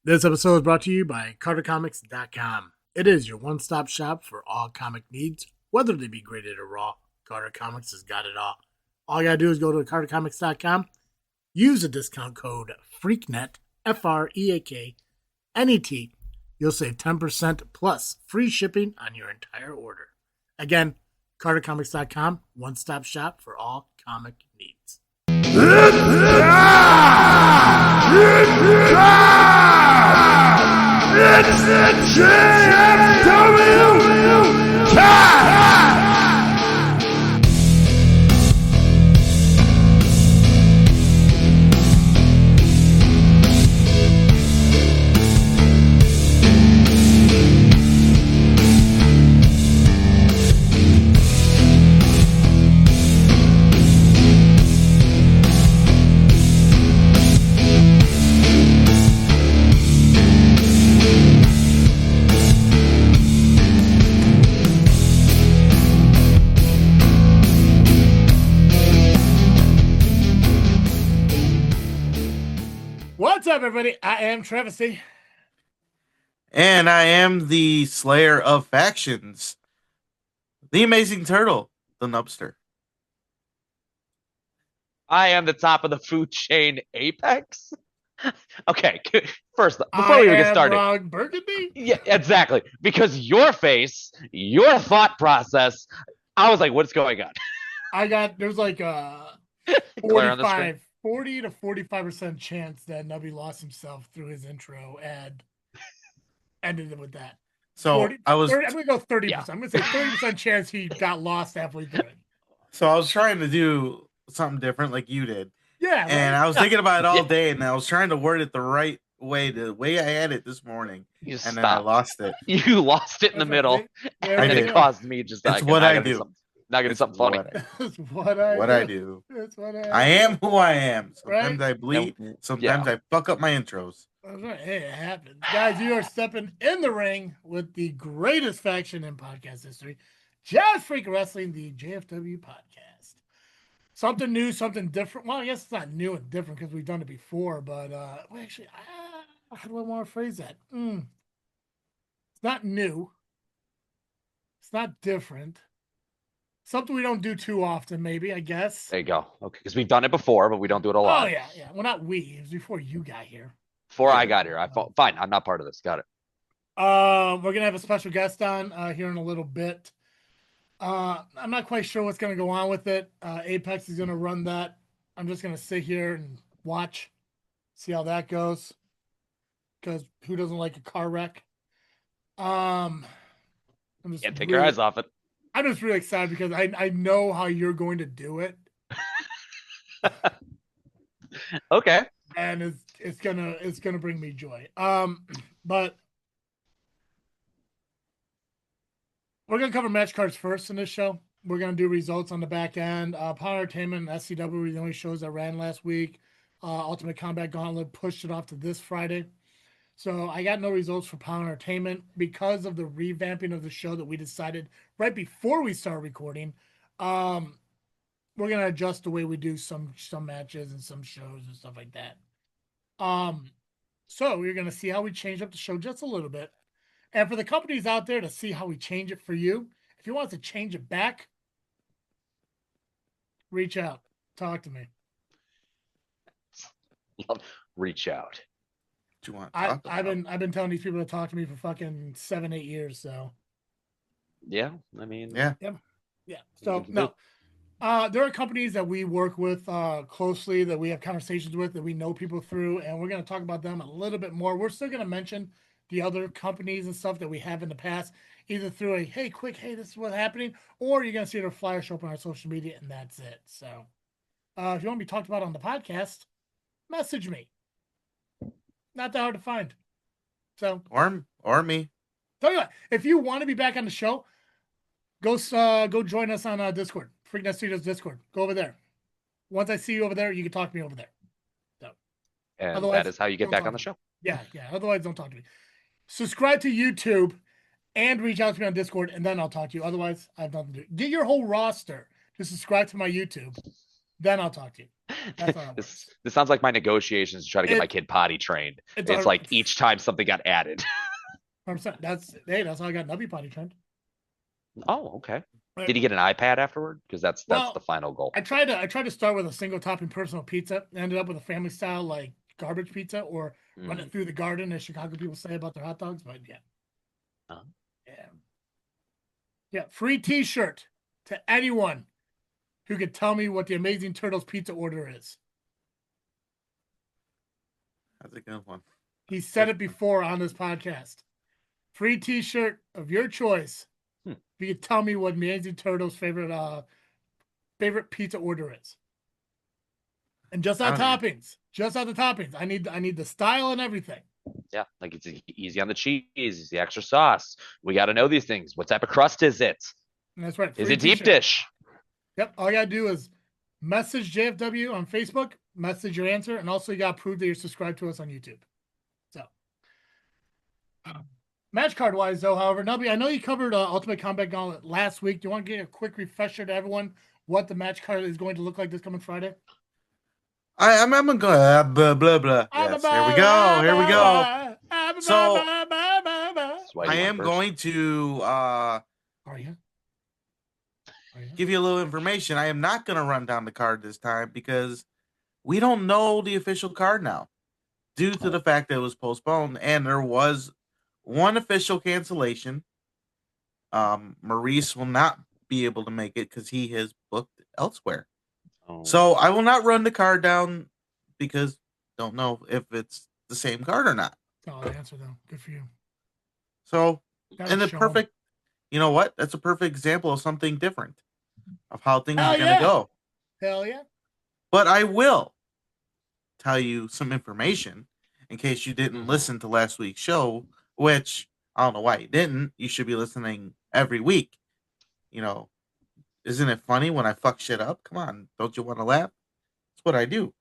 This episode is brought to you by CarterComics.com. It is your one-stop shop for all comic needs, whether they be graded or raw. Carter Comics has got it all. All you gotta do is go to CarterComics.com, use the discount code FREAKNET, FREAKNET. You'll save 10% plus free shipping on your entire order. Again, CarterComics.com, one-stop shop for all comic needs. It's the JFW Podcast! What's up, everybody? I am Travesty. And I am the Slayer of Factions, the Amazing Turtle, the Nubster. I am the top of the food chain, Apex. Okay, first, before we even get started. Ron Burgundy? Yeah, exactly. Because your face, your thought process, I was like, what's going on? There's like a Glare on the screen. 40 to 45% chance that Nubby lost himself through his intro and ended it with that. So 30, I'm going to go 30%. Yeah. I'm going to say 30% chance he got lost halfway through it. So I was trying to do something different like you did. Yeah. And I was thinking about it all day, and I was trying to word it the right way, the way I had it this morning. Then I lost it. You lost it in the middle. And it caused me just That's what I do. Not gonna do something funny. That's what I do. That's what I am who I am. Sometimes Right? I bleed. Sometimes I fuck up my intros. Hey, it happens. Guys, you are stepping in the ring with the greatest faction in podcast history, Just Freak Wrestling, the JFW Podcast. Something new, something different. Well, I guess it's not new and different because we've done it before, but well, actually, how do I want to phrase that? It's not new. It's not different. Something we don't do too often, maybe, I guess. There you go. Okay, because we've done it before, but we don't do it a lot. Oh, yeah. Well, not we. It was before you got here. Before I got here, I thought, fine, I'm not part of this. Got it. We're going to have a special guest on here in a little bit. I'm not quite sure what's going to go on with it. Apex is going to run that. I'm just going to sit here and watch, see how that goes. Because who doesn't like a car wreck? Can't take your eyes off it. I'm just really excited because I know how you're going to do it. Okay. And it's gonna bring me joy. But we're gonna cover match cards first in this show. We're gonna do results on the back end. POWW Entertainment and SCW were the only shows that ran last week. Ultimate Combat Gauntlet pushed it off to this Friday. So I got no results for POWW Entertainment because of the revamping of the show that we decided right before we start recording. We're gonna adjust the way we do some matches and some shows and stuff like that. So we're gonna see how we change up the show just a little bit. And for the companies out there to see how we change it for you, if you want to change it back, reach out, talk to me. Reach out. Do you want? I've been telling these people to talk to me for fucking 7-8 years. So Yeah, I mean, yeah. So no, there are companies that we work with closely, that we have conversations with, that we know people through, and we're going to talk about them a little bit more. We're still going to mention the other companies and stuff that we have in the past, either through a hey, this is what's happening, or you're going to see their flyer show up on our social media, and that's it. So if you want to be talked about on the podcast, message me. Not that hard to find. So or me. Tell you what, if you want to be back on the show, go join us on Discord. Freakin Studios Discord. Go over there. Once I see you over there, you can talk to me over there. So, and that is how you get back on the show. Yeah. Otherwise, don't talk to me. Subscribe to YouTube and reach out to me on Discord, and then I'll talk to you. Otherwise, I have nothing to do. Get your whole roster to subscribe to my YouTube. then I'll talk to you. That's how it works. This sounds like my negotiations to try to get my kid potty trained. It's like each time something got added. 100%. That's how I got Nubby potty trained. Oh, okay. Did he get an iPad afterward? Because that's the final goal. I tried to start with a single topping personal pizza. Ended up with a family style like garbage pizza, or run it through the garden, as Chicago people say about their hot dogs. But yeah, yeah. Free T-shirt to anyone who could tell me what the Amazing Turtles pizza order is. That's a good one. He said it before on this podcast. Free T-shirt of your choice. If you could tell me what Amazing Turtles' favorite pizza order is, and just on toppings, I need the style and everything. Yeah, like it's easy on the cheese, it's the extra sauce. We got to know these things. What type of crust is it? And that's right. Is it deep dish? Yep. All you gotta do is message JFW on Facebook, message your answer, and also you gotta prove that you're subscribed to us on YouTube. So, match card wise, though, however, Nubby, I know you covered Ultimate Combat Gauntlet last week. Do you want to get a quick refresher to everyone what the match card is going to look like this coming Friday? I'm going blah blah blah. Yes, here we go. So I am going to Are you? give you a little information. I am not going to run down the card this time because we don't know the official card now due to the fact that it was postponed and there was one official cancellation. Maurice will not be able to make it because he has booked elsewhere. So I will not run the card down because don't know if it's the same card or not. Oh, the answer though. Good for you. So, and the perfect, you know what? That's a perfect example of something different of how things are going to go. Hell yeah. But I will tell you some information in case you didn't listen to last week's show, which I don't know why you didn't. You should be listening every week. You know, isn't it funny when I fuck shit up? Come on. Don't you want to laugh? That's what I do.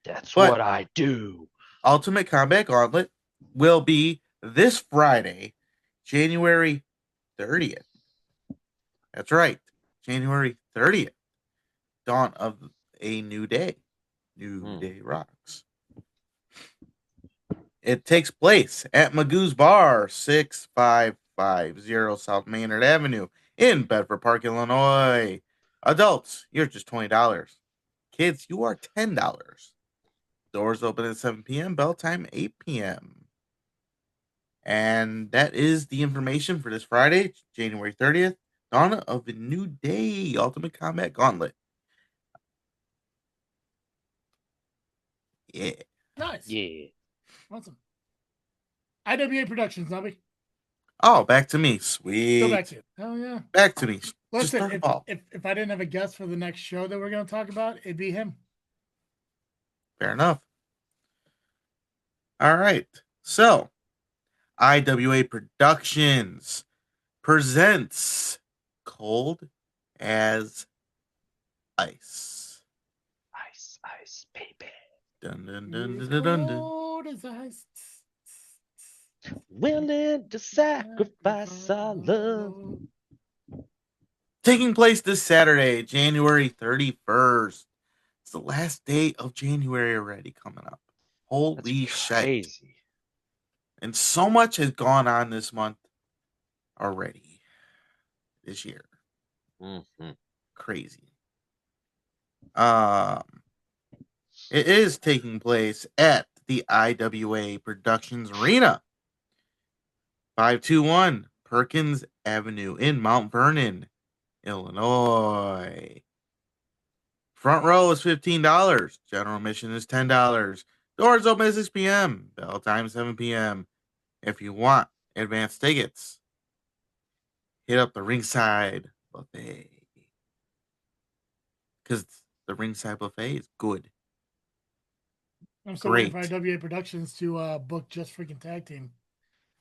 That's what I do. Ultimate Combat Gauntlet will be this Friday, January 30th. That's right. January 30th. Dawn of a new day. New Day rocks. It takes place at Magoo's Bar, 6550 South Maynard Avenue in Bedford Park, Illinois. Adults, you're just $20. Kids, you are $10. Doors open at 7 p.m. Bell time 8 p.m. And that is the information for this Friday, January 30th. Dawn of a new day. Ultimate Combat Gauntlet. Yeah. Nice. Yeah. Awesome. IWA Productions, Nubby. Oh, back to me. Sweet. Go back to you. Oh, yeah. Back to me. Listen, if I didn't have a guest for the next show that we're going to talk about, it'd be him. Fair enough. All right. So, IWA Productions presents Cold as Ice. Ice, ice, baby. Dun, dun, dun, dun, dun, dun, dun. Cold as ice. Willing to sacrifice our love. Taking place this Saturday, January 31st. It's the last day of January already coming up. Holy shit. And so much has gone on this month already. This year. Crazy. It is taking place at the IWA Productions Arena. 521 Perkins Avenue in Mount Vernon, Illinois. Front row is $15. General admission is $10. Doors open at 6 p.m. Bell time 7 p.m. If you want advanced tickets, hit up the ringside buffet. Because the ringside buffet is good. I'm so waiting for IWA Productions to book Just Freakin' Tag Team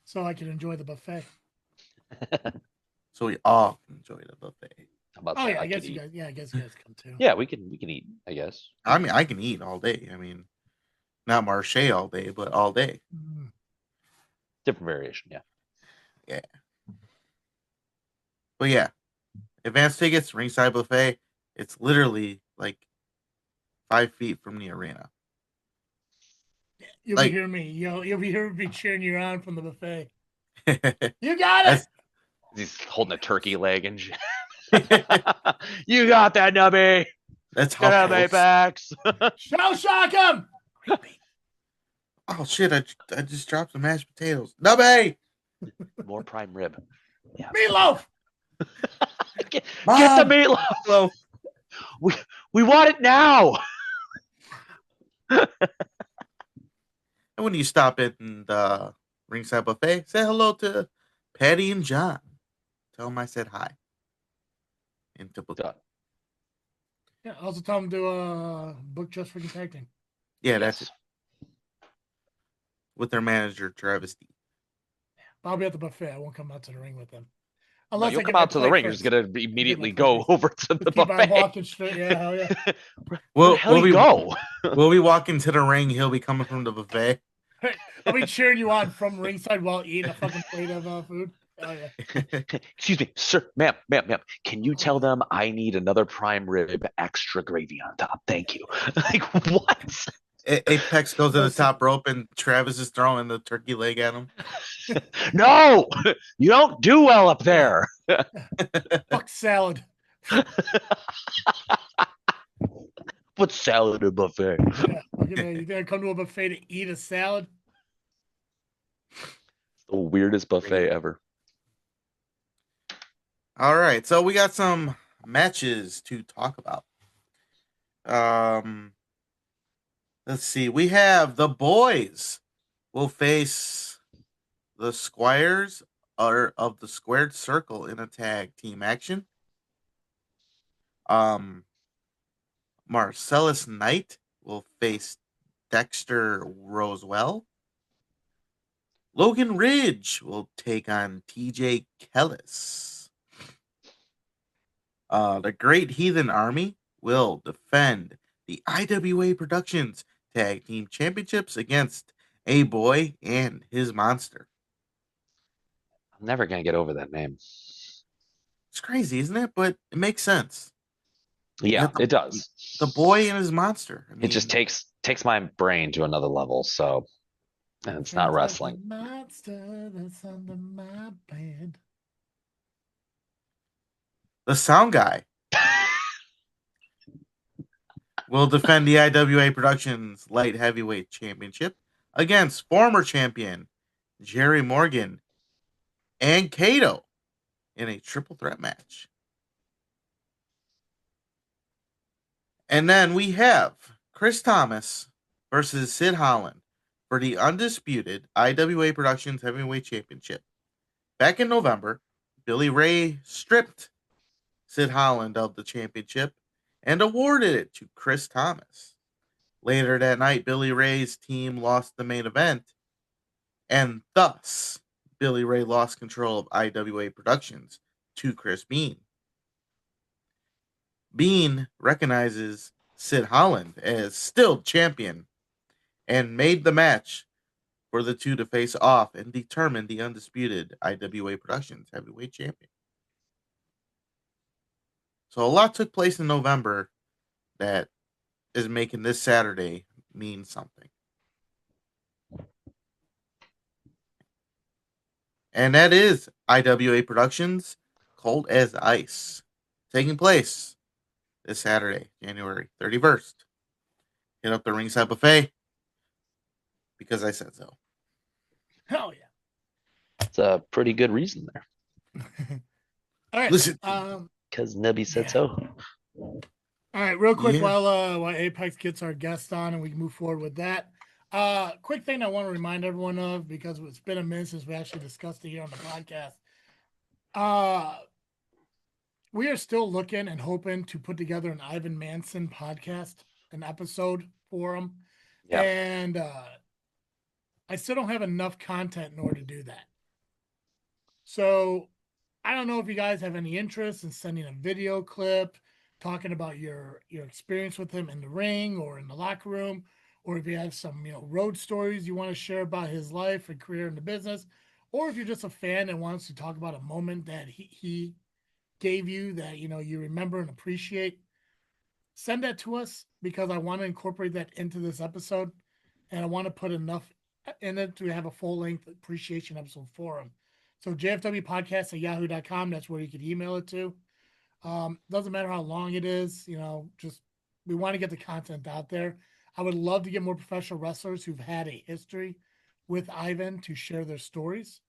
so I can enjoy the buffet. So we all can enjoy the buffet. I guess you guys come too. Yeah, we can eat, I guess. I mean, I can eat all day. I mean, not Marche all day, but all day. Different variation, yeah. Yeah. But yeah, advanced tickets, ringside buffet. It's literally like 5 feet from the arena. You'll Like- be hearing me. You'll be hearing me cheering you on from the buffet. That's You got it. He's holding a turkey leg and shit. You got that, Nubby. that's Get how him, close. Apex. Shell shock him. Oh shit! I just dropped some mashed potatoes. Nubby! More prime rib. Yeah. Meatloaf. Get Mom! the meatloaf. Hello. We want it now. And when you stop at the ringside buffet, say hello to Patty and John. Tell them I said hi. And to book. Done. Yeah. Also tell him to book just for tag team. Yeah, that's it. Yes. With their manager Travis D. I'll be at the buffet. I won't come out to the ring with them. No, Unless you'll I come get my out to the plate ring. You're first. just gonna immediately plate go first. over to the Just keep on buffet. walking straight. Yeah, hell yeah. Where We'll, the hell do you go? we'll be walking to the ring. He'll be coming from the buffet. I'll be cheering you on from ringside while eating a fucking plate of food. Oh yeah. Excuse me, sir, ma'am. Can you tell them I need another prime rib, extra gravy on top? Thank you. Like what? Apex goes to the top rope and Travis is throwing the turkey leg at him. No, you don't do well up there. Fuck salad. Put salad in a buffet. Yeah. You think I come to a buffet to eat a salad? The weirdest buffet ever. All right, so we got some matches to talk about. Let's see. We have the boys will face the Squires of the Squared Circle in a tag team action. Marcellus Knight will face Dexter Rosewell. Logan Ridge will take on TJ Kellis. The Great Heathen Army will defend the IWA Productions Tag Team Championships against A-Boy and his monster. I'm never gonna get over that name. It's crazy, isn't it? But it makes sense. Yeah, it does. The boy and his monster. I mean, It just takes my brain to another level. So, and it's not wrestling. Monster that's under my bed. the sound guy will defend the IWA Productions Light Heavyweight Championship against former champion Jerry Morgan and Kato in a triple threat match. And then we have Chris Thomas versus Sid Holland for the undisputed IWA Productions Heavyweight Championship. Back in November, Billy Ray stripped Sid Holland of the championship and awarded it to Chris Thomas. Later that night, Billy Ray's team lost the main event, and thus Billy Ray lost control of IWA Productions to Chris Bean. Bean recognizes Sid Holland as still champion and made the match for the two to face off and determine the undisputed IWA Productions heavyweight champion. So a lot took place in November that is making this Saturday mean something. And that is IWA Productions Cold as Ice, taking place this Saturday, January 31st. Hit up the ringside buffet because I said so. Hell yeah. It's a pretty good reason there. All right. Listen. Because Nubby said Yeah. so. All right, real quick Yeah. while Apex gets our guest on and we can move forward with that. Quick thing I want to remind everyone of, because it's been a minute since we actually discussed it here on the podcast. We are still looking and hoping to put together an Ivan Manson podcast, an episode for him. Yeah. And I still don't have enough content in order to do that. So I don't know if you guys have any interest in sending a video clip talking about your experience with him in the ring or in the locker room, or if you have some road stories you want to share about his life and career in the business, or if you're just a fan that wants to talk about a moment that he gave you that you remember and appreciate. send that to us because I want to incorporate that into this episode, and I want to put enough in it to have a full-length appreciation episode for them. So JFW Podcast at yahoo.com, that's where you can email it to. Doesn't matter how long it is, just we want to get the content out there. I would love to get more professional wrestlers who've had a history with Ivan to share their stories.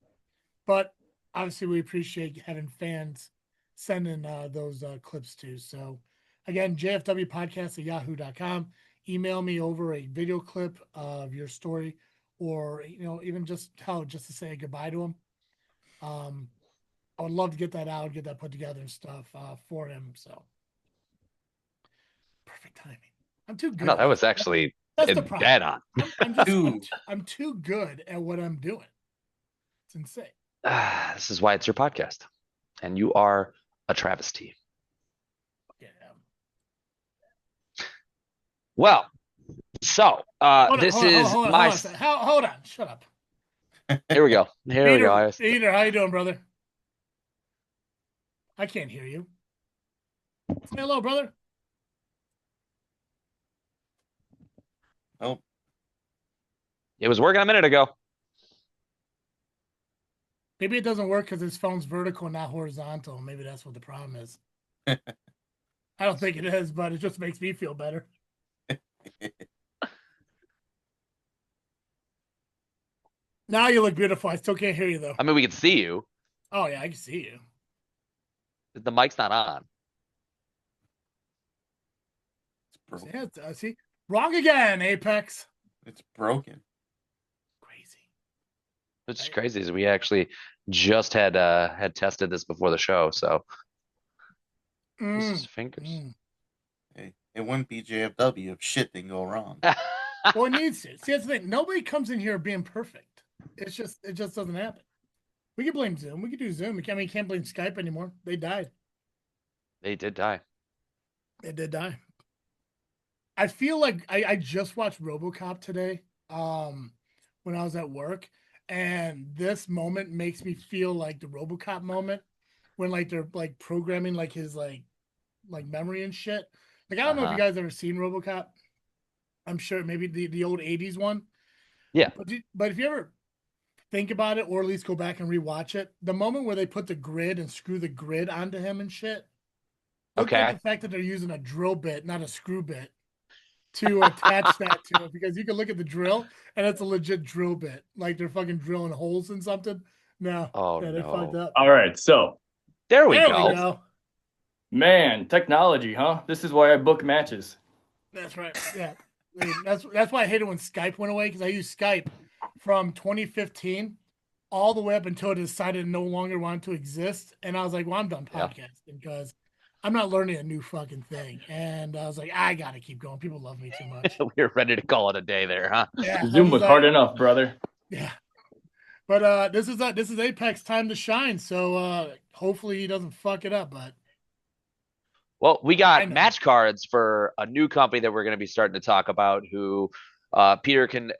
But obviously we appreciate having fans sending those clips too. So again, JFW Podcast at yahoo.com. Email me over a video clip of your story, or even just to say goodbye to him. I would love to get that out, get that put together and stuff for him. So perfect timing. I'm too good. No, that was actually that's the problem. dead on. I'm too good at what I'm doing. It's insane. This is why it's your podcast, and you are a travesty. Yeah. Well, so this is my. Hold on. Shut up. Here we go. Here we go. Peter, how you doing, brother? I can't hear you. Say hello, brother. Oh. It was working a minute ago. Maybe it doesn't work because his phone's vertical, not horizontal. Maybe that's what the problem is. I don't think it is, but it just makes me feel better. Now you look beautiful. I still can't hear you, though. I mean, we can see you. Oh, yeah, I can see you. The mic's not on. Yeah, see? Wrong again, Apex. It's broken. Crazy. What's crazy is we actually just had tested this before the show, so this is fingers. Hey, it wouldn't be JFW if shit didn't go wrong. Well, it needs to. See, that's the thing. Nobody comes in here being perfect. It just doesn't happen. We can blame Zoom. We can do Zoom. We can't blame Skype anymore. They died. They did die. They did die. I feel like I just watched RoboCop today when I was at work, and this moment makes me feel like the RoboCop moment when they're programming his memory and shit. I don't know if you guys ever seen RoboCop. I'm sure maybe the old 80s one. Yeah. But if you ever think about it, or at least go back and rewatch it, the moment where they put the grid and screw the grid onto him and shit. Look at the fact that they're using a drill bit, not a screw bit, to attach that to it, because you can look at the drill and it's a legit drill bit. Like they're fucking drilling holes in something. No. Oh, yeah, they fucked up. All right, so there we go. Man, technology, huh? This is why I book matches. That's right. Yeah. That's why I hated when Skype went away, because I used Skype from 2015 all the way up until it decided it no longer wanted to exist. And I was like, well, I'm done podcasting because I'm not learning a new fucking thing. And I was like, I got to keep going. People love me too much. We were ready to call it a day there, huh? Yeah, Zoom was hard enough, brother. Yeah. But this is Apex time to shine. So hopefully he doesn't fuck it up. But well, we got match cards for a new company that we're going to be starting to talk about, who Peter can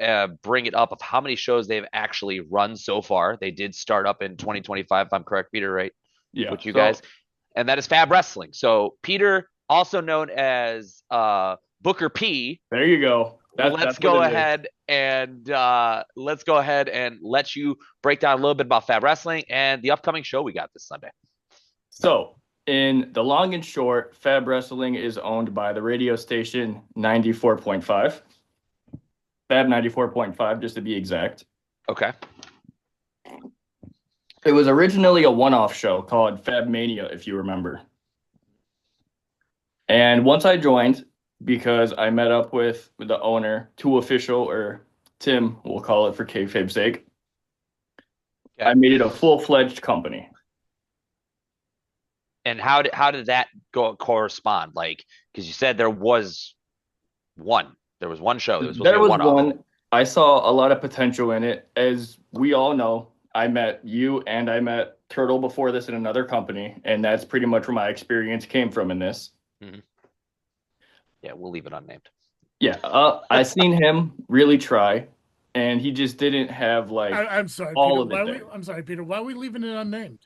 bring it up of how many shows they've actually run so far. They did start up in 2025, if I'm correct, Peter, right? Yeah. With you guys. And that is Fab Wrestling. So Peter, also known as Booker P. There you go. Let's go ahead and let you break down a little bit about Fab Wrestling and the upcoming show we got this Sunday. So, in the long and short, Fab Wrestling is owned by the radio station 94.5. Fab 94.5, just to be exact. Okay. It was originally a one-off show called Fab Mania, if you remember. And once I joined, because I met up with the owner, Too Official, or Tim, we'll call it for kayfabe's sake, I made it a full-fledged company. And how did that correspond? Like, because you said there was one show. There was one. I saw a lot of potential in it. As we all know, I met you and I met Turtle before this in another company, and that's pretty much where my experience came from in this. Mm-hmm. Yeah, we'll leave it unnamed. Yeah, I seen him really try, and he just didn't have I'm sorry, all Peter, of it. I'm sorry, Peter. Why are we leaving it unnamed?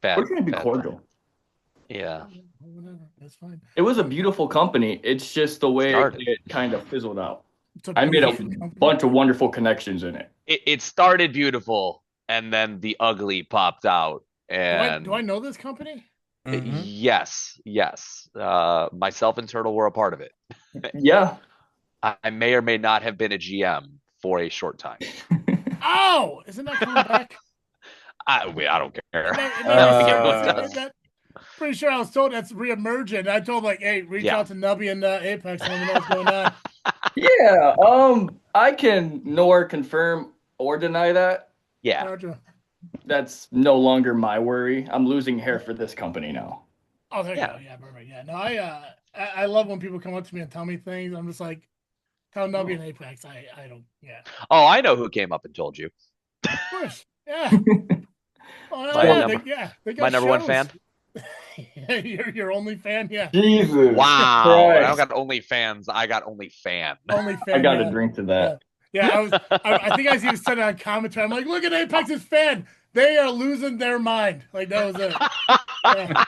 We're trying to be cordial. Yeah. whatever. That's fine. It was a beautiful company. It's just the way Started. it kind of fizzled out. It's a I made a beautiful company. bunch of wonderful connections in it. It started beautiful, and then the ugly popped out. And Do I know this company? Mhm. yes. Myself and Turtle were a part of it. Yeah. I may or may not have been a GM for a short time. Oh, isn't that coming back? I don't care. Pretty sure I was told that's reemerging. I told like, hey, reach Yeah. out to Nubby and Apex. Let me know what's going on. Yeah. I can nor confirm or deny that. Yeah. Roger. That's no longer my worry. I'm losing hair for this company now. Oh, there you Yeah. go. Yeah, perfect. Yeah, no, I love when people come up to me and tell me things. I'm just like, tell Nubby and Apex. I don't. Yeah. Oh, I know who came up and told you. Of course. Yeah. Oh, My yeah, number- they got My number one shows. fan. Your only fan, yeah. Jesus. Wow. I Christ. don't got only fans. I got only fan. Only fan. I got yeah. to drink to that. Yeah, I think I even said it on commentary. I'm like, look at Apex's fan. They are losing their mind. Like that was it. Yeah.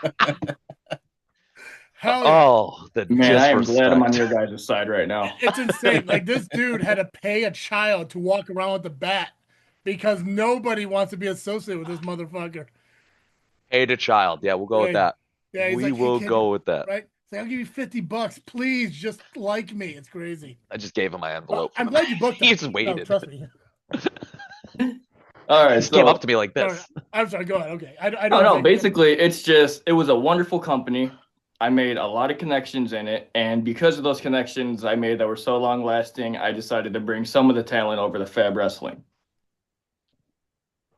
Hell yeah. Oh, the Man, I am glad I'm on disrespect. your guys' side right now. It's insane. Like this dude had to pay a child to walk around with the bat because nobody wants to be associated with this motherfucker. Hate a child. Yeah, we'll go with that. Yeah, he's We like, hey, will kid, go with that. Right? It's like, I'll give you $50. Please just like me. It's crazy. I just gave him my Well, envelope. I'm glad you booked He it. just waited. trust me. All right. He came up to me like All this. right. I'm sorry. Go ahead. Okay. I No, don't no. think- Basically, it was a wonderful company. I made a lot of connections in it, and because of those connections I made that were so long lasting, I decided to bring some of the talent over to Fab Wrestling.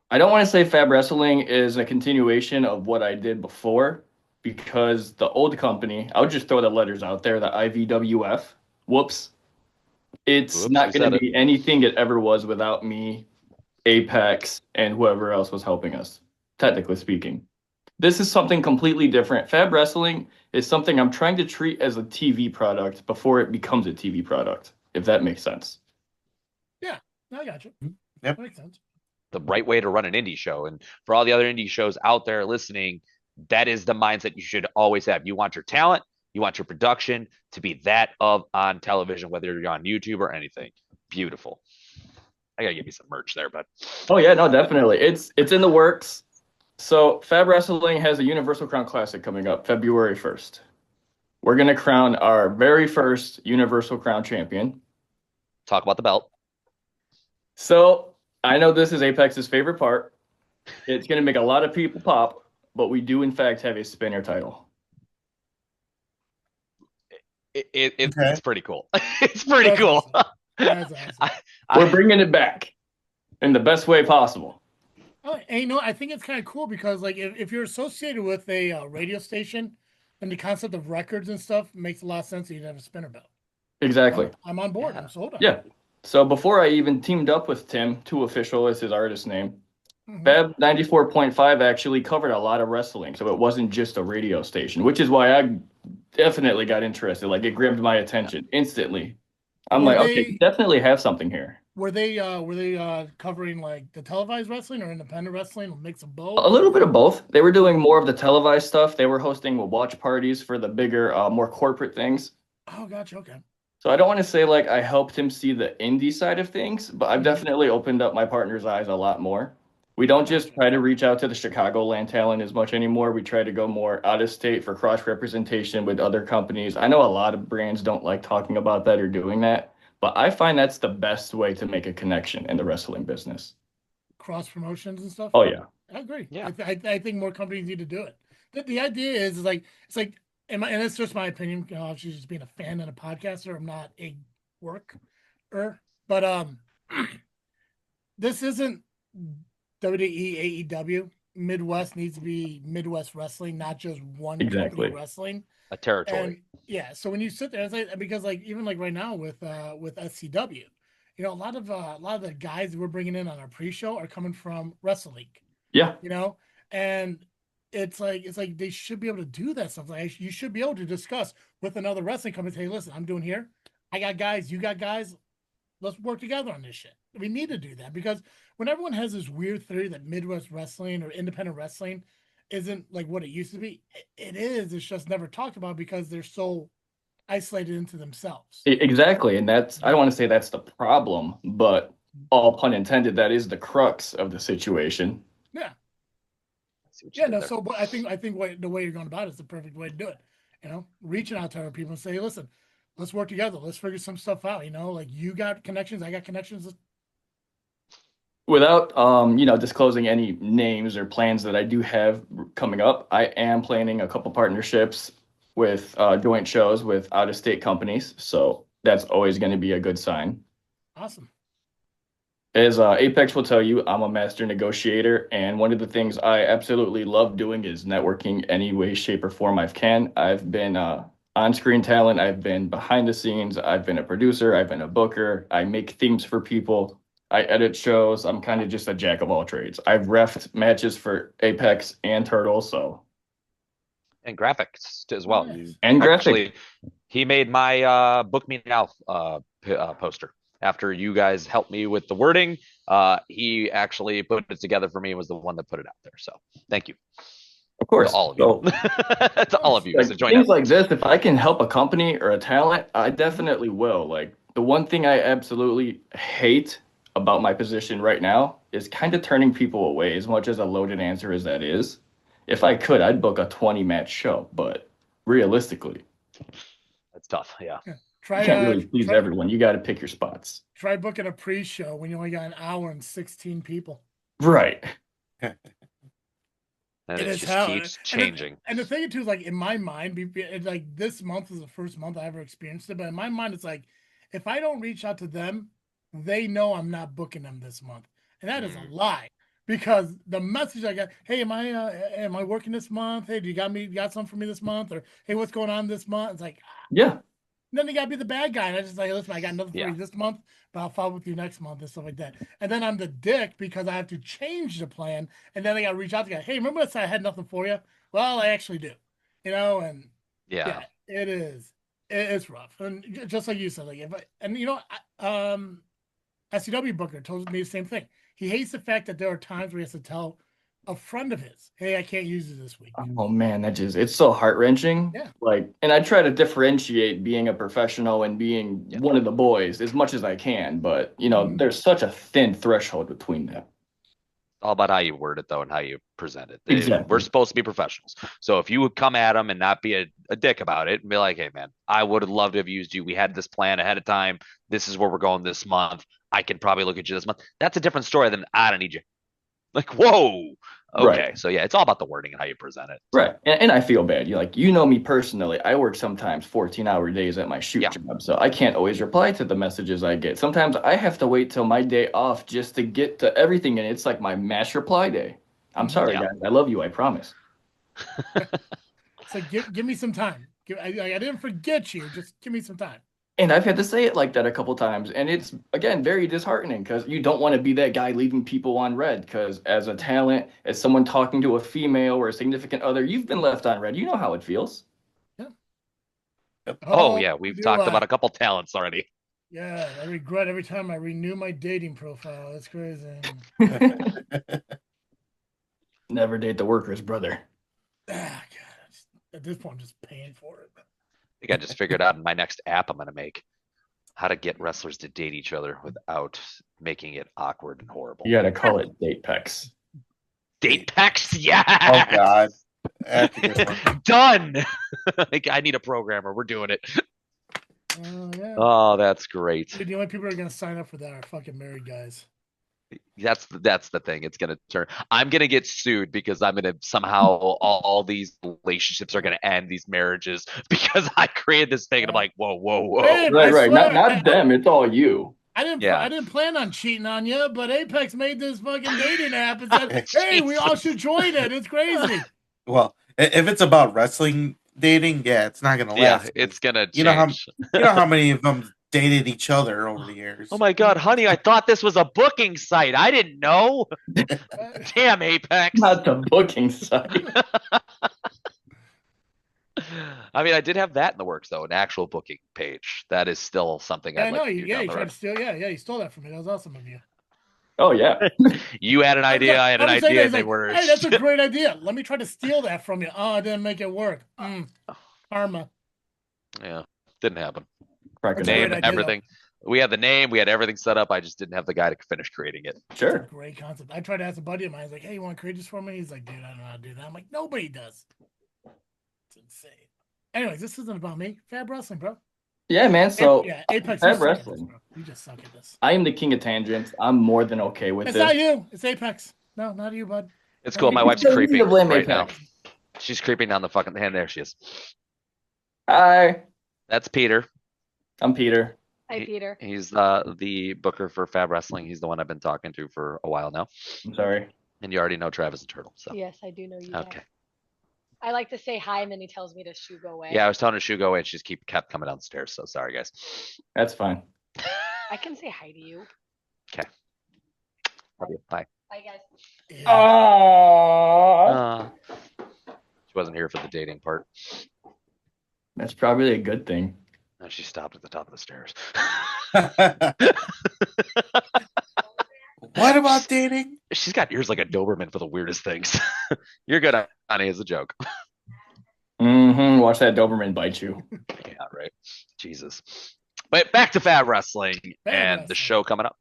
I don't want to say Fab Wrestling is a continuation of what I did before, because the old company, I'll just throw the letters out there, the IWF. Whoops. It's Whoops, not you going to said be anything it ever was without me, Apex, and whoever else was helping us, technically speaking. This is something completely different. Fab Wrestling is something I'm trying to treat as a TV product before it becomes a TV product, if that makes sense. Yeah, I got you. Yep. That makes sense. The right way to run an indie show. And for all the other indie shows out there listening, that is the mindset you should always have. You want your talent, you want your production to be that of on television, whether you're on YouTube or anything. Beautiful. I gotta give you some merch there, but Oh yeah, no, definitely. It's in the works. So Fab Wrestling has a Universal Crown Classic coming up February 1st. We're going to crown our very first Universal Crown champion. talk about the belt. So I know this is Apex's favorite part. It's going to make a lot of people pop, but we do in fact have a spinner title. It's pretty cool. It's pretty That's cool. awesome. That's awesome. We're bringing it back in the best way possible. Oh, and you know, I think it's kind of cool because, like, if you're associated with a radio station, and the concept of records and stuff makes a lot of sense. You'd have a spinner belt. Exactly. I'm on board. I'm sold on. Yeah. So before I even teamed up with Tim, Too Official is his artist name. Mhm. Fab 94.5 actually covered a lot of wrestling, so it wasn't just a radio station, which is why I definitely got interested. Like, it grabbed my attention instantly. I'm Were like, okay, they- we definitely have something here. Were they covering like the televised wrestling or independent wrestling, a mix of both? A little bit of both. They were doing more of the televised stuff. They were hosting watch parties for the bigger, more corporate things. Oh, gotcha. Okay. So I don't want to say like I helped him see the indie side of things, but I've definitely opened up my partner's eyes a lot more. We don't just try to reach out to the Chicagoland talent as much anymore. We try to go more out of state for cross representation with other companies. I know a lot of brands don't like talking about that or doing that, but I find that's the best way to make a connection in the wrestling business. Cross promotions and stuff. Oh yeah. I agree. Yeah. I think more companies need to do it. The idea is like it's like, and it's just my opinion. You know, she's just being a fan and a podcaster. I'm not a worker, but this isn't WWE, AEW. Midwest needs to be Midwest wrestling, not just one Exactly. company wrestling. A territory. And yeah, so when you sit there, it's like, because like even like right now with SCW, you know, a lot of the guys that we're bringing in on our pre-show are coming from Wrestle League. Yeah. You know, and it's like they should be able to do that stuff. Like you should be able to discuss with another wrestling company. Hey, listen, I'm doing here. I got guys. You got guys. Let's work together on this shit. We need to do that because when everyone has this weird theory that Midwest wrestling or independent wrestling isn't like what it used to be. It is. It's just never talked about because they're so isolated into themselves. Exactly. And that's, I don't want to say that's the problem, but all pun intended, that is the crux of the situation. Yeah. Yeah, no. So I think the way you're going about it is the perfect way to do it. You know, reaching out to other people and say, listen, let's work together. Let's figure some stuff out. You know, like you got connections, I got connections. Without disclosing any names or plans that I do have coming up, I am planning a couple partnerships with joint shows with out-of-state companies. So that's always going to be a good sign. Awesome. As Apex will tell you, I'm a master negotiator, and one of the things I absolutely love doing is networking any way, shape, or form I can. I've been on-screen talent, I've been behind the scenes, I've been a producer, I've been a booker, I make themes for people, I edit shows. I'm kind of just a jack of all trades. I've refed matches for Apex and Turtle, so. And graphics as well. Nice. And Actually, he made my Book Me Now poster. After you guys helped me with the wording, he actually put it together for me and was the one that put it out there. So thank you. Of course. To all of you. To all of you. Like, So join things up. like this, if I can help a company or a talent, I definitely will. Like, the one thing I absolutely hate about my position right now is kind of turning people away, as much as a loaded answer as that is. If I could, I'd book a 20-match show, but realistically, That's tough. Yeah. you can't really please everyone. You got to pick your spots. Try booking a pre-show when you only got an hour and 16 people. Right. And It it is just hell. keeps changing. And the thing too is, like, in my mind, like this month is the first month I ever experienced it. But in my mind, it's like, if I don't reach out to them, they know I'm not booking them this month, and that is a lie. Because the message I got, hey, am I working this month? Hey, do you got something for me this month? Or hey, what's going on this month? It's like, Yeah. then they gotta be the bad guy. And I just like, listen, I got nothing for Yeah. you this month, but I'll follow with you next month and stuff like that. And then I'm the dick because I have to change the plan, and then I gotta reach out to the guy. Hey, remember I said I had nothing for you? Well, I actually do. You know, and Yeah. it is. It's rough. And just like you said, like SCW Booker told me the same thing. He hates the fact that there are times where he has to tell a friend of his, hey, I can't use it this week. Oh man, it's so heart-wrenching. Yeah. Like, and I try to differentiate being a professional and being one of the boys as much as I can, but there's such a thin threshold between them. All about how you word it, though, and how you present it. Exactly. We're supposed to be professionals. So if you would come at them and not be a dick about it and be like, hey, man, I would have loved to have used you. We had this plan ahead of time. This is where we're going this month. I can probably look at you this month. That's a different story than I don't need you. Like, whoa. Okay. Right. So, yeah, it's all about the wording and how you present it. Right. And I feel bad. You know me personally. I work sometimes 14-hour days at my shoot job, so I can't always reply to the messages I get. Sometimes I have to wait till my day off just to get to everything, and it's like my mass reply day. I'm sorry, guys. I love you. I promise. So give me some time. I didn't forget you. Just give me some time. And I've had to say it like that a couple times. And it's, again, very disheartening because you don't want to be that guy leaving people on red. Because as a talent, as someone talking to a female or a significant other, you've been left on red. You know how it feels. Yeah. Oh, yeah. We've talked about a couple talents already. Yeah. I regret every time I renew my dating profile. That's crazy. Never date the workers, brother. God. At this point, I'm just paying for it. I think I just figured out in my next app I'm going to make how to get wrestlers to date each other without making it awkward and horrible. You got to call it date pecs. Date pecs? Yeah. Oh, God. That's a good one. Done. I need a programmer. We're doing it. Yeah. Oh, that's great. Dude, the only people who are going to sign up for that are fucking married guys. That's the thing. It's gonna turn. I'm gonna get sued because I'm gonna somehow all these relationships are gonna end, these marriages, because I created this thing and I'm like, whoa. Babe, Right. Not them. It's all you. I didn't plan on cheating on you, but Apex made this fucking dating app and said, hey, we all should join it. It's crazy. Well, if it's about wrestling dating, it's not gonna last. Yeah, it's gonna change. You know how many of them dated each other over the years. Oh my God, honey, I thought this was a booking site. I didn't know. Damn, Apex. Not the booking site. I mean, I did have that in the works, though, an actual booking page. That is still something I I'd know. like to do You down the tried road. to steal. Yeah, you stole that from me. That was awesome of you. Oh yeah. You had an idea, I had an I'm saying idea, that, and they he's like, were. hey, that's a great idea. Let me try to steal that from you. Oh, I didn't make it work. Karma. Yeah, didn't happen. That's a Name, great idea, everything. We had the name, we had everything set up. I just didn't have the guy to finish creating it. Sure. Great concept. I tried to ask a buddy of mine. He's like, hey, you want to create this for me? He's like, dude, I don't know how to do that. I'm like, nobody does. It's insane. Anyways, this isn't about me. Fab Wrestling, bro. Yeah, man. So Apex. Fab Wrestling. Bro. You just suck at this. I am the king of tangents. I'm more than okay with It's this. not you. It's Apex. No, not you, bud. It's cool. My wife's so easy creeping to blame right Apex. now. She's creeping down the fucking hand. There she is. Hi, That's Peter. I'm Peter. Hi, Peter. He's the booker for Fab Wrestling. He's the one I've been talking to for a while now. I'm sorry. And you already know Travis and Turtle. So Yes, I do know you. okay. I like to say hi, and then he tells me to shoo go away. Yeah, I was telling her to go away, and she just kept coming downstairs. So sorry, guys. That's fine. I can say hi to you. Okay. Love you. Bye. Bye, guys. Yeah. Aww. She wasn't here for the dating part. That's probably a good thing. No, she stopped at the top of the stairs. What about dating? She's got ears like a Doberman for the weirdest things. You're good, honey. It's a joke. Mm-hmm. Watch that Doberman bite you. Yeah, right. Jesus. But back to Fab Wrestling and the show coming up.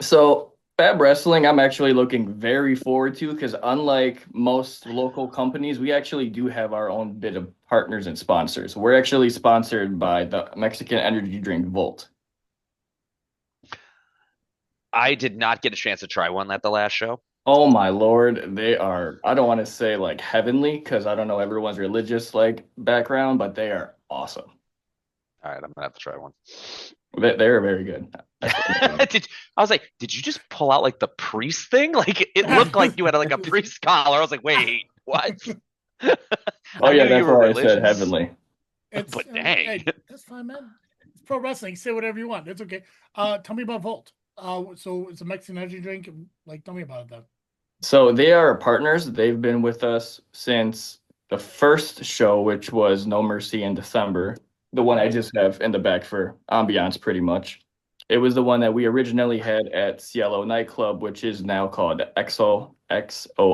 So Fab Wrestling, I'm actually looking very forward to because unlike most local companies, we actually do have our own bit of partners and sponsors. We're actually sponsored by the Mexican energy drink Volt. I did not get a chance to try one at the last show. Oh my Lord, they are, I don't want to say like heavenly because I don't know everyone's religious like background, but they are awesome. All right, I'm gonna have to try one. They're very good. I was like, did you just pull out like the priest thing? Like it looked like you had like a priest collar. I was like, wait, what? Oh yeah, that's why I said heavenly. But dang. Hey, that's fine, man. It's pro wrestling. Say whatever you want. It's okay. Tell me about Volt. So it's a Mexican energy drink. Like, tell me about it, though. So they are partners. They've been with us since the first show, which was No Mercy in December. The one I just have in the back for ambiance, pretty much. It was the one that we originally had at Cielo Nightclub, which is now called XOL,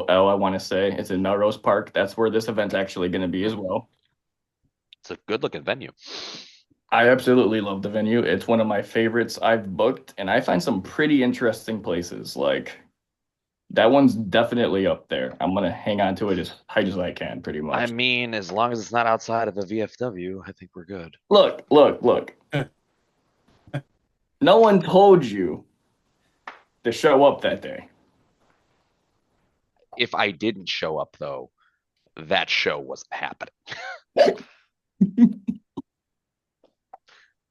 I want to say. It's in Melrose Park. That's where this event's actually going to be as well. It's a good looking venue. I absolutely love the venue. It's one of my favorites I've booked, and I find some pretty interesting places. Like, that one's definitely up there. I'm going to hang on to it as tight as I can, pretty much. I mean, as long as it's not outside of a VFW, I think we're good. Look. No one told you to show up that day. If I didn't show up, though, that show wasn't happening.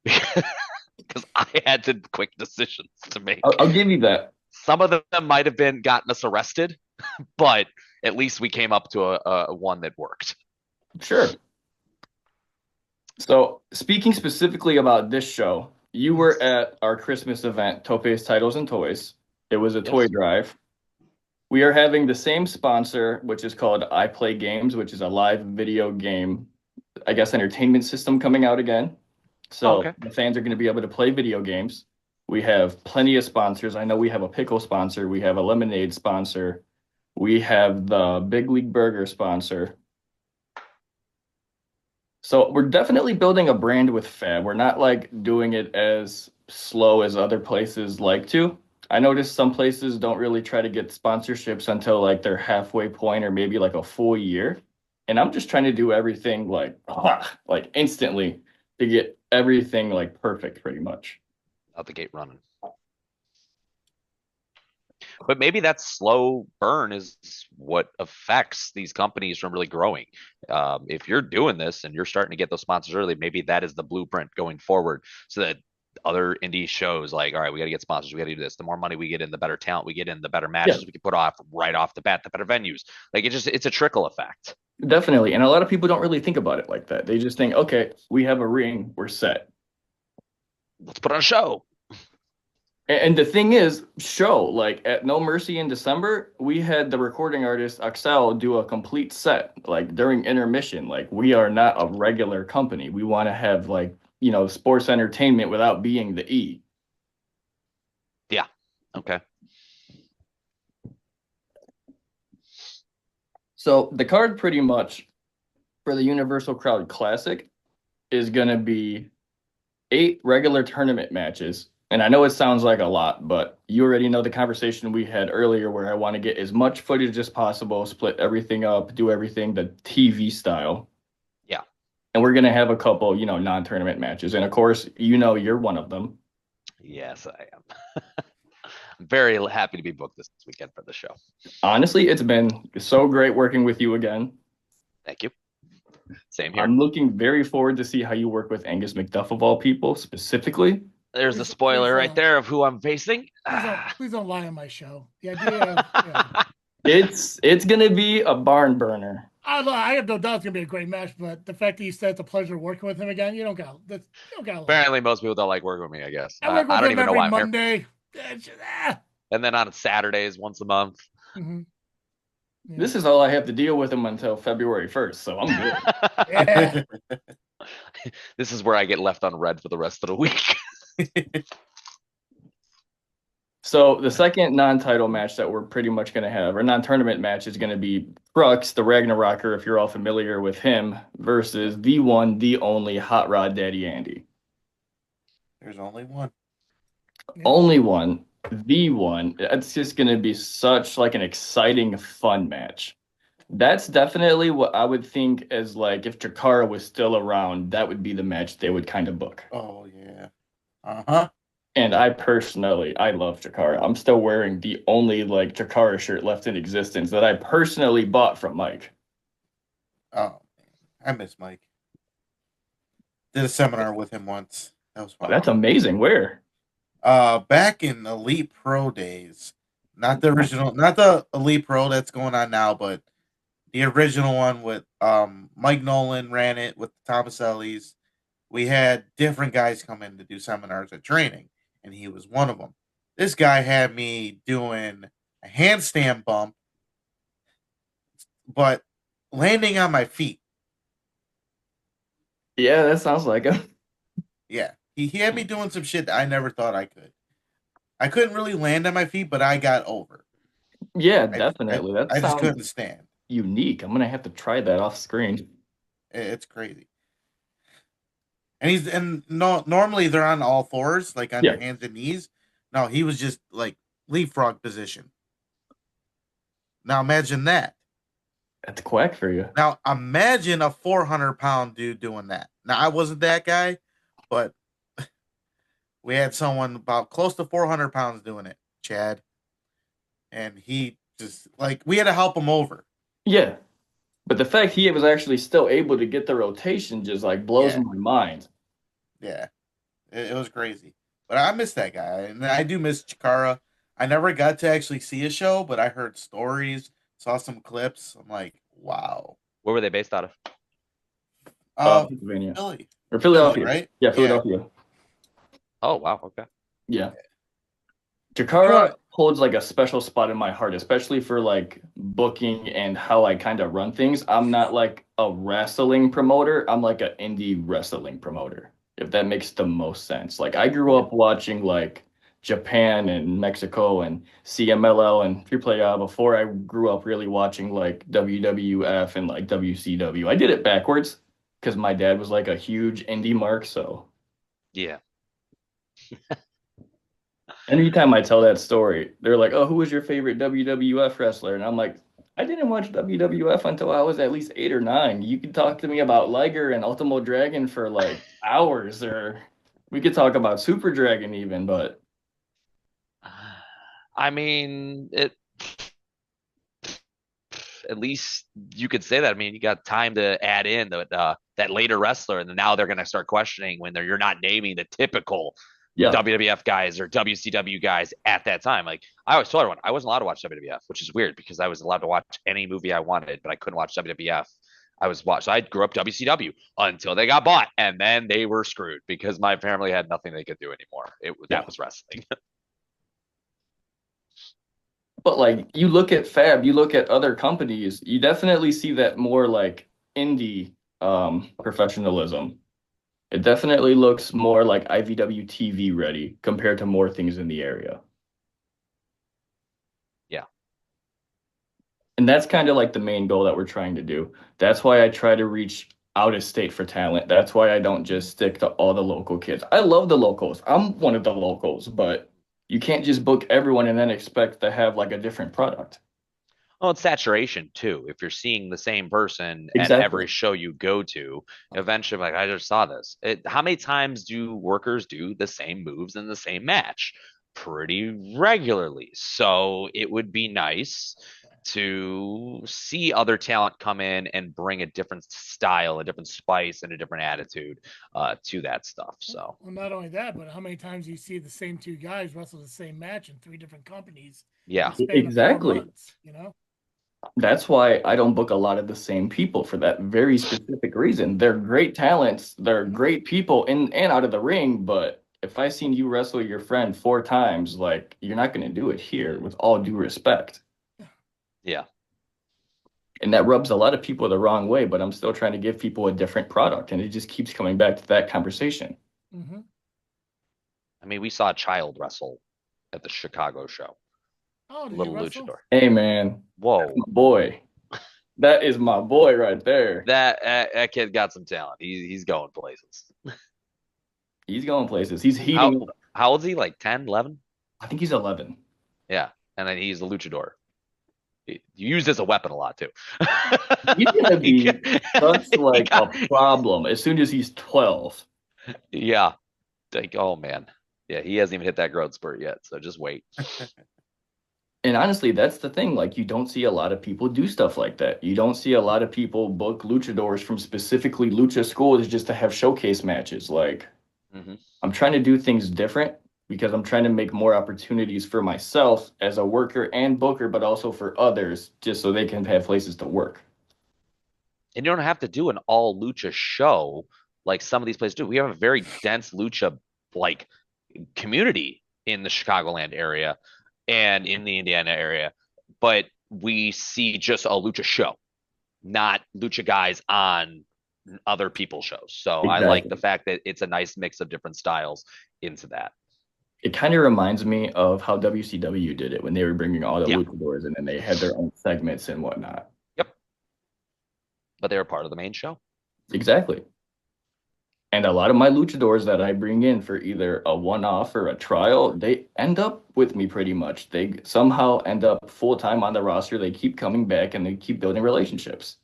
Because I had to quick decisions to make. I'll give you that. Some of them might have gotten us arrested, but at least we came up to a one that worked. Sure. So speaking specifically about this show, you were at our Christmas event, Tope's Titles and Toys. It was a toy drive. We are having the same sponsor, which is called I Play Games, which is a live video game, I guess, entertainment system coming out again. So the fans are going to be able to play video games. We have plenty of sponsors. I know we have a pickle sponsor. We have a lemonade sponsor. We have the Big League Burger sponsor. So we're definitely building a brand with Fab. We're not like doing it as slow as other places like to. I noticed some places don't really try to get sponsorships until like their halfway point or maybe like a full year. And I'm just trying to do everything like instantly to get everything like perfect pretty much. Out the gate running. But maybe that slow burn is what affects these companies from really growing. If you're doing this and you're starting to get those sponsors early, maybe that is the blueprint going forward so that other indie shows like, all right, we got to get sponsors. We got to do this. The more money we get in, the better talent we get in, the better matches we can put off right off the bat, the better venues. Like it's a trickle effect. Definitely. And a lot of people don't really think about it like that. They just think, okay, we have a ring, we're set. Let's put on a show. And the thing is, like at No Mercy in December, we had the recording artist Axel do a complete set, like during intermission. Like, we are not a regular company. We want to have like, sports entertainment without being the E. Yeah. Okay. So the card pretty much for the Universal Crowd Classic is going to be 8 regular tournament matches. And I know it sounds like a lot, but you already know the conversation we had earlier where I want to get as much footage as possible, split everything up, do everything the TV style. Yeah. And we're going to have a couple, non-tournament matches. And of course, you're one of them. Yes, I am. I'm very happy to be booked this weekend for the show. Honestly, it's been so great working with you again. Thank you. Same here. I'm looking very forward to see how you work with Angus McDuff of all people specifically. There's a spoiler right there of who I'm facing. Please don't lie on my show. The idea of, It's gonna be a barn burner. I have no doubt it's gonna be a great match, but the fact that you said it's a pleasure working with him again, you don't got. Apparently, most people don't like working with me. I guess I work with I don't him even know every why I'm Monday. here. And then on Saturdays once a month. Mm-hmm. Yeah. This is all I have to deal with him until February 1st, so I'm good. Yeah. This is where I get left on red for the rest of the week. So the second non-title match that we're pretty much going to have, or non-tournament match, is going to be Crux, the Ragnarocker, if you're all familiar with him, versus the one, the only Hot Rod Daddy Andy. There's only one. Only one, the one. It's just going to be such like an exciting, fun match. That's definitely what I would think as like if Chikara was still around, that would be the match they would kind of book. Oh yeah. Uh-huh. And I love Chikara. I'm still wearing the only like Chikara shirt left in existence that I personally bought from Mike. Oh man, I miss Mike. Did a seminar with him once. That was fun. Oh, that's amazing. Where? Back in Elite Pro days. Not the original, not the Elite Pro that's going on now, but the original one with Mike Nolan ran it with the Tomasellis. We had different guys come in to do seminars at training, and he was one of them. This guy had me doing a handstand bump, but landing on my feet. Yeah, that sounds like him. Yeah, he had me doing some shit that I never thought I could. I couldn't really land on my feet, but I got over. Yeah, definitely. I just couldn't stand. Unique. I'm gonna have to try that off screen. It's crazy. And normally they're on all fours, like on their hands and knees. No, he was just like leapfrog position. Now imagine that. That's quack for you. Now imagine a 400-pound dude doing that. Now I wasn't that guy, but we had someone about close to 400 pounds doing it, Chad. And he just like we had to help him over. Yeah. But the fact he was actually still able to get the rotation just like blows my mind. Yeah, it was crazy. But I miss that guy, and I do miss Chikara. I never got to actually see a show, but I heard stories, saw some clips. I'm like, wow. Where were they based out of? Pennsylvania. Philly. Or Philadelphia, right? Yeah, Philadelphia. Oh, wow. Okay. Yeah. Chikara holds like a special spot in my heart, especially for like booking and how I kind of run things. I'm not like a wrestling promoter. I'm like an indie wrestling promoter, if that makes the most sense. Like I grew up watching like Japan and Mexico and CMLL and AAA before I grew up really watching like WWF and like WCW. I did it backwards because my dad was like a huge indie mark, so. Yeah. Anytime I tell that story, they're like, oh, who was your favorite WWF wrestler? And I'm like, I didn't watch WWF until I was at least 8 or 9. You could talk to me about Liger and Ultimo Dragon for like hours, or we could talk about Super Dragon even, but. I mean, at least you could say that. I mean, you got time to add in that later wrestler, and now they're going to start questioning when you're not naming the typical WWF guys or WCW guys at that time. Like I always told everyone, I wasn't allowed to watch WWF, which is weird because I was allowed to watch any movie I wanted, but I couldn't watch WWF. So I grew up WCW until they got bought, and then they were screwed because my family had nothing they could do anymore. That was wrestling. But like you look at Fab, you look at other companies, you definitely see that more like indie professionalism. It definitely looks more like IWW TV ready compared to more things in the area. And that's kind of like the main goal that we're trying to do. That's why I try to reach out of state for talent. That's why I don't just stick to all the local kids. I love the locals. I'm one of the locals, but you can't just book everyone and then expect to have like a different product. Well, it's saturation too. If you're seeing the same person at Exactly. every show you go to, eventually, like, I just saw this. How many times do workers do the same moves in the same match? Pretty regularly. So it would be nice to see other talent come in and bring a different style, a different spice, and a different attitude to that stuff. So, Well, not only that, but how many times do you see the same two guys wrestle the same match in 3 different companies? yeah. in the span of 4 Exactly. months, you know? That's why I don't book a lot of the same people for that very specific reason. They're great talents, they're great people in and out of the ring, but if I seen you wrestle your friend 4 times, like you're not going to do it here with all due respect. Yeah. And that rubs a lot of people the wrong way, but I'm still trying to give people a different product, and it just keeps coming back to that conversation. Mm-hmm. I mean, we saw a child wrestle at the Chicago show. Oh, did Little you wrestle? luchador. Hey man, Whoa. that's my boy. That is my boy right there. That kid got some talent. He's going places. He's going places. He's heating. How old is he? Like 10, 11? I think he's 11. Yeah. And then he's a luchador. Used as a weapon a lot too. He's gonna be such like a problem as soon as he's 12. Yeah. Like, oh man. Yeah, he hasn't even hit that growth spurt yet. So just wait. And honestly, that's the thing. Like, you don't see a lot of people do stuff like that. You don't see a lot of people book luchadors from specifically lucha schools just to have showcase matches. Like, I'm trying to do things different because I'm trying to make more opportunities for myself as a worker and booker, but also for others, just so they can have places to work. And you don't have to do an all lucha show like some of these places do. We have a very dense lucha like community in the Chicagoland area and in the Indiana area, but we see just a lucha show, not lucha guys on other people's shows. So I like the fact that it's a nice mix of different styles into that. It kind of reminds me of how WCW did it when they were bringing all the luchadors in and they had their own segments and whatnot. Yep. But they were part of the main show. Exactly. And a lot of my luchadors that I bring in for either a one-off or a trial, they end up with me pretty much. They somehow end up full-time on the roster. They keep coming back and they keep building relationships.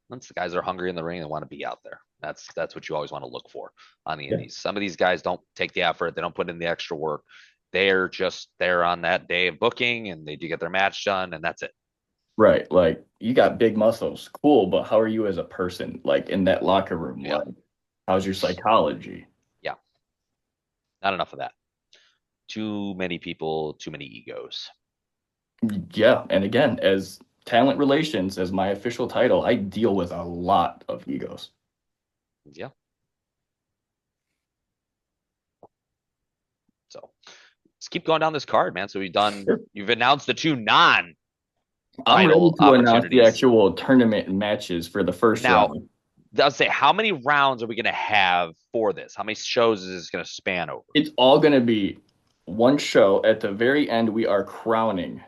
Once the guys are hungry in the ring and want to be out there. That's what you always want to look for on the indies. Some of these guys don't take the effort. They don't put in the extra work. They're just there on that day of booking and they do get their match done and that's it. Right. Like, you got big muscles. Cool. But how are you as a person? Like, in that locker room? Yeah. Like, how's your psychology? Yeah. Not enough of that. Too many people, too many egos. Yeah. And again, as talent relations, as my official title, I deal with a lot of egos. Yeah. So let's keep going down this card, man. So you've announced the 2 non I'm ready to announce the actual tournament matches for the first round. I'll say, how many rounds are we going to have for this? How many shows is this going to span over? It's all going to be one show. At the very end, we are crowning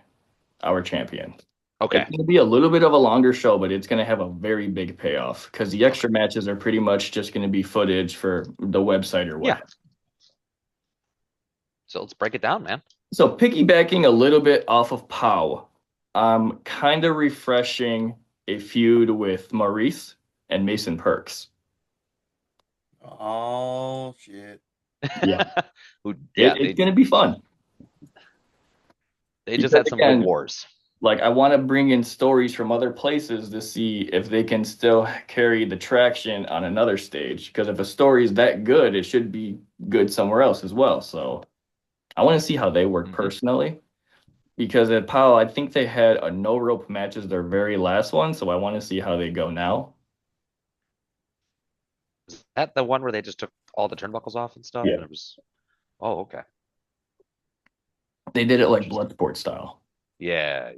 our champion. Okay. It's going to be a little bit of a longer show, but it's going to have a very big payoff because the extra matches are pretty much just going to be footage for the website or whatever. Yeah. So let's break it down, man. So piggybacking a little bit off of POW, I'm kind of refreshing a feud with Maurice and Mason Perks. Oh, shit. Yeah. It's going to be fun. They just had some good wars. Like, I want to bring in stories from other places to see if they can still carry the traction on another stage. Because if a story is that good, it should be good somewhere else as well. So I want to see how they work personally. Because at POW, I think they had a no rope match as their very last one. So I want to see how they go now. Is that the one where they just took all the turnbuckles off and stuff? Yeah. And it was, oh, okay. They did it like Bloodsport style. Yeah.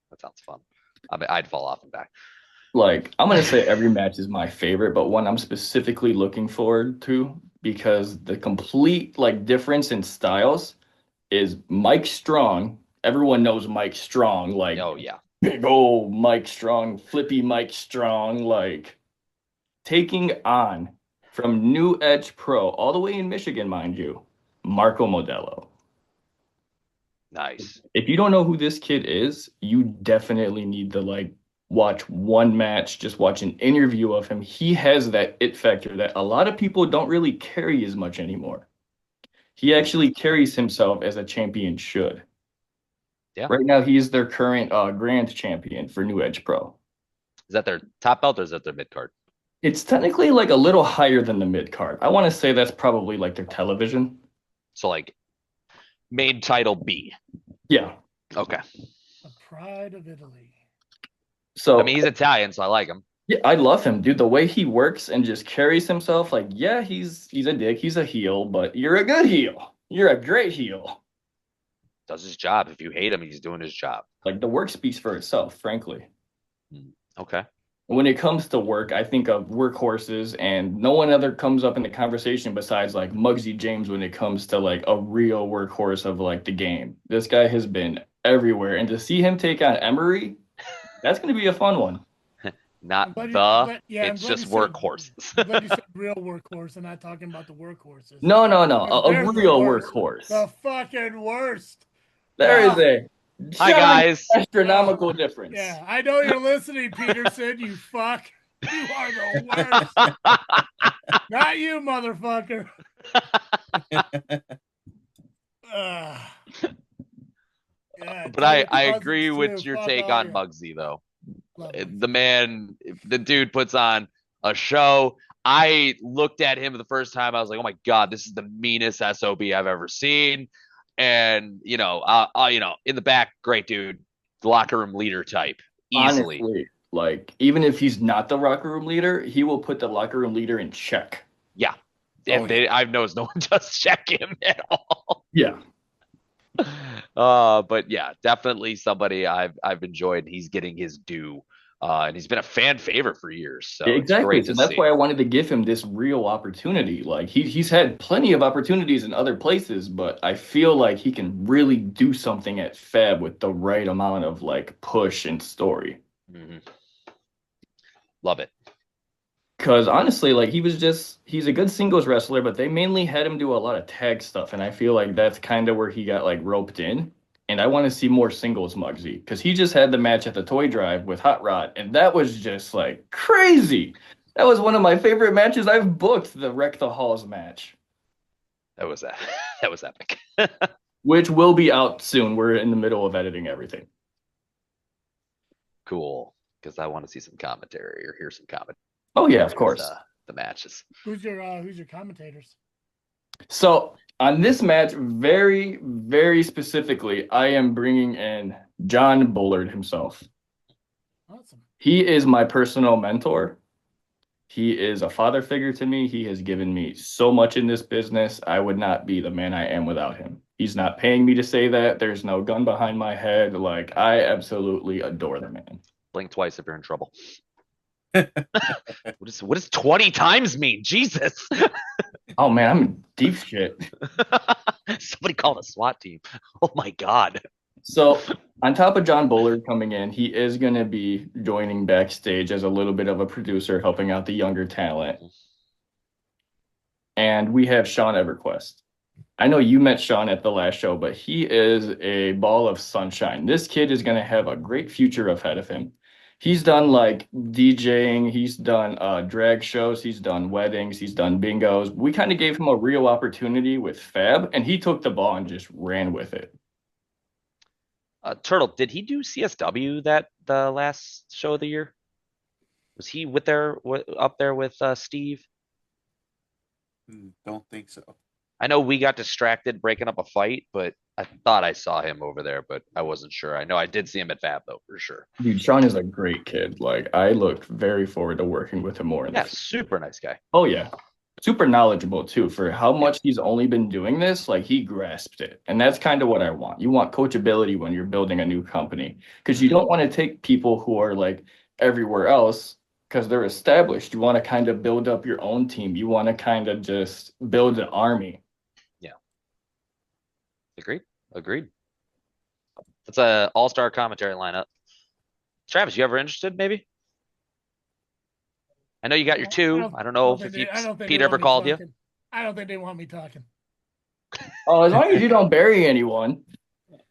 That sounds fun. I mean, I'd fall off and back. Like, I'm going to say every match is my favorite, but one I'm specifically looking forward to because the complete like difference in styles is Mike Strong everyone knows Mike Strong, like Oh yeah. big old Mike Strong, flippy Mike Strong, like taking on from New Edge Pro, all the way in Michigan, mind you, Marco Modelo. Nice. If you don't know who this kid is, you definitely need to like watch one match, just watch an interview of him. He has that it factor that a lot of people don't really carry as much anymore. He actually carries himself as a champion should. Yeah. Right now, he's their current grand champion for New Edge Pro. Is that their top belt or is that their mid card? It's technically like a little higher than the mid card. I want to say that's probably like their television. So like main title B. Yeah. Okay. The pride of Italy. So I mean, he's Italian, so I like him. yeah, I love him, dude. The way he works and just carries himself, like, yeah, he's a dick, he's a heel, but you're a good heel. You're a great heel. Does his job. If you hate him, he's doing his job. Like the work speaks for itself, frankly. Okay. When it comes to work, I think of workhorses, and no one other comes up in the conversation besides like Muggsy James when it comes to like a real workhorse of like the game. This guy has been everywhere, and to see him take on Emery, that's going to be a fun one. Not I'm the. glad you It's said- just I'm workhorses. glad you said real workhorse and not talking about the workhorses. No, a They're the real worst. workhorse. The fucking worst. There is a Hi guys. astronomical difference. Yeah, I know you're listening, Peterson. You fuck. You are the worst. Not you, motherfucker. Yeah, But I Cousins agree too. with your Fuck take all on you. Muggsy though. Love Muggsy. The man, the dude puts on a show. I looked at him the first time. I was like, oh my God, this is the meanest SOB I've ever seen. And, you know, in the back, great dude, locker room leader type, easily. Honestly, like even if he's not the locker room leader, he will put the locker room leader in check. Yeah. Oh, And I've noticed no one does check him at all. Yeah. But yeah, definitely somebody I've enjoyed. He's getting his due. And he's been a fan favorite for years. So it's Exactly. great So to that's see. why I wanted to give him this real opportunity. Like he's had plenty of opportunities in other places, but I feel like he can really do something at Fab with the right amount of like push and story. Mhm. Love it. Because honestly, like he's a good singles wrestler, but they mainly had him do a lot of tag stuff. And I feel like that's kind of where he got like roped in. And I want to see more singles Muggsy because he just had the match at the Toy Drive with Hot Rod. And that was just like crazy. That was one of my favorite matches I've booked, the Wreck the Halls match. That was epic. Which will be out soon. We're in the middle of editing everything. Cool. Because I want to see some commentary or hear some commentary. Oh yeah, of course. The matches. Who's your commentators? So on this match, very, very specifically, I am bringing in John Bullard himself. Awesome. He is my personal mentor. He is a father figure to me. He has given me so much in this business. I would not be the man I am without him. He's not paying me to say that. There's no gun behind my head. Like, I absolutely adore the man. Blink twice if you're in trouble. What does 20 times mean? Jesus. Oh man, I'm in deep shit. Somebody called a SWAT team. Oh my God. So on top of John Bullard coming in, he is going to be joining backstage as a little bit of a producer, helping out the younger talent. And we have Sean Everquest. I know you met Sean at the last show, but he is a ball of sunshine. This kid is going to have a great future ahead of him. He's done like DJing, he's done drag shows, he's done weddings, he's done bingos. We kind of gave him a real opportunity with Fab, and he took the ball and just ran with it. Turtle, did he do CSW the last show of the year? Was he up there with Steve? Don't think so. I know we got distracted breaking up a fight, but I thought I saw him over there, but I wasn't sure. I know I did see him at Fab though, for sure. Dude, Sean is a great kid. Like, I look very forward to working with him more. Yeah, super nice guy. Oh, yeah. Super knowledgeable, too, for how much he's only been doing this. Like, he grasped it. And that's kind of what I want. You want coachability when you're building a new company because you don't want to take people who are, like, everywhere else because they're established. You want to kind of build up your own team. You want to kind of just build an army. Yeah. Agreed. That's a all-star commentary lineup. Travis, you ever interested? Maybe. I know you got your two. I don't know if Pete ever called you. I don't think they want me talking. Oh, as long as you don't bury anyone.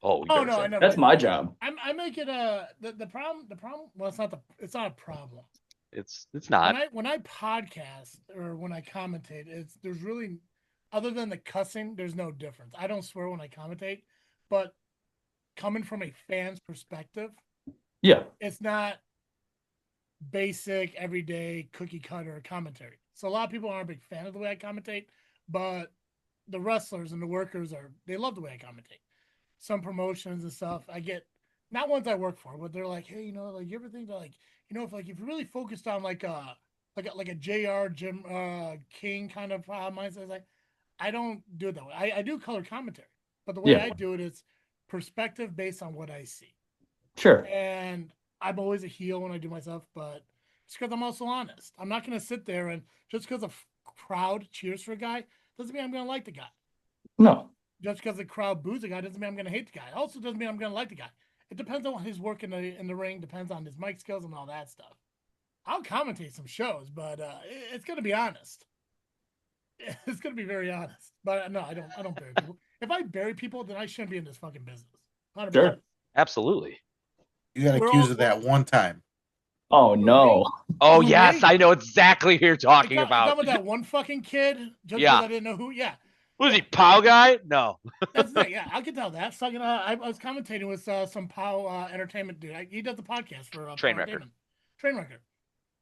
Oh no, I never. That's my job. I make it the problem. Well, it's not a problem. It's not. When I podcast or when I commentate, there's really, other than the cussing, there's no difference. I don't swear when I commentate, but coming from a fan's perspective, yeah, it's not basic everyday cookie cutter commentary. So a lot of people aren't a big fan of the way I commentate, but the wrestlers and the workers they love the way I commentate. Some promotions and stuff, I get not ones I work for, but they're like, hey, you ever think that if you really focused on like a JR Jim King kind of mindset, like I don't do it that way. I do color commentary, but the way I do it is perspective based on what I see. Sure. And I'm always a heel when I do myself, but it's because I'm also honest. I'm not going to sit there and just because a crowd cheers for a guy doesn't mean I'm going to like the guy. No. Just because the crowd boos the guy doesn't mean I'm going to hate the guy. It also doesn't mean I'm going to like the guy. It depends on his work in the ring. Depends on his mic skills and all that stuff. I'll commentate some shows, but it's going to be honest. It's going to be very honest. But no, I don't bury people. If I bury people, then I shouldn't be in this fucking business. 100%. Sure. Absolutely. You got accused of that one time. Oh no. Oh yes, I know exactly who you're talking about. Talking about that one fucking kid. Just because I didn't know who. Yeah. Was he POW guy? No. That's it. Yeah, I can tell that. So, I was commentating with some POW Entertainment dude. He does the podcast for Trainwrecker.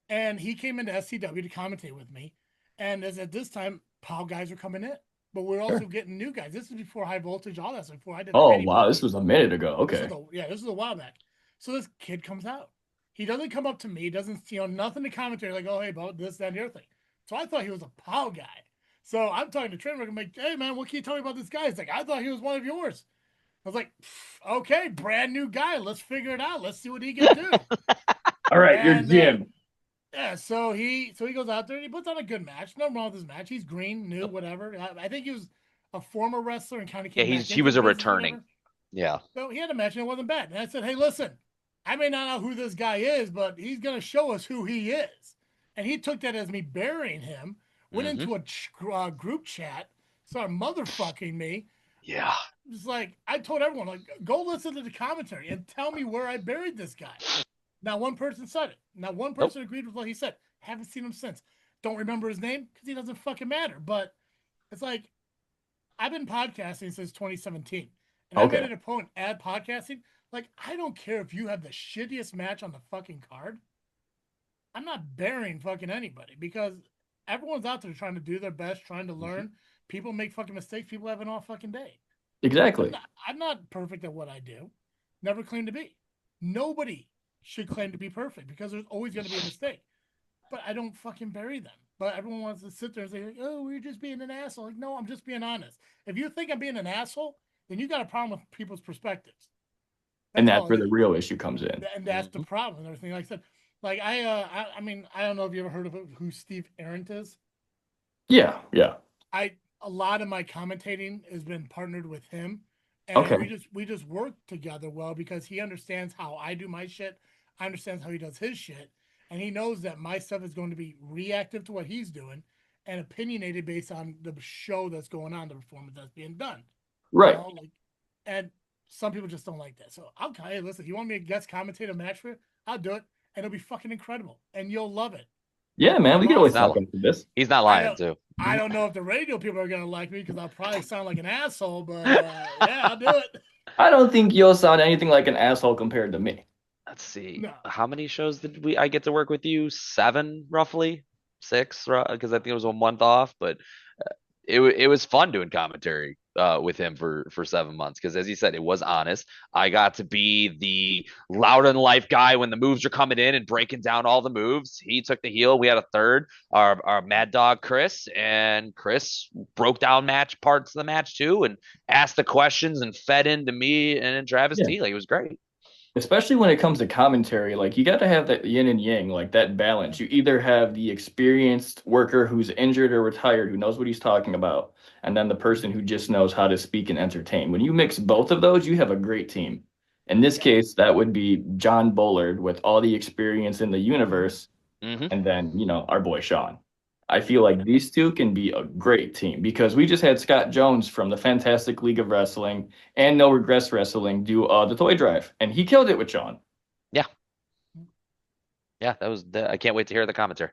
And he came into SCW to commentate with me. And at this time, POW guys were coming in. But we're also getting new guys. This is before high voltage, all that stuff. Before I did. Oh wow, this was a minute ago. Okay. This is a while back. So this kid comes out. He doesn't come up to me. He doesn't, nothing to commentary like, oh, hey, about this, that, and the other thing. So I thought he was a POW guy. So I'm talking to Trainwrecker. I'm like, hey, man, what can you tell me about this guy? He's like, I thought he was one of yours. I was like, okay, brand new guy. Let's figure it out. Let's see what he can do. All right, you're Jim. Yeah, so he goes out there and he puts on a good match. Nothing wrong with his match. He's green, new, whatever. I think he was a former wrestler and kind of came back. He was a returning. Yeah. So he had a match and it wasn't bad. And I said, hey, listen, I may not know who this guy is, but he's going to show us who he is. And he took that as me burying him, went into a group chat, started motherfucking me. Yeah. It's like, I told everyone, like, go listen to the commentary and tell me where I buried this guy. Not one person said it. Not one person agreed with what he said. Haven't seen him since. Don't remember his name because he doesn't fucking matter. But it's like, I've been podcasting since 2017. And I made it a point at podcasting. Like, I don't care if you have the shittiest match on the fucking card. I'm not burying fucking anybody because everyone's out there trying to do their best, trying to learn. People make fucking mistakes. People have an off fucking day. Exactly. I'm not perfect at what I do. Never claim to be. Nobody should claim to be perfect because there's always going to be a mistake. But I don't fucking bury them. But everyone wants to sit there and say, oh, we're just being an asshole. Like, no, I'm just being honest. If you think I'm being an asshole, then you got a problem with people's perspectives. And that's where the real issue comes in. And that's the problem and everything. Like I said, like I mean, I don't know if you ever heard of who Steve Arendt is. Yeah. A lot of my commentating has been partnered with him. And we just work together well because he understands how I do my shit. I understand how he does his shit. And he knows that my stuff is going to be reactive to what he's doing and opinionated based on the show that's going on, the performance that's being done. Right. And some people just don't like that. So hey, listen, you want me to guest commentate a match for you? I'll do it. And it'll be fucking incredible. And you'll love it. Yeah, man. We can always talk about this. He's not lying, too. I don't know if the radio people are going to like me because I'll probably sound like an asshole, but yeah, I'll do it. I don't think you'll sound anything like an asshole compared to me. Let's see. No. How many shows did I get to work with you? 7, roughly? 6, because I think it was a month off, but it was fun doing commentary with him for 7 months because, as he said, it was honest. I got to be the louder than life guy when the moves are coming in and breaking down all the moves. He took the heel. We had a third, our mad dog Chris, and Chris broke down parts of the match too and asked the questions and fed into me and Travis T. Like, it was great. Especially when it comes to commentary, like you got to have that yin and yang, like that balance. You either have the experienced worker who's injured or retired, who knows what he's talking about, and then the person who just knows how to speak and entertain. When you mix both of those, you have a great team. In this case, that would be John Bullard with all the experience in the universe, and then, our boy Sean. I feel like these two can be a great team because we just had Scott Jones from the Fantastic League of Wrestling and No Regrets Wrestling do the toy drive, and he killed it with Sean. Yeah, I can't wait to hear the commentary.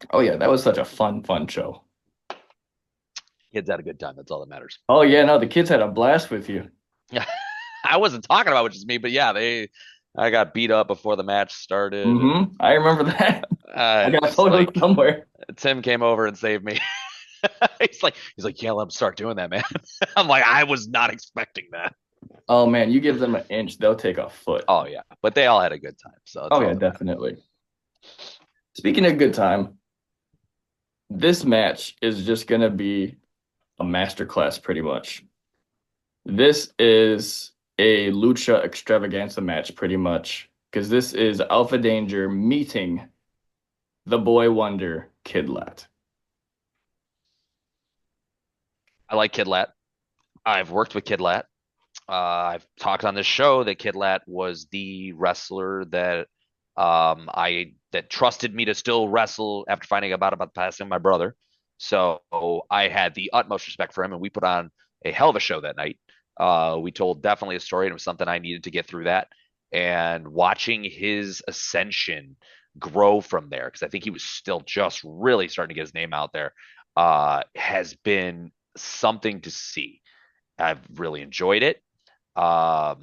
Oh yeah, that was such a fun show. Kids had a good time. That's all that matters. Oh yeah, no, the kids had a blast with you. Yeah, I wasn't talking about just me, but yeah, I got beat up before the match started. I remember that. I got totally somewhere. Tim came over and saved me. he's like, yeah, let him start doing that, man. I'm like, I was not expecting that. Oh man, you give them an inch, they'll take a foot. Oh yeah, but they all had a good time. So yeah, definitely. Speaking of good time, this match is just gonna be a masterclass, pretty much. This is a lucha extravaganza match, pretty much, because this is Alpha Danger meeting the boy wonder Kid Lat. I like Kid Lat. I've worked with Kid Lat. I've talked on this show that Kid Lat was the wrestler that that trusted me to still wrestle after finding about the passing of my brother. So I had the utmost respect for him, and we put on a hell of a show that night. We told definitely a story, and it was something I needed to get through that. And watching his ascension grow from there, because I think he was still just really starting to get his name out there, has been something to see. I've really enjoyed it. I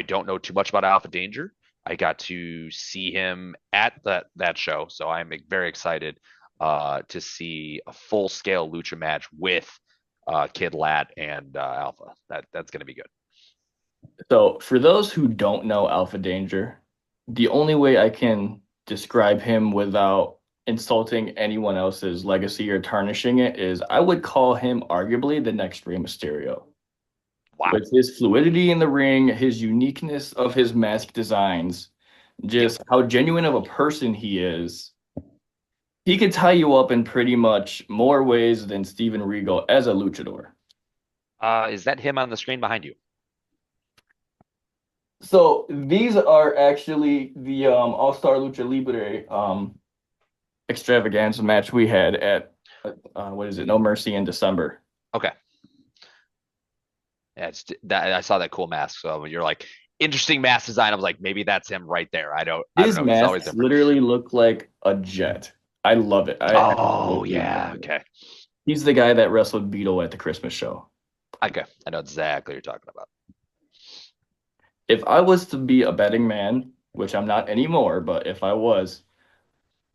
don't know too much about Alpha Danger. I got to see him at that show, so I'm very excited to see a full-scale lucha match with Kid Lat and Alpha. That's going to be good. So for those who don't know Alpha Danger, the only way I can describe him without insulting anyone else's legacy or tarnishing it is I would call him arguably the next Rey Mysterio. Wow. With his fluidity in the ring, his uniqueness of his mask designs, just how genuine of a person he is, he could tie you up in pretty much more ways than Steven Regal as a luchador. Is that him on the screen behind you? So these are actually the All-Star Lucha Libre extravaganza match we had at No Mercy in December. Okay. Yeah, I saw that cool mask. So when you're like, interesting mask design, I was like, maybe that's him right there. His masks literally look like a jet. I love it. Yeah. Okay. He's the guy that wrestled Beetle at the Christmas show. Okay. I know exactly what you're talking about. If I was to be a betting man, which I'm not anymore, but if I was,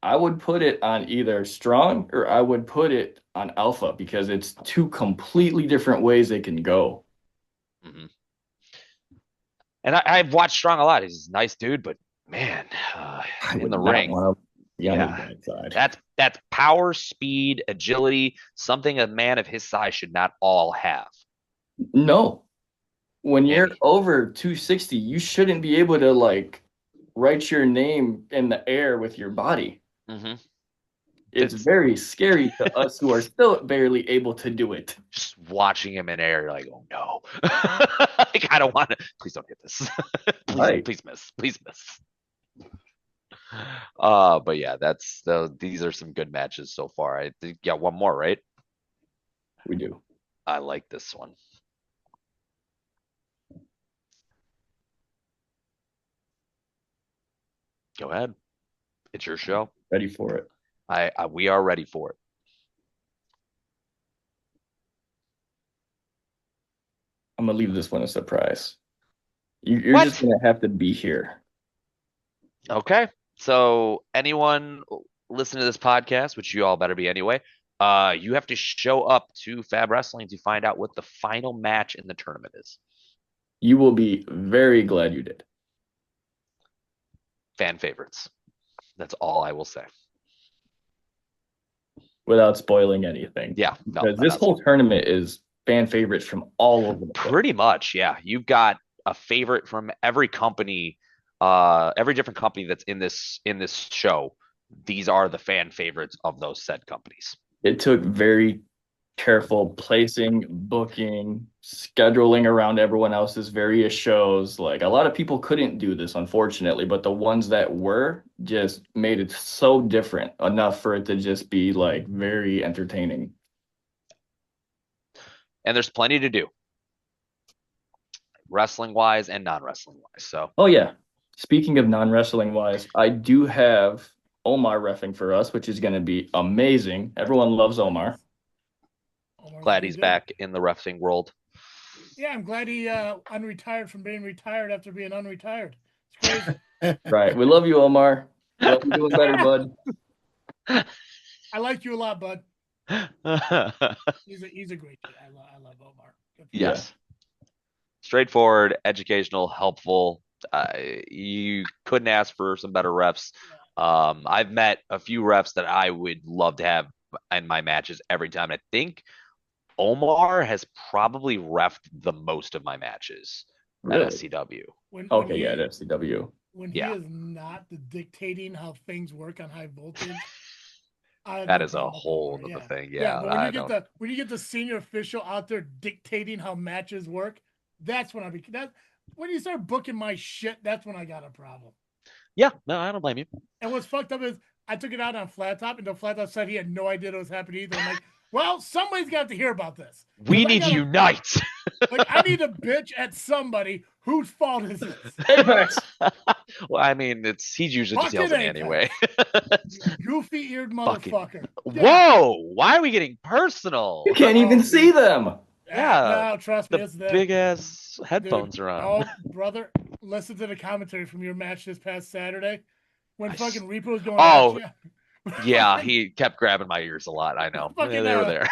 I would put it on either Strong or I would put it on Alpha because it's two completely different ways they can go. Mm-hmm. And I've watched Strong a lot. He's a nice dude, but man, in the ring, that's power, speed, agility, something a man of his size should not all have. No. When you're over 260, you shouldn't be able to write your name in the air with your body. Mm-hmm. It's very scary to us who are still barely able to do it. Just watching him in air, you're like, oh no. I don't want to. Please don't hit this. Please miss. Please miss. But yeah, these are some good matches so far. I think one more, right? We do. I like this one. Go ahead. It's your show. Ready for it. We are ready for it. I'm gonna leave this one a surprise. You're just gonna have to be here. Okay. So anyone listening to this podcast, which you all better be anyway, you have to show up to Fab Wrestling to find out what the final match in the tournament is. You will be very glad you did. Fan favorites. That's all I will say. Without spoiling anything. Yeah. Because this whole tournament is fan favorites from all over the place. Pretty much, yeah. You've got a favorite from every company, every different company that's in this show. These are the fan favorites of those said companies. It took very careful placing, booking, scheduling around everyone else's various shows. Like a lot of people couldn't do this, unfortunately, but the ones that were just made it so different enough for it to just be like very entertaining. And there's plenty to do, wrestling wise and non-wrestling wise. So, Oh yeah. Speaking of non-wrestling wise, I do have Omar reffing for us, which is going to be amazing. Everyone loves Omar. glad he's back in the wrestling world. Yeah, I'm glad he unretired from being retired after being unretired. It's crazy. Right. We love you, Omar. Hope you're doing better, bud. I like you a lot, bud. He's a great kid. I love Omar. Yes. Straightforward, educational, helpful. You couldn't ask for some better refs. I've met a few refs that I would love to have in my matches every time. And I think Omar has probably reffed the most of my matches at SCW. At SCW. When he is not dictating how things work on high voltage. That is a whole other thing. Yeah. But when you get the senior official out there dictating how matches work, that's when when you start booking my shit, that's when I got a problem. Yeah, no, I don't blame you. And what's fucked up is I took it out on Flat Top, and Flat Top said he had no idea what was happening either. I'm like, well, somebody's got to hear about this. We need to unite. Like, I need to bitch at somebody. Whose fault is this? Apex. Well, I mean, he's usually just yells at me anyway. Goofy-eared motherfucker. Whoa! Why are we getting personal? You can't even see them. Yeah, no, trust me, the it's there. big ass headphones are on. Oh, brother, listen to the commentary from your match this past Saturday when fucking Repo was going. Oh, yeah, he kept grabbing my ears a lot. I know. They were there.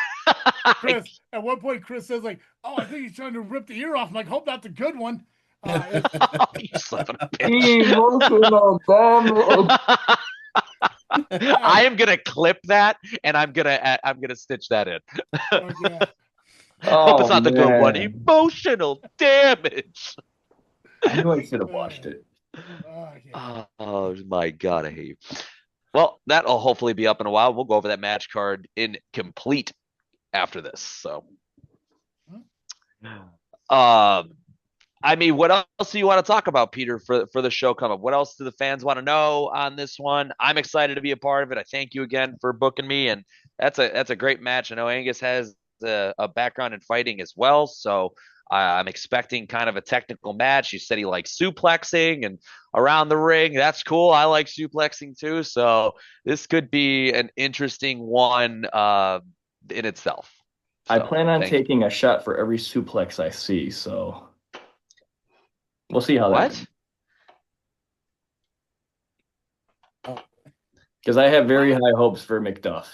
Chris, at one point, Chris says like, "Oh, I think he's trying to rip the ear off." I'm like, "Hope that's a good one." You son of a bitch. I am gonna clip that, and I'm gonna stitch that in. Hope it's not the good one. Emotional damage. I knew I should have watched it. Oh my god, I hate you. Well, that'll hopefully be up in a while. We'll go over that match card in complete after this. So, I mean, what else do you want to talk about, Peter, for the show come up? What else do the fans want to know on this one? I'm excited to be a part of it. I thank you again for booking me, and that's a great match. I know Angus has a background in fighting as well, so I'm expecting kind of a technical match. You said he likes suplexing and around the ring. That's cool. I like suplexing too, so this could be an interesting one in itself. So, I plan on taking a shot for every suplex I see, so we'll see how that goes. Because I have very high hopes for McDuff.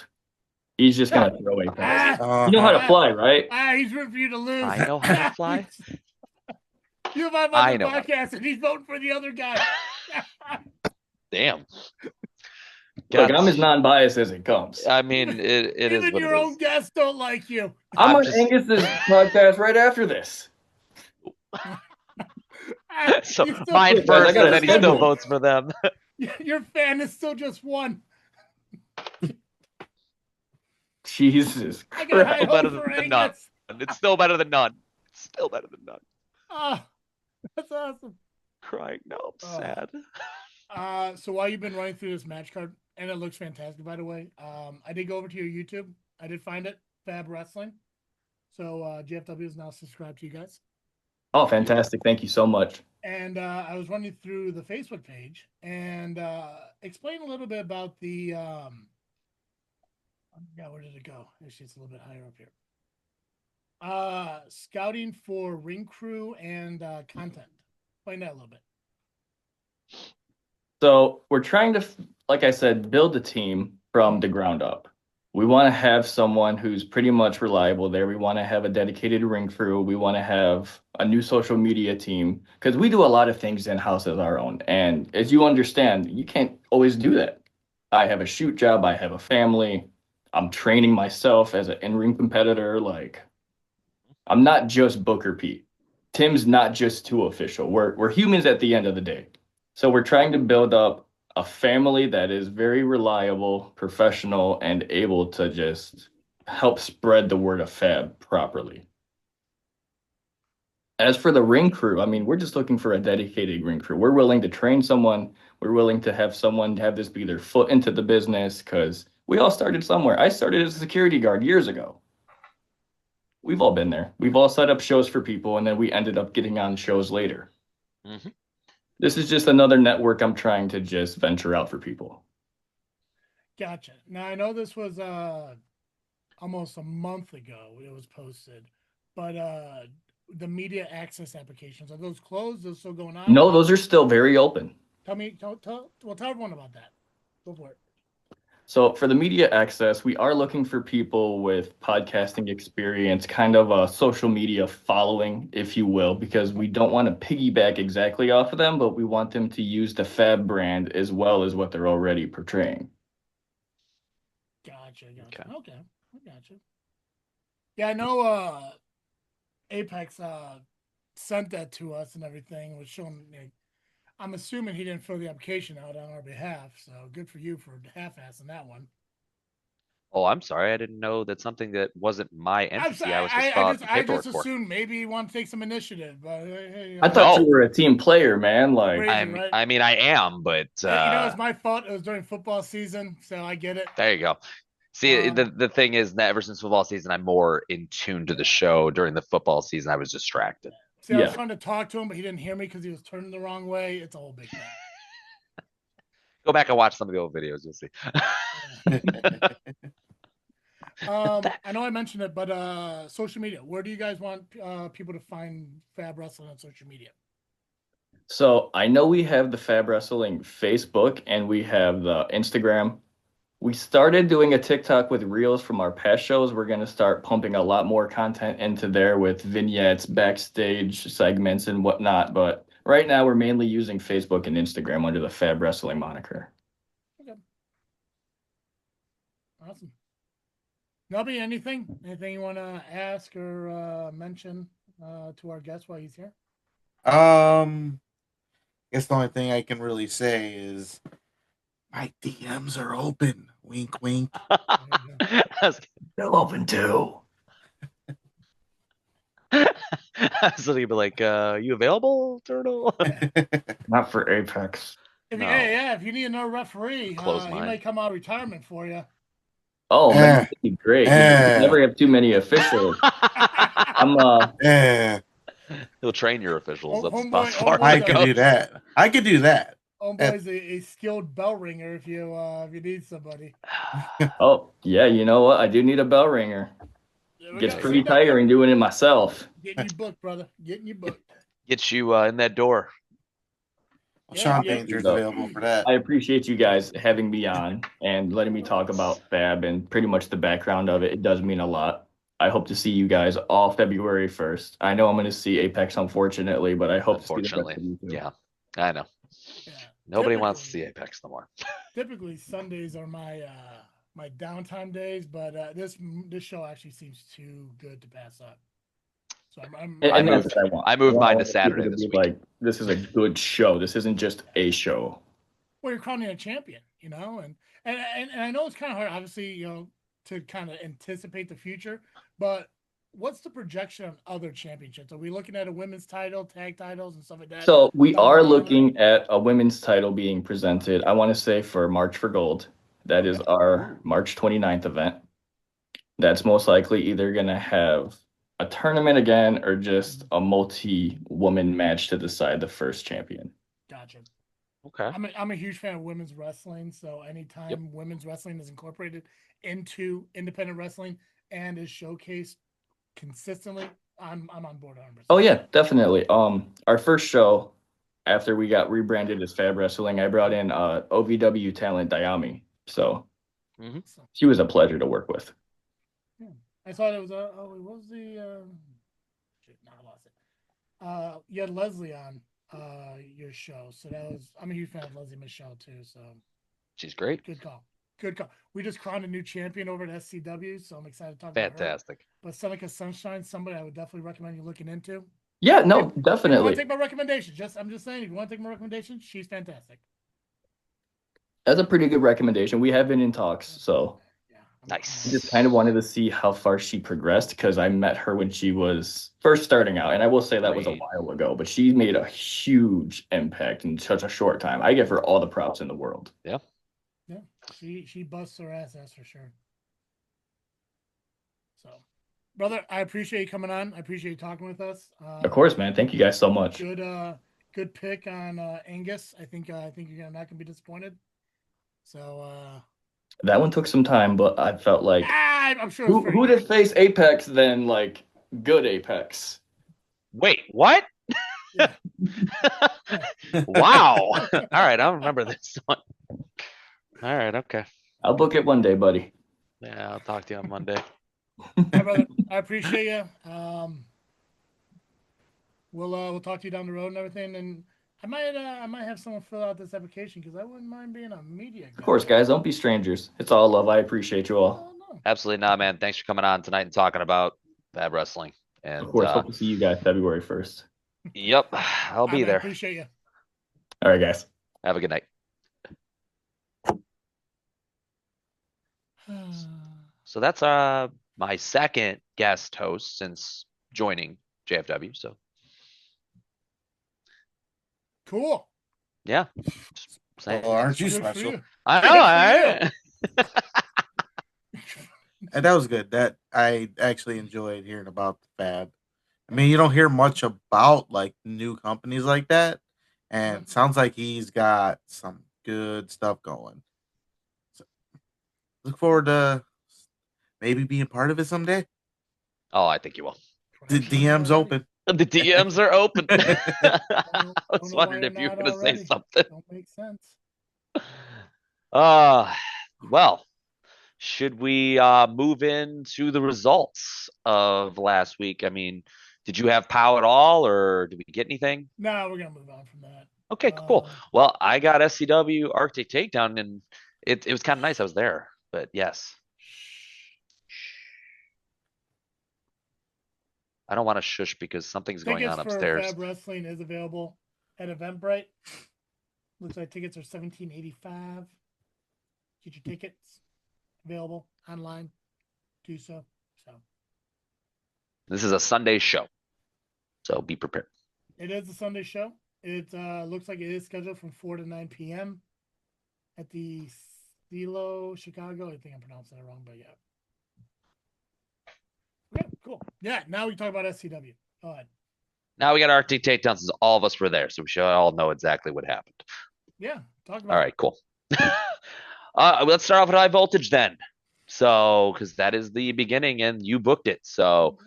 He's just going to throw a pass. You know how to fly, right? He's rooting for you to lose. I know how to fly. You have him on the podcast, and he's voting for the other guy. Damn. Look, I'm as non-biased as it comes. I mean, it is Even what your it own is. guests don't like you. I'm on Angus's podcast right after this. So mine first, and then he still votes for them. Your fan is still just one. Jesus. Still better than none. It's still better than none. It's still better than none. Oh, that's awesome. Crying now. I'm sad. So while you've been running through this match card, and it looks fantastic, by the way, I did go over to your YouTube. I did find it, Fab Wrestling. So JFW is now subscribed to you guys. Oh, fantastic. Thank you so much. And I was running through the Facebook page and explain a little bit about the where did it go? Actually, it's a little bit higher up here. Scouting for ring crew and content. Explain that a little bit. So we're trying to, like I said, build a team from the ground up. We want to have someone who's pretty much reliable there. We want to have a dedicated ring crew. We want to have a new social media team because we do a lot of things in-house as our own. And as you understand, you can't always do that. I have a shoot job. I have a family. I'm training myself as an in-ring competitor. Like, I'm not just Booker Pete. Tim's not just too official. We're humans at the end of the day. So we're trying to build up a family that is very reliable, professional, and able to just help spread the word of Fab properly. As for the ring crew, I mean, we're just looking for a dedicated ring crew. We're willing to train someone. We're willing to have someone have this be their foot into the business because we all started somewhere. I started as a security guard years ago. We've all been there. We've all set up shows for people, and then we ended up getting on shows later. Mhm. This is just another network I'm trying to just venture out for people. Gotcha. Now I know this was almost a month ago it was posted, but the media access applications, are those closed? Those still going on? No, those are still very open. Tell everyone about that. Go for it. So for the media access, we are looking for people with podcasting experience, kind of a social media following, if you will, because we don't want to piggyback exactly off of them, but we want them to use the Fab brand as well as what they're already portraying. Gotcha. Okay. I gotcha. Yeah, I know Apex sent that to us and everything. Was showing. I'm assuming he didn't fill the application out on our behalf. So good for you for half-assing that one. Oh, I'm sorry. I didn't know that something that wasn't my entity. I was just I filling just, the I paperwork just for. assumed maybe you want to take some initiative, but hey, I thought No. you were a team player, man. Like, Crazy, right? I mean, I am, but it's my fault. It was during football season, so I get it. there you go. See, the thing is that ever since football season, I'm more in tune to the show. During the football season, I was distracted. See, I was trying to talk to him, but he didn't hear me because he was turning the wrong way. It's a whole big thing. Go back and watch some of the old videos. You'll see. I know I mentioned it, but social media. Where do you guys want people to find Fab Wrestling on social media? so I know we have the Fab Wrestling Facebook and we have the Instagram. We started doing a TikTok with reels from our past shows. We're going to start pumping a lot more content into there with vignettes, backstage segments, and whatnot. But right now, we're mainly using Facebook and Instagram under the Fab Wrestling moniker. Okay. Awesome. Nubby, anything you want to ask or mention to our guest while he's here? I guess the only thing I can really say is my DMs are open. Wink, wink. They're open too. So you'd be like, "You available, Turtle?" Not for Apex. If you need another referee, Close he mine. might come out of retirement for you. Oh, man, that'd be great. You never have too many officials. He'll train your officials. That's Homeboy- about as far as I it could goes. do that. I could do that. Homeboy's a skilled bell ringer if you need somebody. Oh, yeah, you know what? I do need a bell ringer. Gets pretty tiring doing it myself. Getting you booked, brother. Getting you booked. Get you in that door. Sean Danger's available for that. I appreciate you guys having me on and letting me talk about Fab and pretty much the background of it. It does mean a lot. I hope to see you guys all February 1st. I know I'm going to see Apex, unfortunately, but I hope to see the rest of you too. Yeah, I know. Yeah. Nobody wants to see Apex no more. Typically, Sundays are my my downtime days, but this show actually seems too good to pass up. So I moved mine to Saturday this week. Like, this is a good show. This isn't just a show. Well, you're crowning a champion, and I know it's kind of hard, obviously, to kind of anticipate the future, but what's the projection on other championships? Are we looking at a women's title, tag titles, and stuff like that? So we are looking at a women's title being presented, I want to say, for March for Gold. That is our March 29th event. That's most likely either going to have a tournament again or just a multi-woman match to decide the first champion. Gotcha. Okay. I'm a huge fan of women's wrestling, so anytime women's wrestling is incorporated into independent wrestling and is showcased consistently, I'm on board 100%. Oh yeah, definitely. Our first show after we got rebranded as Fab Wrestling, I brought in OVW talent Dayami. So she was a pleasure to work with. Yeah. I thought it was what was the shit, no, I lost it. You had Leslie on your show, so I'm a huge fan of Leslie Michelle too, so she's great. Good call. We just crowned a new champion over at SCW, so I'm excited to talk about her. Fantastic. But Seneca Sunshine, somebody I would definitely recommend you looking into. Yeah, no, definitely. If you want to take my recommendation, I'm just saying, if you want to take my recommendation, she's fantastic. That's a pretty good recommendation. We have been in talks, so Nice. I just kind of wanted to see how far she progressed because I met her when she was first starting out. And I will say that was a Right. while ago, but she made a huge impact in such a short time. I give her all the props in the world. Yeah, she busts her ass, that's for sure. So, brother, I appreciate you coming on. I appreciate you talking with us. Of course, man. Thank you guys so much. Good pick on Angus. I think you're not gonna be disappointed. So That one took some time, but I felt like I'm sure. who to face Apex than like good Apex. Wait, what? Yeah. Wow. All right, I'll remember this one. All right, okay. I'll book it one day, buddy. Yeah, I'll talk to you on Monday. Hi, brother. I appreciate you. We'll talk to you down the road and everything, and I might have someone fill out this application because I wouldn't mind being a media guy. Of course, guys, don't be strangers. It's all love. I appreciate you all. Absolutely not, man. Thanks for coming on tonight and talking about Fab Wrestling. And Of course, hope to see you guys February 1st. Yep, I'll be there. Appreciate you. All right, guys. Have a good night. So that's my second guest host since joining JFW. So cool. Yeah. Well, aren't you Good for special? you. I know. And that was good. That I actually enjoyed hearing about the Fab. I mean, you don't hear much about like new companies like that, and it sounds like he's got some good stuff going. So, look forward to maybe being part of it someday. Oh, I think you will. The DM's open. The DMs are open. I Don't was know wondering why if you you're were not going to say already. something. Don't make sense. Well, should we move into the results of last week? I mean, did you have POW at all, or did we get anything? No, we're gonna move on from that. Okay, cool. Well, I got SCW Arctic Takedown, and it was kind of nice. I was there, but yes. I don't want to shush because something's going on upstairs. Fab Wrestling is available at Eventbrite. Looks like tickets are $17.85. Get your tickets available online. Do so. This is a Sunday show, so be prepared. It is a Sunday show. It looks like it is scheduled from 4 to 9 p.m. at the Stilo, Chicago. I think I'm pronouncing it wrong, but yeah. Okay, cool. Yeah, now we can talk about SCW. Go ahead. Now we got Arctic Takedowns, since all of us were there, so we should all know exactly what happened. Yeah, talk about All right, cool. Let's start off with High Voltage then. So, because that is the beginning and you booked it. So,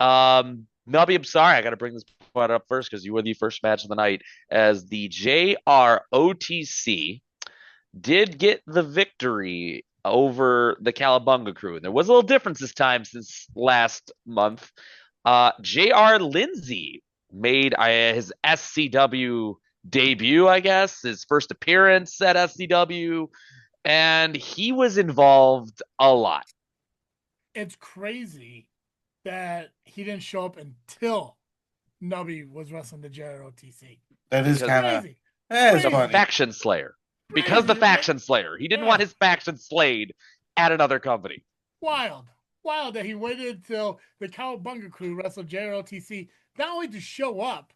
Nubby, I'm sorry, I got to bring this part up first because you were the first match of the night, as the JROTC did get the victory over the Cowabunga crew. And there was a little difference this time since last month. JR Lindsay made his SCW debut, I guess, his first appearance at SCW, and he was involved a lot. It's crazy that he didn't show up until Nubby was wrestling the JROTC. That is kind of Faction Slayer. Because the Faction Slayer. He didn't want his faction slayed at another company. Wild that he waited till the Cowabunga crew wrestled JROTC, not only to show up,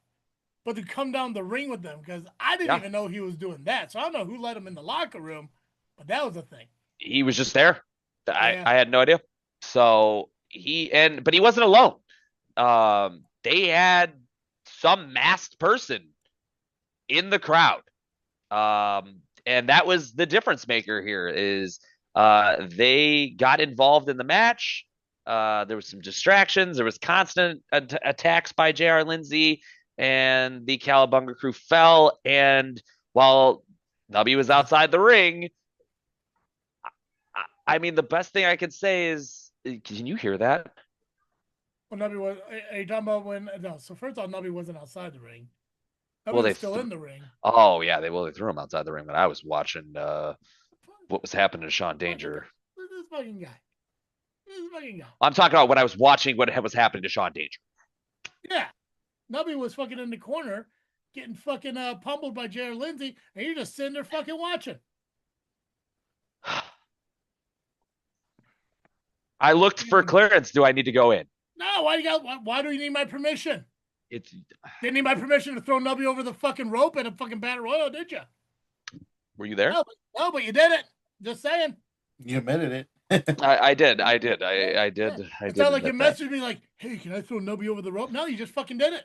but to come down the ring with them, because I didn't even know he was doing that. So I don't know who let him in the locker room, but that was a thing. He was just there. I had no idea. So but he wasn't alone. They had some masked person in the crowd. And that was the difference maker here is they got involved in the match. There was some distractions. There was constant attacks by JR Lindsay, and the Cowabunga crew fell. And while Nubby was outside the ring, I mean, the best thing I could say is, can you hear that? Well, Nubby was. Are you talking about when? No. So first off, Nubby wasn't outside the ring. Nubby Well, was still in the ring. Oh yeah, they threw him outside the ring when I was watching what was happening to Sean Danger. This fucking guy. I'm talking about when I was watching what was happening to Sean Danger. Yeah, Nubby was fucking in the corner, getting fucking pummeled by JR Lindsay, and you're just sitting there fucking watching. I looked for clearance. Do I need to go in? No, why do you need my permission? It's Didn't need my permission to throw Nubby over the fucking rope at a fucking battle royal, did you? Were you there? No, but you did it. Just saying. You admitted it. I did. I did. It's not like you messaged me like, "Hey, can I throw Nubby over the rope?" No, you just fucking did it.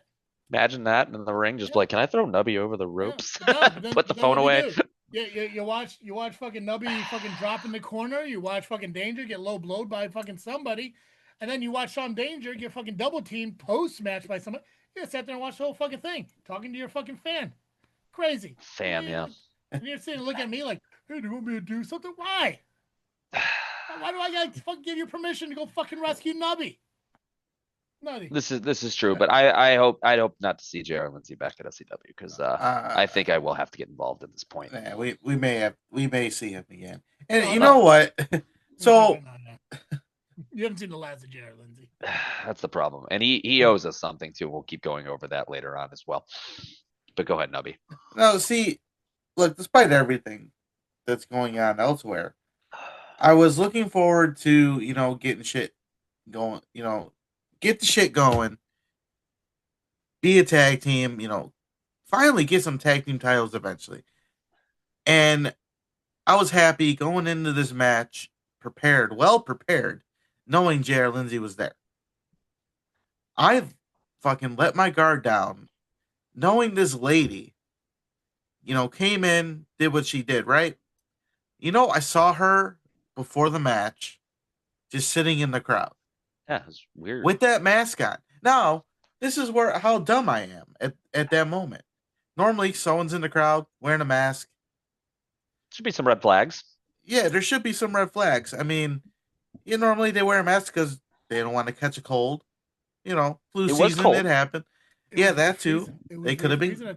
Imagine that in the ring, just like, can I throw Nubby over the ropes? Yeah, Put the phone away. You watch fucking Nubby fucking drop in the corner. You watch fucking Danger get low blowed by fucking somebody, and then you watch Sean Danger get fucking double teamed post match by somebody. You sat there and watched the whole fucking thing, talking to your fucking fan. Crazy Fan, yeah. And you're sitting looking at me like, "Hey, do you want me to do something? Why? Why do I gotta fucking give you permission to go fucking rescue Nubby?" Nutty. This is true, but I hope not to see JR Lindsay back at SCW because I think I will have to get involved at this point. Yeah, we may see him again. And you know what? So you haven't seen the last of JR Lindsay. That's the problem, and he owes us something too. We'll keep going over that later on as well. But go ahead, Nubby. No, see, look, despite everything that's going on elsewhere, I was looking forward to getting shit going. Get the shit going. Be a tag team. Finally get some tag team titles eventually. And I was happy going into this match, well prepared, knowing JR Lindsay was there. I fucking let my guard down, knowing this lady, came in, did what she did, right? I saw her before the match, just sitting in the crowd. Yeah, it's weird. With that mask on. Now, this is how dumb I am at that moment. Normally, someone's in the crowd wearing a mask. Should be some red flags. Yeah, there should be some red flags. I mean, normally they wear a mask because they don't want to catch a cold. Flu season, it happened. That too. They could have been.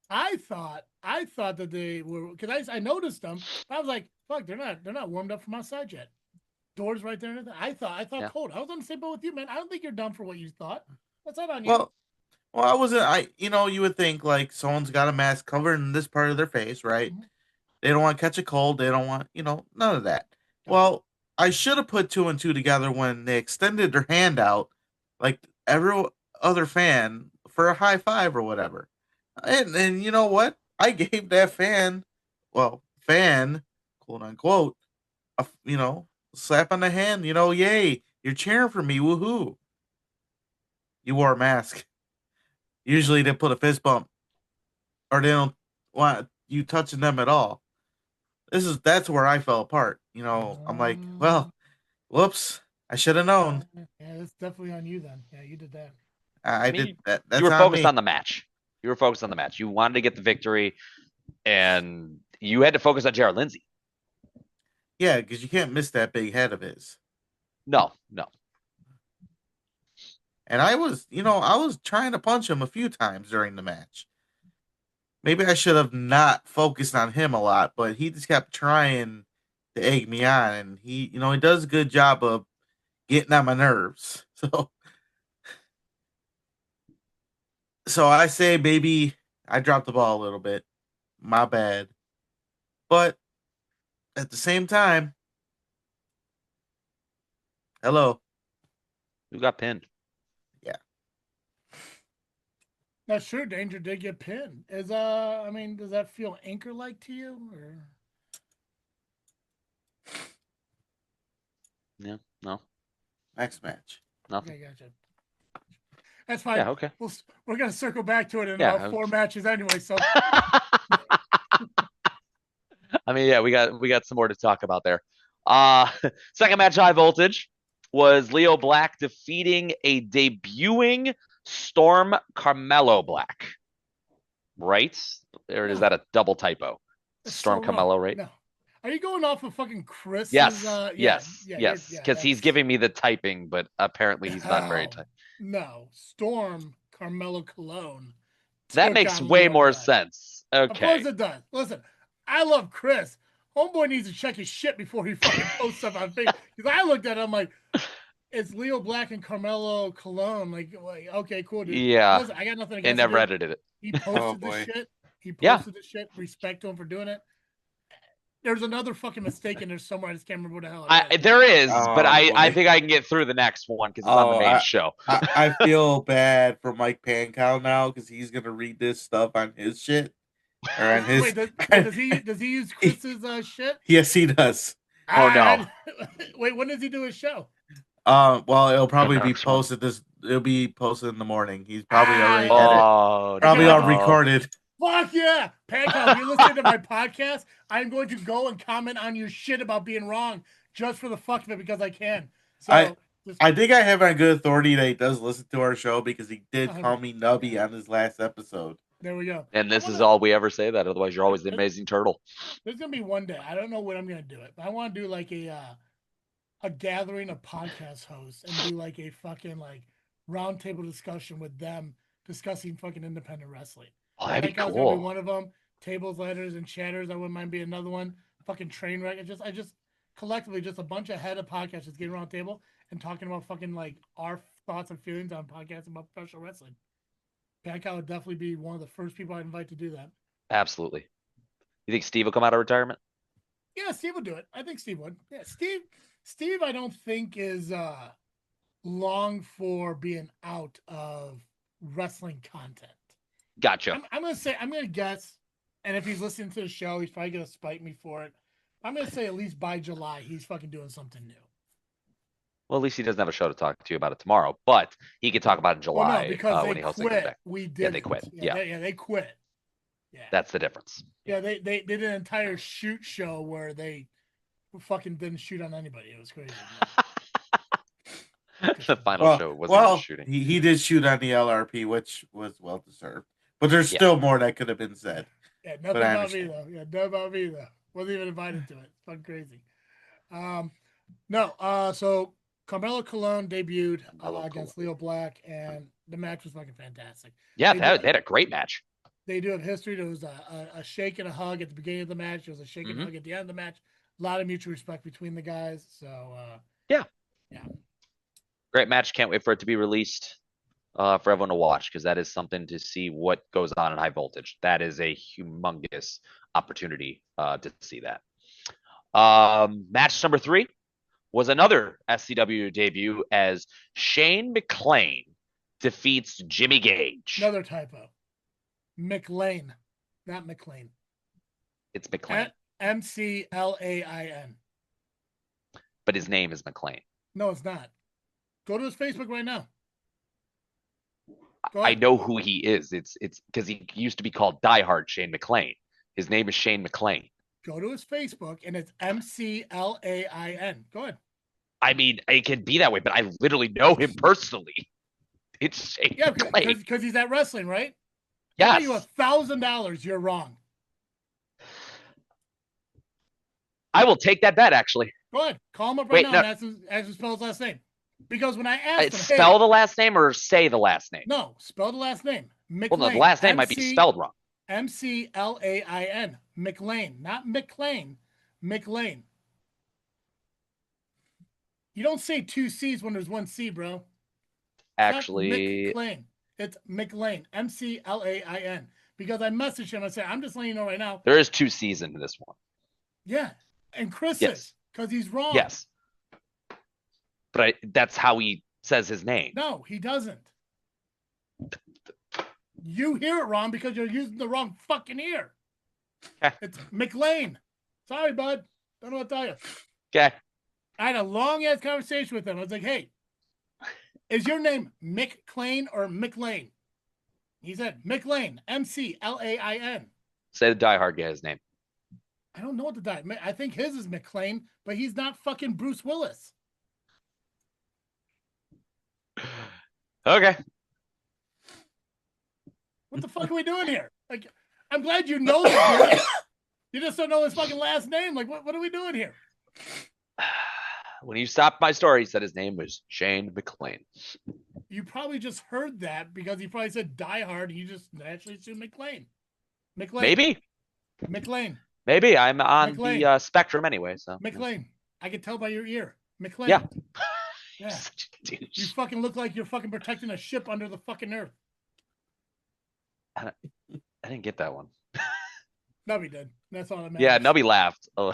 I thought that they were, because I noticed them. I was like, fuck, they're not warmed up from outside yet. Doors right there. I thought cold. I was on the same boat with you, man. I don't think you're dumb for what you thought. That's not on you. Well, I wasn't. You would think like someone's got a mask covering this part of their face, right? Mm-hmm. They don't want to catch a cold. They don't want, none of that. Well, I should have put 2 and 2 together when they extended their hand out, like every other fan, for a high five or whatever. And you know what? I gave that fan, quote unquote, a slap on the hand. Yay! You're cheering for me. Woohoo! You wore a mask. Usually they put a fist bump, or they don't want you touching them at all. That's where I fell apart. I'm like, well, whoops, I should have known. Yeah, that's definitely on you then. Yeah, you did that. I did that. That's you were focused me. on the match. You were focused on the match. You wanted to get the victory, and you had to focus on JR Lindsay. Yeah, because you can't miss that big head of his. No. And I was trying to punch him a few times during the match. Maybe I should have not focused on him a lot, but he just kept trying to egg me on, and he does a good job of getting on my nerves. So I say maybe I dropped the ball a little bit. My bad. But at the same time, hello. Who got pinned? Yeah. That's true. Danger did get pinned. Does that feel anchor-like to you? Or? Yeah, no. Next match. Nothing. Okay, gotcha. That's fine. Yeah, okay. We're going to circle back to it in about 4 matches anyway, so. We got some more to talk about there. Second match, high voltage, was Leo Black defeating a debuting Storm Carmelo Black. Right? Or is that a double typo? Storm Carmelo, right? No. Are you going off of fucking Chris? Yes. Because he's giving me the typing, but apparently he's not very type. No. Storm Carmelo Cologne. That makes way more sense. Okay. Of course it does. Listen, I love Chris. Homeboy needs to check his shit before he fucking posts stuff on Facebook. Because I looked at it, I'm like, it's Leo Black and Carmelo Cologne. Like okay, cool, dude. Yeah. Listen, I got nothing against him. Never edited it. He posted the shit. He posted the shit. Respect to him for doing it. There's another fucking mistake in there somewhere. I just can't remember what the hell it is. There is, but Oh, I boy. think I can get through the next one because it's on the main show. I feel bad for Mike Pankow now because he's gonna read this stuff on his shit or on his. Wait, does he use Chris's shit? Yes, he does. Oh, no. Wait, when does he do his show? Well, it'll probably be next one. posted It'll be posted in the morning. He's probably already Oh, probably no. all recorded. Fuck yeah, Pankow! If you listen to my podcast, I'm going to go and comment on your shit about being wrong just for the fuck of it because I can. So I think I have on good authority that he does listen to our show because he did call me Nubby on his last episode. There we go. And this is all we ever say that. Otherwise, you're always the amazing turtle. There's gonna be one day. I don't know when I'm gonna do it, but I want to do like a gathering of podcast hosts and do like a fucking like roundtable discussion with them discussing fucking independent wrestling. Oh, that'd be Gonna cool. be one of them. Tables, letters, and chatters. I wouldn't mind being another one. Fucking train wreck. I just collectively just a bunch of head of podcasts just getting around the table and talking about fucking like our thoughts and feelings on podcasts about professional wrestling. Pankow would definitely be one of the first people I'd invite to do that. Absolutely. You think Steve will come out of retirement? Yeah, Steve would do it. I think Steve would. Yeah, Steve, I don't think is long for being out of wrestling content. Gotcha. I'm gonna guess, and if he's listening to the show, he's probably gonna spite me for it. I'm gonna say at least by July, he's fucking doing something new. Well, at least he doesn't have a show to talk to you about it tomorrow, but he can talk about it in Well, July no, because when they he hosts it quit. back. We did. Yeah, they quit. Yeah. They quit. Yeah, That's the difference. yeah. They did an entire shoot show where they fucking didn't shoot on anybody. It was crazy. The final show wasn't shooting. He did shoot on the LRP, which was well deserved. But there's still more that could have been said. Yeah, nothing about me though. Yeah, nothing about me though. Wasn't even invited to it. It's fucking crazy. So Carmelo Colon debuted against Leo Black, and the match was fucking fantastic. Yeah, they had a great match. They do have history. There was a shake and a hug at the beginning of the match. There was a shake and a hug at the end of the match. A lot of mutual respect between the guys. So yeah. Great match. Can't wait for it to be released for everyone to watch because that is something to see what goes on in high voltage. That is a humongous opportunity to see that. Match number 3 was another SCW debut as Shane McClain defeats Jimmy Gage. Another typo. McLean, not McLean. It's McClain. McLain. But his name is McClain. No, it's not. Go to his Facebook right now. I know who he is. It's because he used to be called Diehard Shane McClain. His name is Shane McClain. Go to his Facebook and it's McLain. Go ahead. I mean, it can be that way, but I literally know him personally. It's Shane McClain. Because he's at wrestling, right? Yes. You $1,000. You're wrong. I will take that bet, actually. Go ahead. Call him up right now and ask him spell his last name. Because when I asked him, spell the last name or say the last name? No, spell the last name. McLain. Well, no, the last name might be spelled wrong. McLain. McLain, not McLean. McLain. You don't say 2 C's when there's 1 C, bro. Actually, McLain. It's McLain. McLain. Because I messaged him. I said, I'm just letting you know right now. There is 2 C's in this one. Yeah. And Chris is. Because he's wrong. Yes. But that's how he says his name. No, he doesn't. You hear it wrong because you're using the wrong fucking ear. It's McLain. Sorry, bud. Don't know what to tell you. Okay. I had a long-ass conversation with him. I was like, hey, is your name McClain or McLain? He said, McLain. McLain. Say the diehard guy's name. I don't know what to die. I think his is McClain, but he's not fucking Bruce Willis. Okay. What the fuck are we doing here? Like, I'm glad you know this. You just don't know his fucking last name. Like, what are we doing here? When you stopped my story, he said his name was Shane McClain. You probably just heard that because he probably said Die Hard and you just naturally assumed McLain. Maybe. McLain. Maybe. I'm on the spectrum anyway. So McLain. I can tell by your ear. McLain. Yeah. Yeah. You fucking look like you're fucking protecting a ship under the fucking earth. I didn't get that one. Nubby did. That's all that matters. Yeah, Nubby laughed. Oh,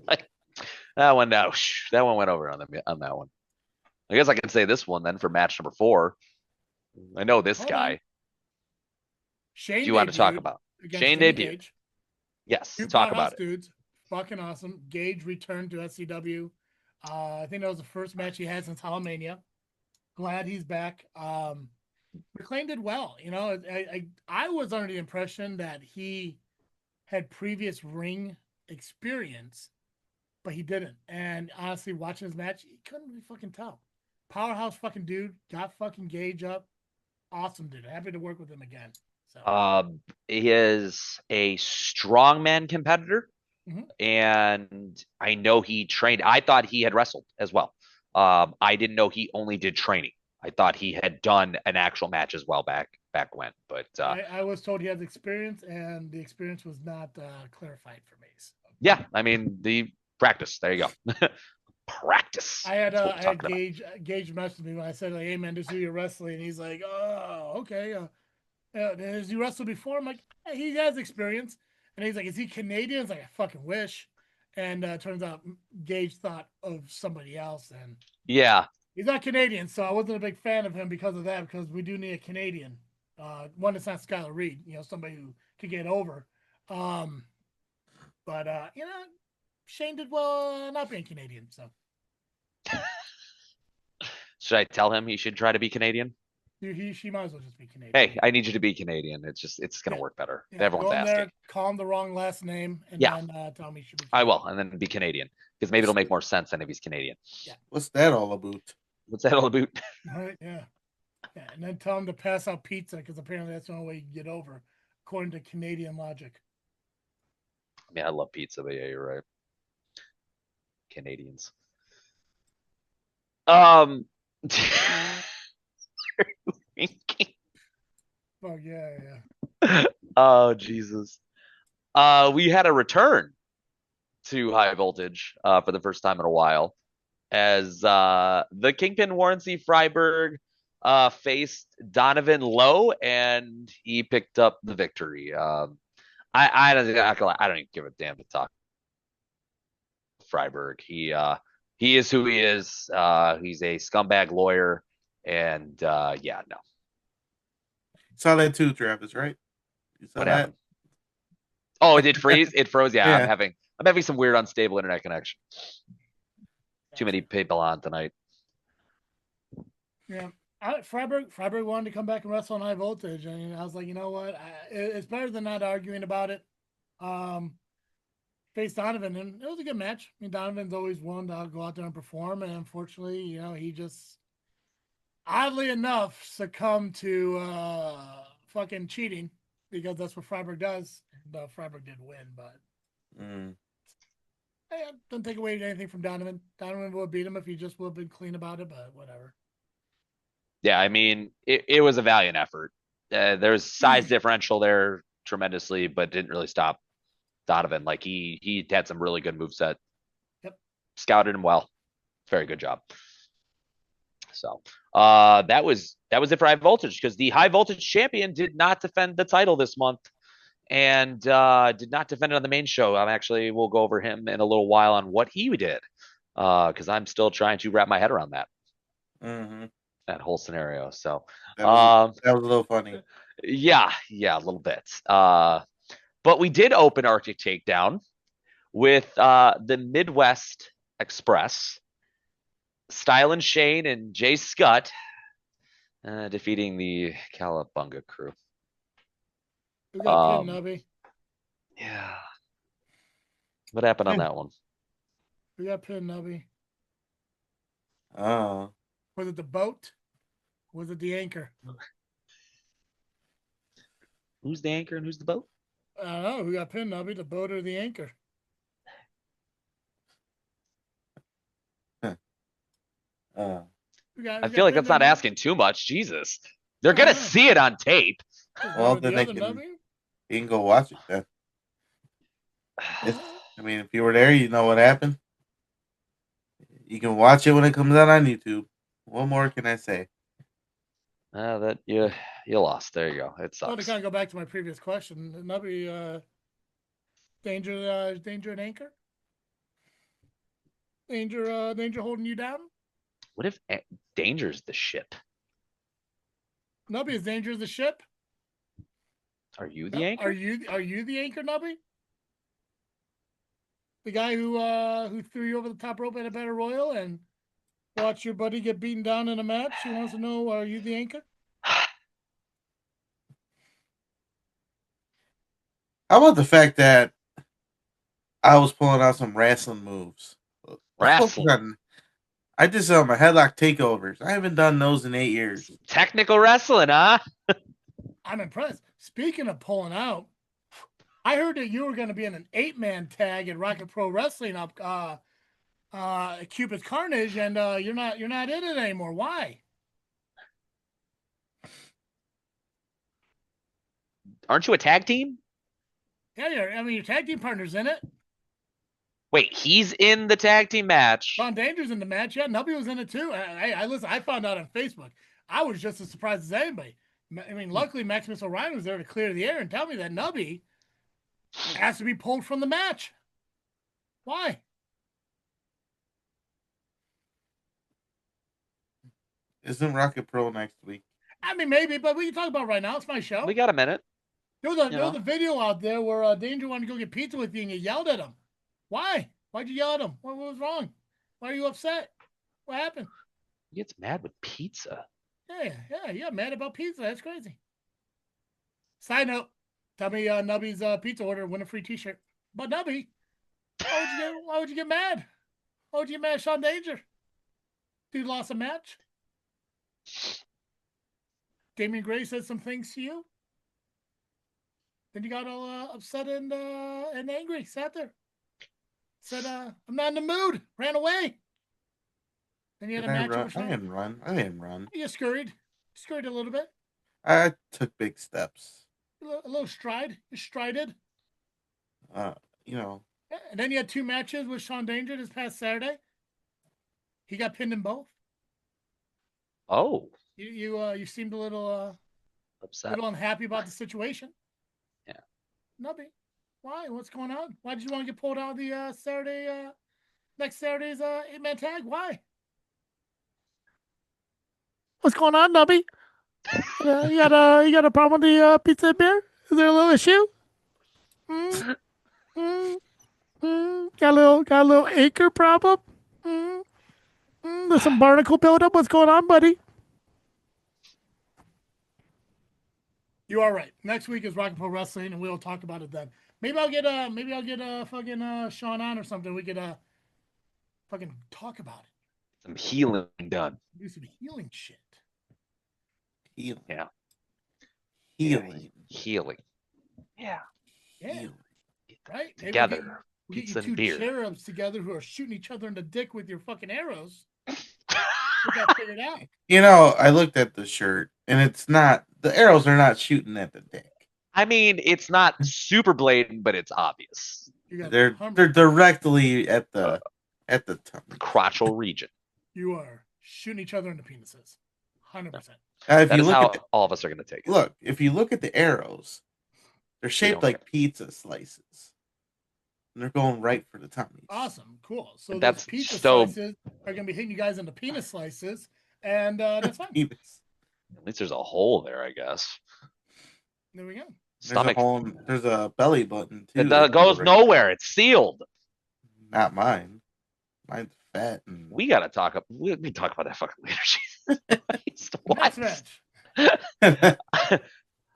like, that one went over on that one. I guess I can say this one then for match number 4. I know this Hold guy. on. Shane Do you want to talk debuted about? against Shane Vinny debuted. Gage. Yes, Two talk about powerhouse it. dudes. Fucking awesome. Gage returned to SCW. I think that was the first match he had since Hallmania. Glad he's back. McLean did well. You know, I was under the impression that he had previous ring experience, but he didn't. And honestly, watching his match, he couldn't really fucking tell. Powerhouse fucking dude, got fucking Gage up. Awesome dude. Happy to work with him again. So He is a strongman competitor, and I know he trained. I thought he had wrestled as well. I didn't know he only did training. I thought he had done an actual match as well back when. But I was told he has experience, and the experience was not clarified for me. So. Yeah, I mean the practice. There you go. Practice. I had Gage message me when I said, like, "Hey man, this is your wrestling," and he's like, "Oh, okay. Has he wrestled before?" I'm like, hey, "He has experience," and he's like, "Is he Canadian?" It's like, "I fucking wish." And turns out Gage thought of somebody else, and yeah, he's not Canadian, so I wasn't a big fan of him because of that. Because we do need a Canadian, one that's not Skylar Reed, you know, somebody who could get over. But you know, Shane did well not being Canadian. So should I tell him he should try to be Canadian? She might as well just be Canadian. Hey, I need you to be Canadian. It's gonna work better. Yeah, Everyone's go in asking. there, call him the wrong last name, and Yeah. then tell me he should be Canadian. I will, and then be Canadian because maybe it'll make more sense than if he's Canadian. Yeah. What's that all about? What's that all about? Right, yeah. And then tell him to pass out pizza because apparently that's the only way you can get over, according to Canadian logic. I mean, I love pizza, but yeah, you're right. Canadians. Oh yeah. Oh Jesus. We had a return to high voltage for the first time in a while, as the Kingpin Warren C. Freiberg faced Donovan Lowe, and he picked up the victory. I don't even give a damn to talk Freiberg. He is who he is. He's a scumbag lawyer, and yeah, no. Saw that too, Travis, right? You saw What that? happened? Oh, it did freeze? It froze. Yeah, Yeah. I'm having some weird unstable internet connection. Too many people on tonight. Yeah. Freiberg wanted to come back and wrestle on high voltage, and I was like, you know what? It's better than not arguing about it. Faced Donovan, and it was a good match. I mean, Donovan's always willing to go out there and perform, and unfortunately, you know, he just, oddly enough, succumbed to fucking cheating, because that's what Freiberg does. And Freiberg did win, but doesn't take away anything from Donovan. Donovan would have beat him if he just would have been clean about it, but whatever. Yeah, I mean, it was a valiant effort. There's size differential there tremendously, but didn't really stop Donovan. Like he had some really good moveset. Yep. Scouted him well. Very good job. So that was it for high voltage, because the high voltage champion did not defend the title this month, and did not defend it on the main show. We'll go over him in a little while on what he did, because I'm still trying to wrap my head around that. That whole scenario. So that was a little funny. Yeah, a little bit. But we did open Arctic Takedown with the Midwest Express, Style and Shane and Jay Scott defeating the Calabunga crew. We got pinned, Nubby. Yeah. What happened on that one? We got pinned, Nubby. Oh. Was it the boat? Was it the anchor? Who's the anchor and who's the boat? I don't know. Who got pinned, Nubby? The boat or the anchor? I feel like that's not asking too much. Jesus. They're going to see it on tape. Well, then you can go watch it then. I mean, if you were there, you know what happened. You can watch it when it comes out on YouTube. What more can I say? That you lost. There you go. It sucks. Well, to kind of go back to my previous question, Nubby Danger, Danger and Anchor. Danger holding you down. What if Danger's the ship? Nubby, is Danger the ship? Are you the anchor? Are you the anchor, Nubby? The guy who threw you over the top rope at a battle royal and watched your buddy get beaten down in a match? He wants to know, are you the anchor? How about the fact that I was pulling out some wrestling moves? Wrestling. I did some headlock takeovers. I haven't done those in 8 years. Technical wrestling, huh? I'm impressed. Speaking of pulling out, I heard that you were going to be in an 8-man tag at Rocket Pro Wrestling up Cupid's Carnage, and you're not in it anymore. Why? Aren't you a tag team? Yeah, your tag team partner's in it. Wait, he's in the tag team match. Sean Danger's in the match. Yeah, Nubby was in it too. I found out on Facebook. I was just as surprised as anybody. I mean, luckily Maximus Orion was there to clear the air and tell me that Nubby has to be pulled from the match. Why? Isn't Rocket Pro next week? I mean, maybe, but we can talk about right now. It's my show. We got a minute. There was a video out there where Danger wanted to go get pizza with you and you yelled at him. Why? Why'd you yell at him? What was wrong? Why are you upset? What happened? He gets mad with pizza. Yeah, mad about pizza. That's crazy. Side note, tell me Nubby's pizza order, win a free t-shirt. But Nubby, why would you get mad? Why would you get mad at Sean Danger? Dude lost a match. Damian Gray said some things to you. Then you got all upset and angry. Sat there. Said, I'm not in the mood. Ran away. Then you had a match with Sean. I didn't run. You scurried. Scurried a little bit. I took big steps. A little stride. You strided. You know. Yeah, and then you had 2 matches with Sean Danger this past Saturday. He got pinned in both. Oh. You seemed a little upset. A little unhappy about the situation. Yeah. Nubby, why? What's going on? Why did you want to get pulled out of the next Saturday's 8-man tag? Why? What's going on, Nubby? You got a problem with the pizza and beer? Is there a little issue? Got a little acre problem? There's some barnacle buildup. What's going on, buddy? You are right. Next week is Rocket Pro Wrestling, and we'll talk about it then. Maybe I'll get fucking Sean on or something. We could fucking talk about it. Some healing done. Do some healing shit. Healing. Yeah. Healing. Healing. Yeah. Healing. Right? Together. We get Pizza you and 2 beer. cherubs together who are shooting each other in the dick with your fucking arrows. We got to figure it out. You know, I looked at the shirt, and it's not. The arrows are not shooting at the dick. I mean, it's not super blatant, but it's obvious. They're directly at the tummy. Crotchal region. You are shooting each other in the penises. 100%. If That you is look how at all of us are going to take it. look, if you look at the arrows, they're shaped don't like pizza slices, and they're going right for the tummy. Awesome. Cool. So And those that's pizza so- slices are going to be hitting you guys in the penis slices, and that's fine. Penis. At least there's a hole there, I guess. There we go. Stomach. There's a belly button too. It goes nowhere. It's sealed. Not mine. Mine's fat. And... We got to talk. We can talk about that fucking later. Next What? match.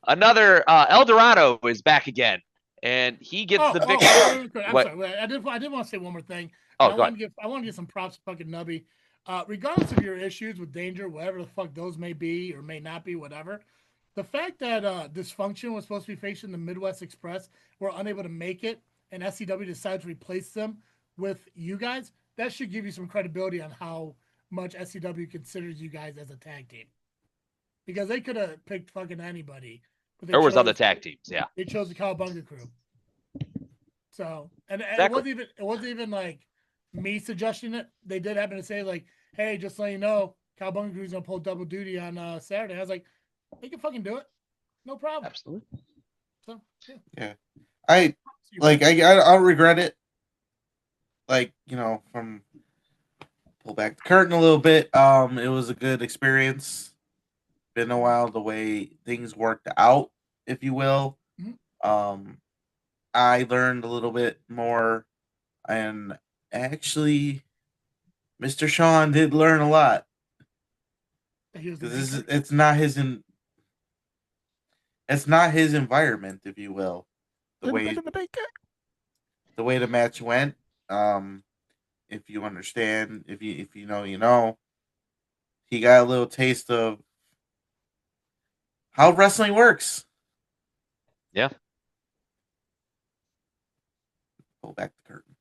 Another El Dorado is back again, and he gets the victory. I'm What? sorry. I did want to say one more thing. Oh, I go ahead. want to give some props to fucking Nubby. Regardless of your issues with Danger, whatever the fuck those may be or may not be, whatever. The fact that Dysfunction was supposed to be facing the Midwest Express, were unable to make it, and SCW decided to replace them with you guys, that should give you some credibility on how much SCW considers you guys as a tag team. Because they could have picked fucking anybody. But they There was chose- other tag teams. Yeah. They chose the Cowabunga crew. So, and Exactly. it wasn't even like me suggesting it. They did happen to say like, hey, just so you know, Cowabunga crew's gonna pull double duty on Saturday. I was like, they can fucking do it. No problem. Absolutely. So, yeah. Yeah. I like I don't regret it. Like, from pull back the curtain a little bit. It was a good experience. Been a while the way things worked out, if you will. I learned a little bit more, and actually, Mr. Sean did learn a lot. Because it's not his environment, if you will. The way the match went. If you understand, if you know, you know. He got a little taste of how wrestling works. Yeah. Pull back the curtain.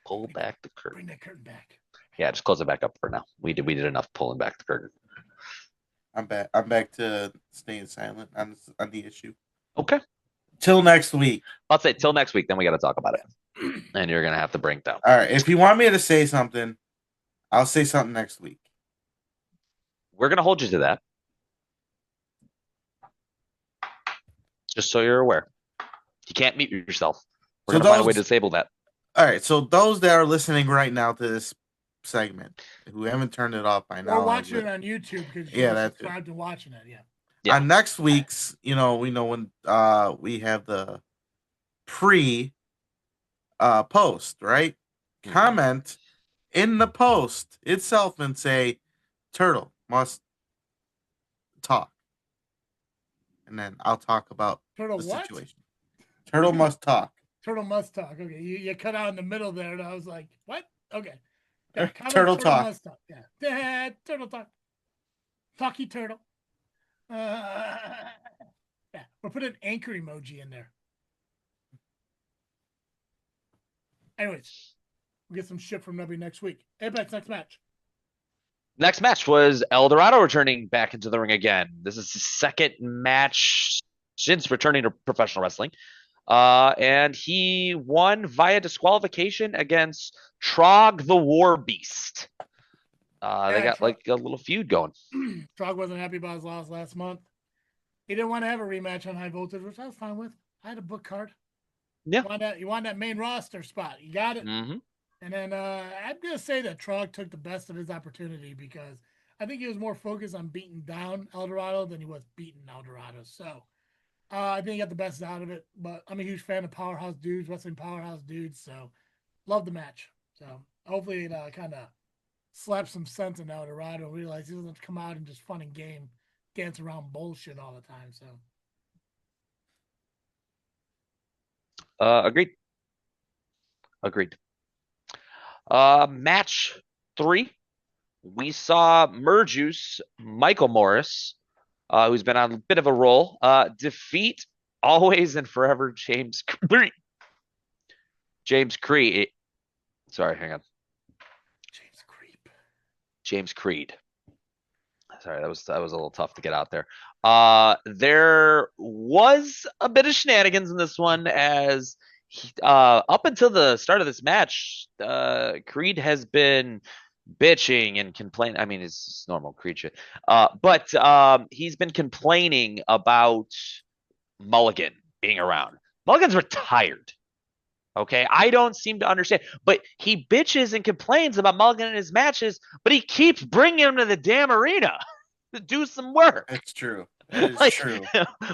Pull back the curtain. Bring that curtain back. Yeah, just close it back up for now. We did enough pulling back the curtain. I'm back to staying silent on the issue. Okay. Till next week. I'll say till next week, then we got to talk about it. And you're gonna have to break down. All right. If you want me to say something, I'll say something next week. We're gonna hold you to that. Just so you're aware. You can't mute yourself. We're gonna find a way to disable that. All right. So those that are listening right now to this segment, who haven't turned it off by now, or watching it on YouTube because you're subscribed to watching it. Yeah. On next week's, we know when we have the post, right? Mm-hmm. Comment in the post itself and say Turtle must talk. And then I'll talk about the situation. Turtle must talk. Turtle must talk. Okay. You cut out in the middle there and I was like, what? Okay. Yeah, turtle talk. Must talk. Yeah. Turtle talk. Talky turtle. Yeah. We'll put an anchor emoji in there. Anyways, we'll get some shit from Nubby next week. Apex, next match. Next match was El Dorado returning back into the ring again. This is his second match since returning to professional wrestling. And he won via disqualification against Trog the War Beast. They got like a little feud going. Trog wasn't happy about his loss last month. He didn't want to have a rematch on High Voltage, which I was fine with. I had a book card. Yeah. You want that main roster spot. You got it. Mm-hmm. And then I'm going to say that Trog took the best of his opportunity because I think he was more focused on beating down El Dorado than he was beating El Dorado. So I think he got the best out of it. But I'm a huge fan of powerhouse dudes, wrestling powerhouse dudes. So love the match. So hopefully it kind of slaps some sense in El Dorado. Realize he doesn't have to come out and just fun and game, dance around bullshit all the time. So. Agreed. Match 3, we saw Merjuice Michael Morris, who's been on a bit of a roll, defeat always and forever James Creed. Sorry, hang on. James Creed. Sorry, that was a little tough to get out there. There was a bit of shenanigans in this one as up until the start of this match, Creed has been bitching and complaining. I mean, it's normal Creed shit. But he's been complaining about Mulligan being around. Mulligan's retired. Okay, I don't seem to understand. But he bitches and complains about Mulligan in his matches, but he keeps bringing him to the damn arena to do some work. That's true. That is true.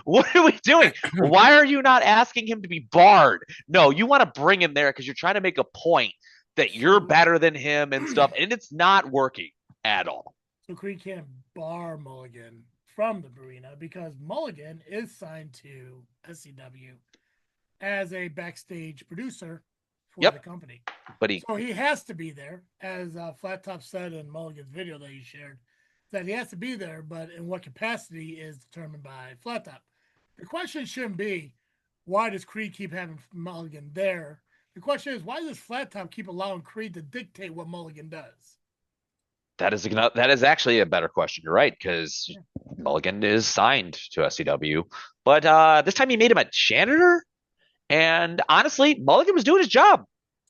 What are we doing? Why are you not asking him to be barred? No, you want to bring him there because you're trying to make a point that you're better than him and stuff, and it's not working at all. So Creed can't bar Mulligan from the arena because Mulligan is signed to SCW as a backstage producer for the company. So he has to be there, as Flat Top said in Mulligan's video that he shared, that he has to be there, but in what capacity is determined by Flat Top. The question shouldn't be, why does Creed keep having Mulligan there? The question is, why does Flat Top keep allowing Creed to dictate what Mulligan does? That is actually a better question. You're right, because Mulligan is signed to SCW, but this time he made him a janitor. And honestly, Mulligan was doing his job.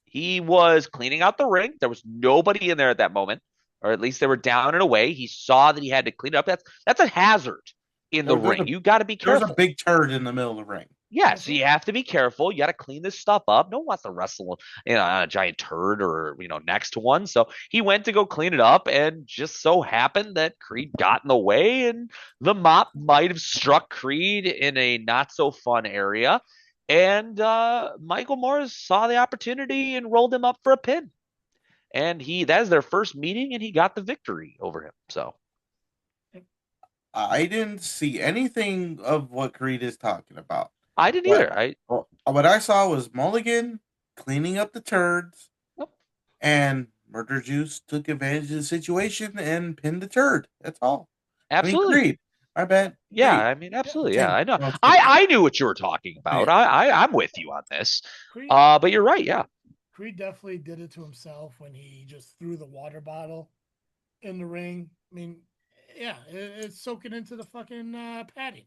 He was cleaning out the ring. There was nobody in there at that moment, or at least they were down and away. He saw that he had to clean it up. That's a hazard in the ring. You got to be careful. There's a big turd in the middle of the ring. Yeah, so you have to be careful. You got to clean this stuff up. No one wants to wrestle, on a giant turd or next to one. So he went to go clean it up, and just so happened that Creed got in the way, and the mop might have struck Creed in a not so fun area. And Michael Morris saw the opportunity and rolled him up for a pin. And that is their first meeting, and he got the victory over him. So I didn't see anything of what Creed is talking about. I didn't either. What I saw was Mulligan cleaning up the turds, and Murder Juice took advantage of the situation and pinned the turd. That's all. Absolutely. Creed. My bad. Yeah, I mean, absolutely. Yeah, I know. I knew what you were talking about. Yeah. I'm with you on this. Creed, but you're right. Yeah. Creed definitely did it to himself when he just threw the water bottle in the ring. I mean, yeah, it's soaking into the fucking padding.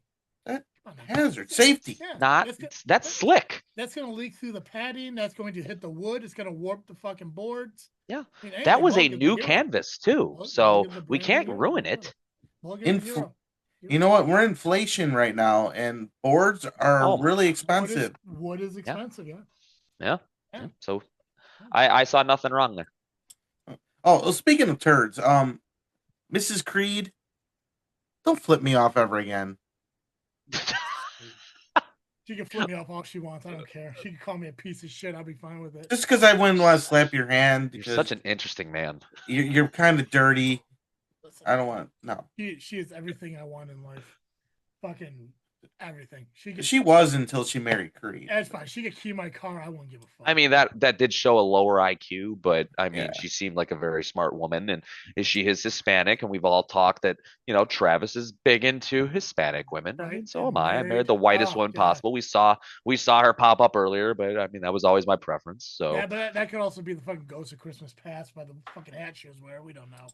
Hazard safety. Yeah, that's slick. That's gonna leak through the padding. That's going to hit the wood. It's gonna warp the fucking boards. Yeah, I mean, that was a new canvas too, so we can't ruin it. You know what? We're inflation right now, and boards are really expensive. Wood is expensive. Yeah. So I saw nothing wrong there. Oh, speaking of turds, Mrs. Creed, don't flip me off ever again. She can flip me off all she wants. I don't care. She can call me a piece of shit. I'll be fine with it. Just because I wouldn't want to slap your hand. You're such an interesting man. You're kind of dirty. Listen, I don't want no. She is everything I want in life. Fucking everything. She was until she married Creed. That's fine. She could key my car. I won't give a fuck. I mean, that did show a lower IQ, but I mean, she seemed like a very smart woman, and she is Hispanic, and we've all talked that Travis is big into Hispanic women. Right? I mean, so am I. I married the whitest woman possible. We saw her pop up earlier, but I mean, that was always my preference. So yeah, but that could also be the fucking ghost of Christmas Past by the fucking hat she was wearing. We don't know.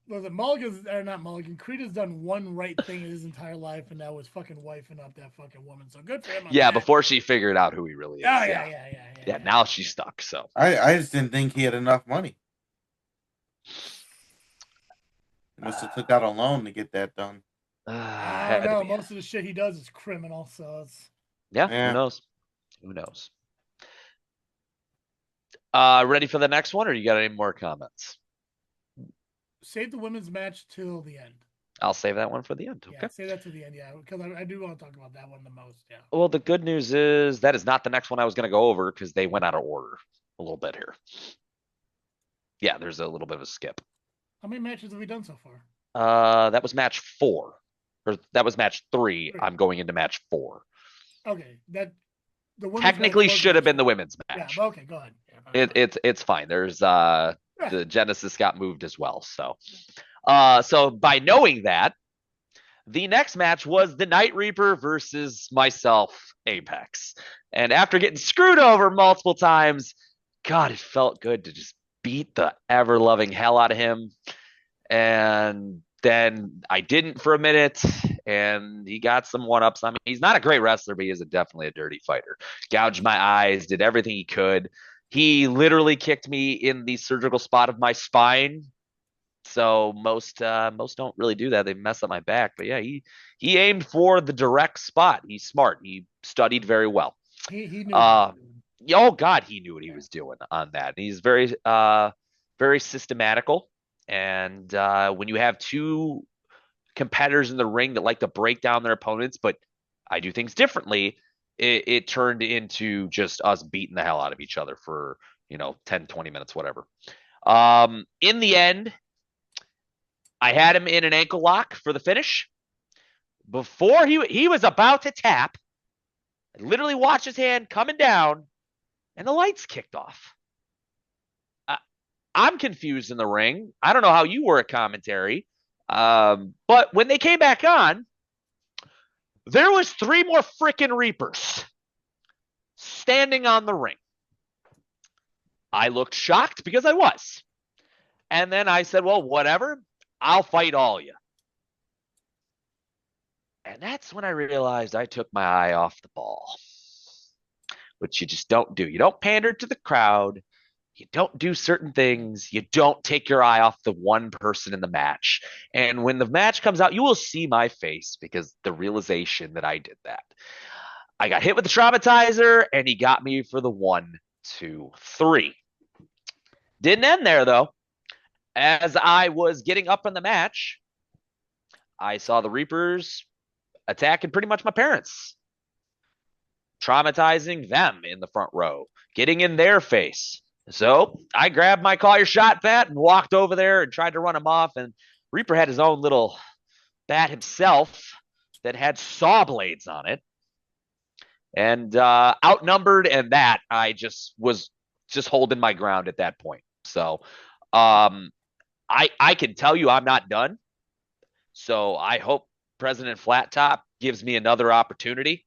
Mulligan's or not Mulligan. Creed has done one right thing in his entire life, and that was fucking wifing up that fucking woman. So good for him. Yeah, before she figured out who he really is. Yeah. Now she's stuck. So I just didn't think he had enough money. He must have took out a loan to get that done. I don't know. Most of the shit he does is criminal. So it's who knows? Who knows? Ready for the next one, or you got any more comments? Save the women's match till the end. I'll save that one for the end. Okay. Yeah, save that to the end, because I do want to talk about that one the most. Yeah. Well, the good news is that is not the next one I was going to go over because they went out of order a little bit here. Yeah, there's a little bit of a skip. How many matches have we done so far? That was match 4, or that was match 3. I'm going into match 4. Okay, the technically should have been the women's match. Yeah, okay, go ahead. Yeah, it's fine. There's the Genesis got moved as well. So by knowing that, the next match was the Night Reaper versus myself, Apex. And after getting screwed over multiple times, God, it felt good to just beat the ever-loving hell out of him. And then I didn't for a minute, and he got some one-ups. I mean, he's not a great wrestler, but he is definitely a dirty fighter. Gouged my eyes, did everything he could. He literally kicked me in the surgical spot of my spine. So most don't really do that. They mess up my back. But yeah, he aimed for the direct spot. He's smart. He studied very well. He knew. Oh God, he knew what he was doing on that. He's very very systematical. And when you have two competitors in the ring that like to break down their opponents, but I do things differently, it turned into just us beating the hell out of each other for 10, 20 minutes, whatever. In the end, I had him in an ankle lock for the finish. Before he was about to tap, I literally watched his hand coming down, and the lights kicked off. I'm confused in the ring. I don't know how you were at commentary, but when they came back on, there was 3 more freaking Reapers standing on the ring. I looked shocked because I was. And then I said, well, whatever. I'll fight all you. And that's when I realized I took my eye off the ball, which you just don't do. You don't pander to the crowd. you don't do certain things. You don't take your eye off the one person in the match. And when the match comes out, you will see my face because the realization that I did that. I got hit with the traumatizer and he got me for the 1, 2, 3. Didn't end there though. As I was getting up in the match, I saw the Reapers attacking pretty much my parents, traumatizing them in the front row, getting in their face. So I grabbed my call your shot bat and walked over there and tried to run him off. And Reaper had his own little bat himself that had saw blades on it. And outnumbered, and that I just was just holding my ground at that point. So I can tell you I'm not done. So I hope President Flat Top gives me another opportunity.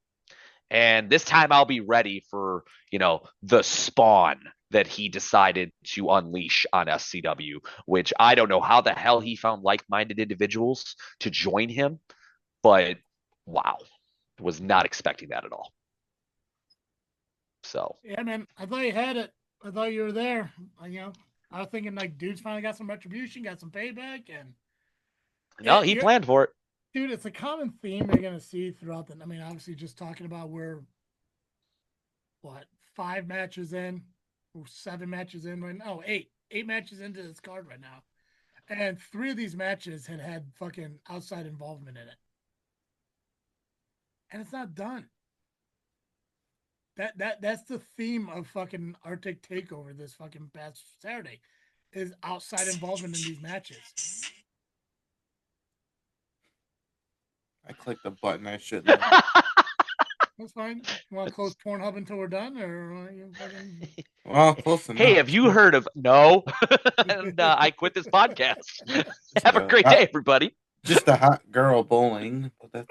And this time I'll be ready for, the spawn that he decided to unleash on SCW, which I don't know how the hell he found like-minded individuals to join him. But wow, was not expecting that at all. So yeah, man, I thought you had it. I thought you were there. I was thinking like, dude's finally got some retribution, got some payback, and no, he planned for it. Dude, it's a common theme you're gonna see throughout obviously just talking about we're 5 matches in, or 7 matches in right now. 8 matches into this card right now, and 3 of these matches had fucking outside involvement in it, and it's not done. That's the theme of fucking Arctic Takeover this fucking past Saturday, is outside involvement in these matches. I clicked the button I shouldn't have. That's fine. You want to close Pornhub until we're done, or you fucking... Well, close enough. Hey, have you heard of no? And I quit this podcast. Have a great day, everybody. Just a hot girl bowling. But that's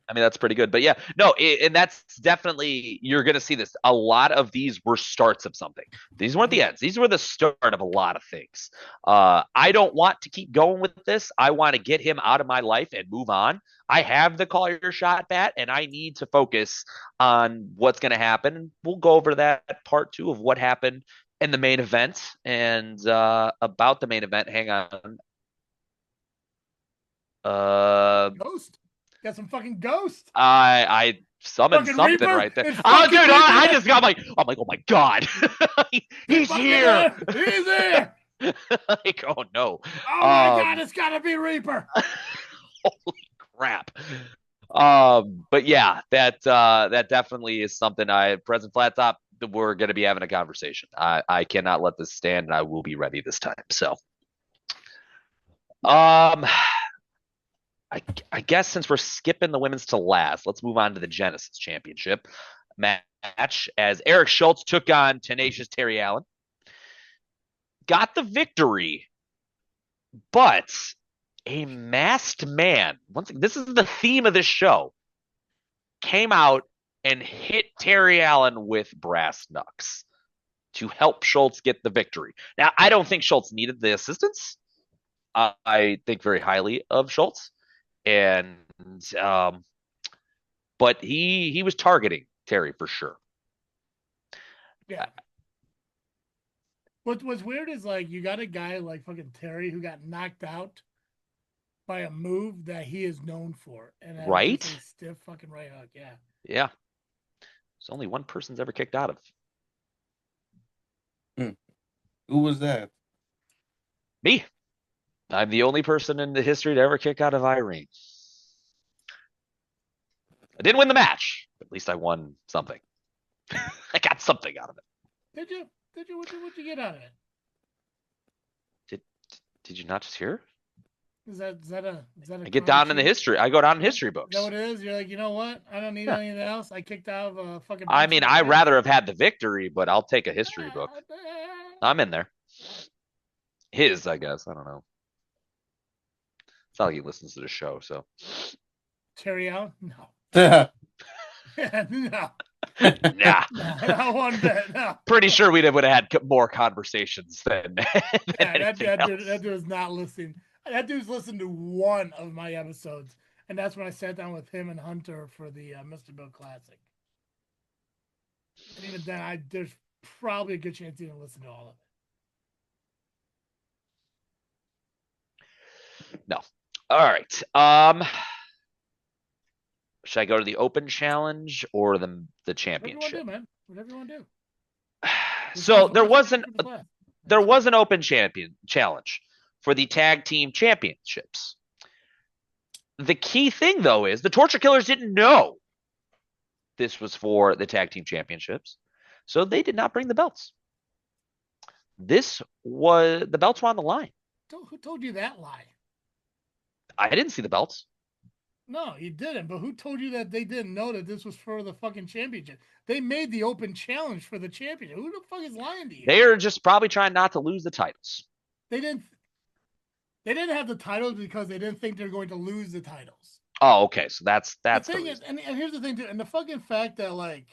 I mean, that's pretty good. But yeah, no, and that's definitely, you're going to see this. A lot of these were starts of something. These weren't the ends. These were the start of a lot of things. I don't want to keep going with this. I want to get him out of my life and move on. I have the call your shot bat, and I need to focus on what's going to happen. We'll go over that part 2 of what happened in the main event. And about the main event, hang on. Ghost. Got some fucking ghost. I summoned fucking something Reaper? right there. It's Oh, fucking dude, Reaper. I just got I'm like, oh my god, he's here. He's there. Like, oh no. Oh my god, it's gotta be Reaper. Holy crap. But yeah, that definitely is something President Flat Top, we're gonna be having a conversation. I cannot let this stand, and I will be ready this time. So I guess since we're skipping the women's to last, let's move on to the Genesis Championship match as Eric Schultz took on Tenacious Terry Allen. Got the victory, but a masked man, this is the theme of this show, came out and hit Terry Allen with brass knucks to help Schultz get the victory. Now, I don't think Schultz needed the assistance. I think very highly of Schultz. And but he was targeting Terry for sure. Yeah. What's weird is like you got a guy like fucking Terry who got knocked out by a move that he is known for, and right, stiff fucking right hook. Yeah. There's only one person's ever kicked out of. Who was that? Me. I'm the only person in the history to ever kick out of Irene. I didn't win the match, but at least I won something. I got something out of it. Did you? What'd you get out of it? Did you not just hear? Is that a I get down in the history. I go down in history books. Is that what it is? You're like, you know what? I don't need anything else. I kicked out of a fucking. I mean, I'd rather have had the victory, but I'll take a history book. I'm in there. His, I guess. I don't know. It's not like he listens to the show, so. Terry Allen? No. Yeah. No. Nah. Not one bit. No. Pretty sure we would have had more conversations than. That dude is not listening. That dude's listened to one of my episodes, and that's when I sat down with him and Hunter for the Mr. Bill Classic. And even then, there's probably a good chance you didn't listen to all of it. No. All right. Should I go to the open challenge or the Whatever you want championship? to do, man. Whatever you want to do. So there was an open challenge for the tag team championships. The key thing, though, is the Torture Killers didn't know this was for the tag team championships, so they did not bring the belts. The belts were on the line. Who told you that lie? I didn't see the belts. No, you didn't. But who told you that they didn't know that this was for the fucking championship? They made the open challenge for the championship. Who the fuck is lying to you? They are just probably trying not to lose the titles. They didn't have the titles because they didn't think they were going to lose the titles. Oh, okay. So that's the thing is, and here's the thing too, and the fucking fact that like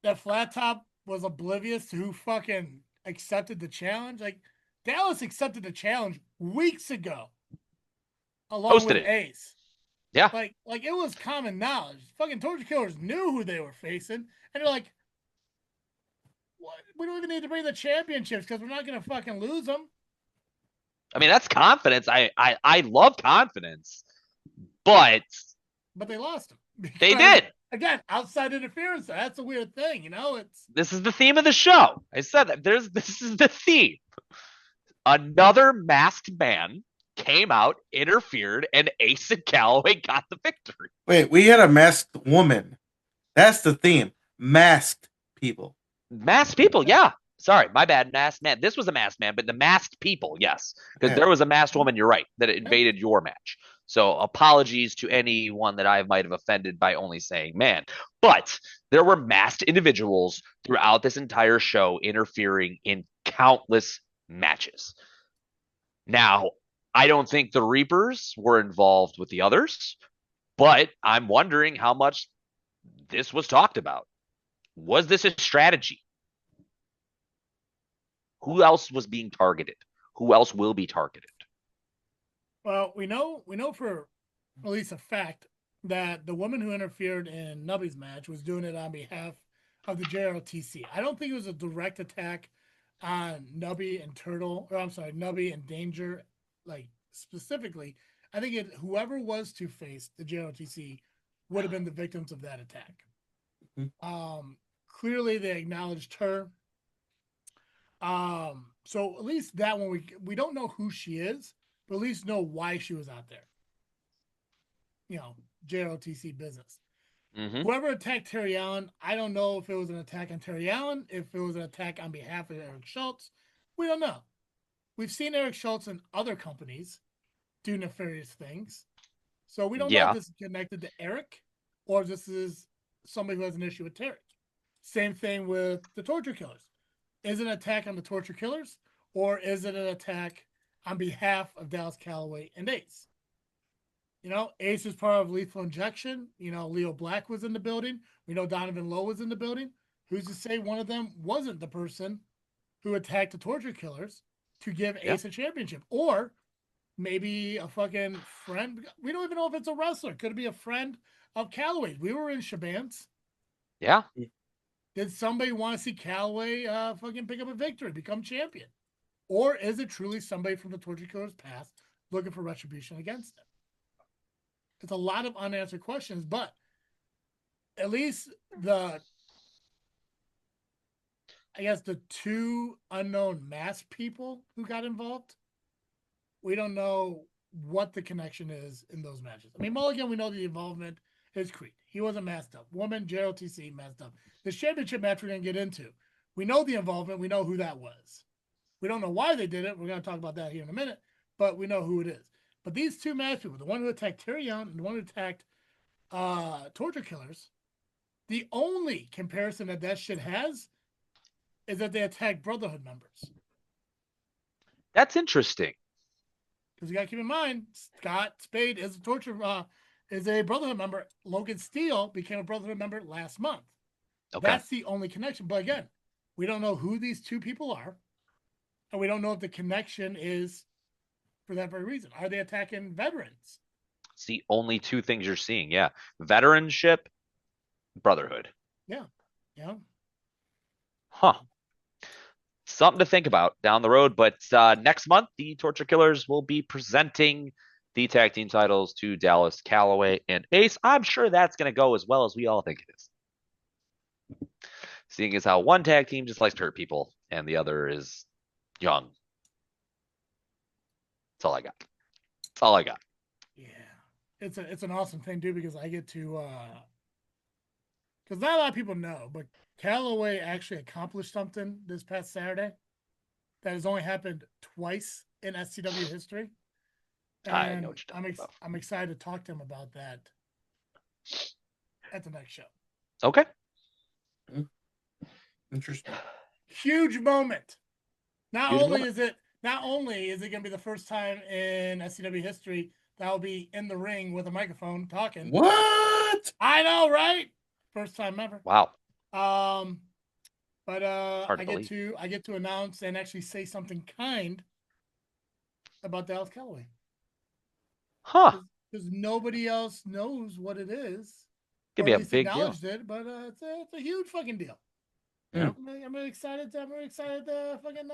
that Flat Top was oblivious to who fucking accepted the challenge. Like Dallas accepted the challenge weeks ago, along Posted with it. Ace. Yeah. Like it was common knowledge. Fucking Torture Killers knew who they were facing, and they're like, "What? We don't even need to bring the championships because we're not gonna fucking lose them." I mean, that's confidence. I love confidence, but they lost them. They did. Again, outside interference. That's a weird thing, you know. This is the theme of the show. I said that this is the theme. Another masked man came out, interfered, and Ace and Calloway got the victory. Wait, we had a masked woman. That's the theme. Masked people. Masked people, yeah. Sorry, my bad. Masked man. This was a masked man, but the masked people, yes. Because there was a masked woman, you're right, that invaded your match. So apologies to anyone that I might have offended by only saying man. But there were masked individuals throughout this entire show interfering in countless matches. Now, I don't think the Reapers were involved with the others, but I'm wondering how much this was talked about. Was this a strategy? Who else was being targeted? Who else will be targeted? Well, we know for at least a fact that the woman who interfered in Nubby's match was doing it on behalf of the JROTC. I don't think it was a direct attack on Nubby and Nubby and Danger, like specifically. I think whoever was to face the JROTC would have been the victims of that attack. Mm-hmm. Clearly, they acknowledged her. So at least that one we don't know who she is, but at least know why she was out there. You know, JROTC business. Mm-hmm. Whoever attacked Terry Allen, I don't know if it was an attack on Terry Allen, if it was an attack on behalf of Eric Schultz. We don't know. We've seen Eric Schultz in other companies do nefarious things. So we don't know if this is connected to Eric or if this is somebody who has an issue with Terry. Same thing with the Torture Killers. Is it an attack on the Torture Killers or is it an attack on behalf of Dallas Calloway and Ace? You know, Ace is part of Lethal Injection. You know, Leo Black was in the building. We know Donovan Lowe was in the building. Who's to say one of them wasn't the person who attacked the Torture Killers to give Ace a championship? Or maybe a fucking friend. We don't even know if it's a wrestler. Could it be a friend of Calloway's? We were in Shabans. Yeah. Did somebody want to see Calloway fucking pick up a victory, become champion? Or is it truly somebody from the Torture Killers past looking for retribution against them? It's a lot of unanswered questions, but at least the two unknown masked people who got involved, we don't know what the connection is in those matches. I mean, Mulligan, we know the involvement is Creed. He wasn't masked up. Woman, JLTC, masked up. This championship match we're going to get into, we know the involvement. We know who that was. We don't know why they did it. We're going to talk about that here in a minute, but we know who it is. But these two masked people, the one who attacked Terry Young and the one who attacked Torture Killers, the only comparison that shit has is that they attacked Brotherhood members. That's interesting. Because you got to keep in mind, Scott Spade is a Brotherhood member. Logan Steele became a Brotherhood member last month. Okay. That's the only connection. But again, we don't know who these two people are, and we don't know if the connection is for that very reason. Are they attacking veterans? It's the only two things you're seeing. Yeah. Veteranship, Brotherhood. Yeah. Yeah. Huh. Something to think about down the road. But next month, the Torture Killers will be presenting the tag team titles to Dallas, Calloway, and Ace. I'm sure that's going to go as well as we all think it is. Seeing as how one tag team just likes to hurt people and the other is young. That's all I got. That's all I got. Yeah. It's an awesome thing, too, because I get to because not a lot of people know, but Calloway actually accomplished something this past Saturday that has only happened twice in SCW history. And I know what you're talking about. I'm excited to talk to him about that at the next show. Okay. Interesting. Huge moment. Not Huge only moment. is it going to be the first time in SCW history that I'll be in the ring with a microphone talking. What? I know, right? First time ever. Wow. But Hard to I get to announce and actually say something kind about Dallas Calloway. Huh. Because nobody else knows what it is. Could or be at a least big deal. acknowledged it, but it's a huge fucking deal. Yeah. I'm really excited. I'm really excited to fucking.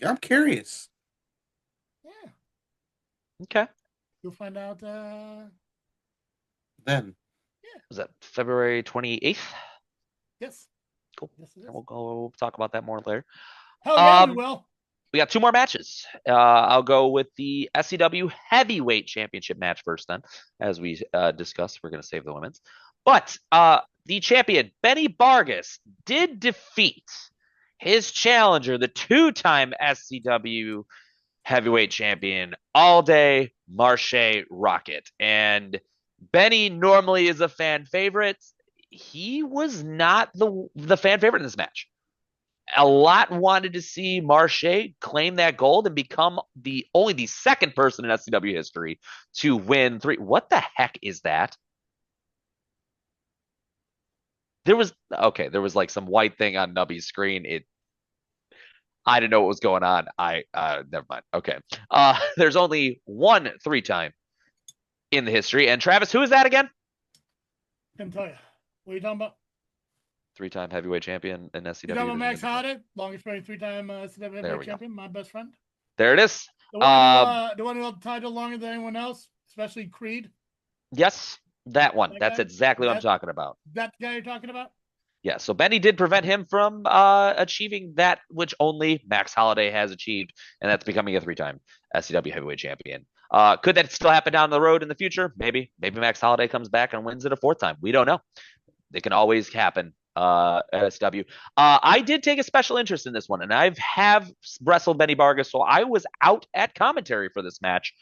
I'm curious. Yeah. Okay. You'll find out. Then. Was that February 28th? Yes. Cool. Yes, it is. We'll talk about that more later. Hell yeah, we will. We got two more matches. I'll go with the SCW Heavyweight Championship match first then. As we discussed, we're going to save the women's. But the champion, Benny Vargas, did defeat his challenger, the two-time SCW Heavyweight Champion, All Day Marche Rocket. And Benny normally is a fan favorite. He was not the fan favorite in this match. A lot wanted to see Marche claim that gold and become only the second person in SCW history to win 3. What the heck is that? There was like some white thing on Nubby's screen. I didn't know what was going on. Never mind. Okay. There's only one 3-time in the history. And Travis, who is that again? Couldn't tell you. What are you talking about? 3-time heavyweight champion in SCW. You talking about Max Holiday, longest reigning 3-time SCW heavyweight champion, my best friend. There it is. The one who held the title longer than anyone else, especially Creed. Yes, that one. That's exactly what I'm talking about. That guy you're talking about? Yeah, so Benny did prevent him from achieving that which only Max Holiday has achieved, and that's becoming a 3-time SCW heavyweight champion. Could that still happen down the road in the future? Maybe. Maybe Max Holiday comes back and wins it a 4th time. We don't know. It can always happen at SCW. I did take a special interest in this one, and I have wrestled Benny Vargas, so I was out at commentary for this match,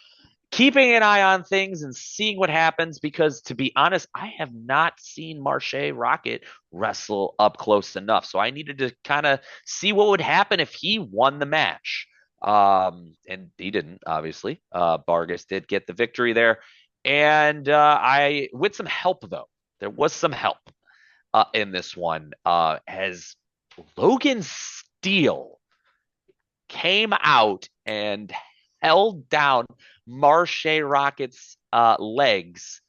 keeping an eye on things and seeing what happens, because to be honest, I have not seen Marche Rocket wrestle up close enough. So I needed to kind of see what would happen if he won the match. And he didn't, obviously. Vargas did get the victory there. And with some help, though, there was some help in this one, as Logan Steele came out and held down Marche Rocket's legs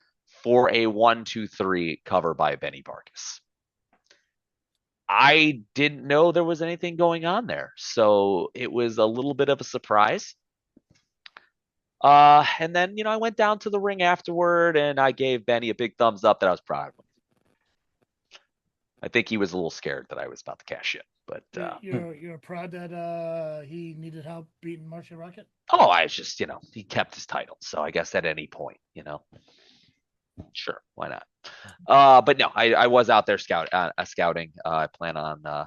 for a 1-2-3 cover by Benny Vargas. I didn't know there was anything going on there, so it was a little bit of a surprise. And then, I went down to the ring afterward, and I gave Benny a big thumbs up that I was proud of him. I think he was a little scared that I was about to cash in. But you're proud that he needed help beating Marche Rocket? Oh, I was just, he kept his title. So I guess at any point, sure, why not? But no, I was out there scouting. I plan on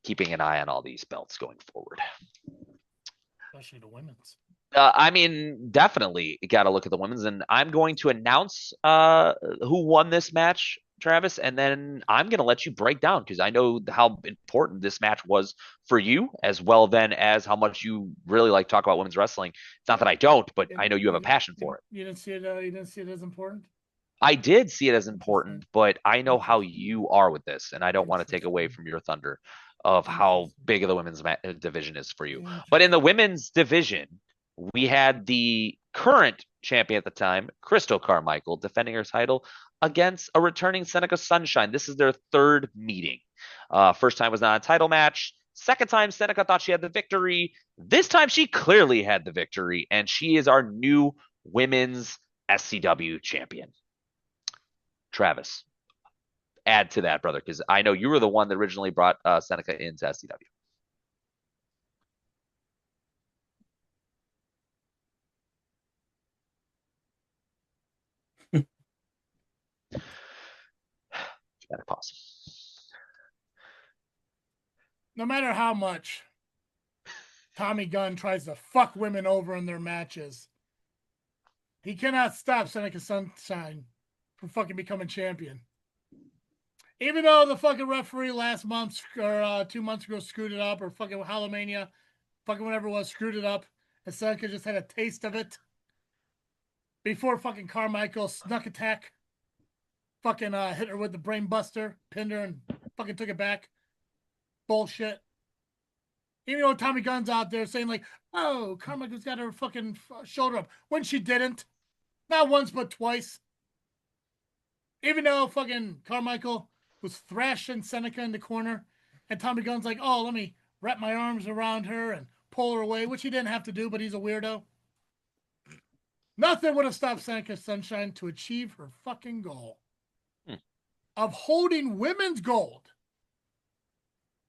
keeping an eye on all these belts going forward. Especially the women's. I mean, definitely got to look at the women's, and I'm going to announce who won this match, Travis, and then I'm going to let you break down, because I know how important this match was for you, as well then as how much you really like to talk about women's wrestling. It's not that I don't, but I know you have a passion for it. You didn't see it. You didn't see it as important. I did see it as important, but I know how you are with this, and I don't want to take away from your thunder of how big of the women's division is for you. But in the women's division, we had the current champion at the time, Crystal Carmichael, defending her title against a returning Seneca Sunshine. This is their 3rd meeting. First time was not a title match. Second time, Seneca thought she had the victory. This time, she clearly had the victory, and she is our new women's SCW champion. Travis, add to that, brother, because I know you were the one that originally brought Seneca into SCW. Gotta pause. No matter how much Tommy Gunn tries to fuck women over in their matches, he cannot stop Seneca Sunshine from fucking becoming champion. Even though the fucking referee last month or 2 months ago screwed it up, or fucking Hallowmania, fucking whatever it was, screwed it up, and Seneca just had a taste of it before fucking Carmichael snuck attack, fucking hit her with the brain buster, pinned her, and fucking took it back. Bullshit. Even though Tommy Gunn's out there saying like, oh, Carmichael's got her fucking shoulder up, when she didn't. Not once, but twice. Even though fucking Carmichael was thrashing Seneca in the corner, and Tommy Gunn's like, oh, let me wrap my arms around her and pull her away, which he didn't have to do, but he's a weirdo. Nothing would have stopped Seneca Sunshine to achieve her fucking goal of holding women's gold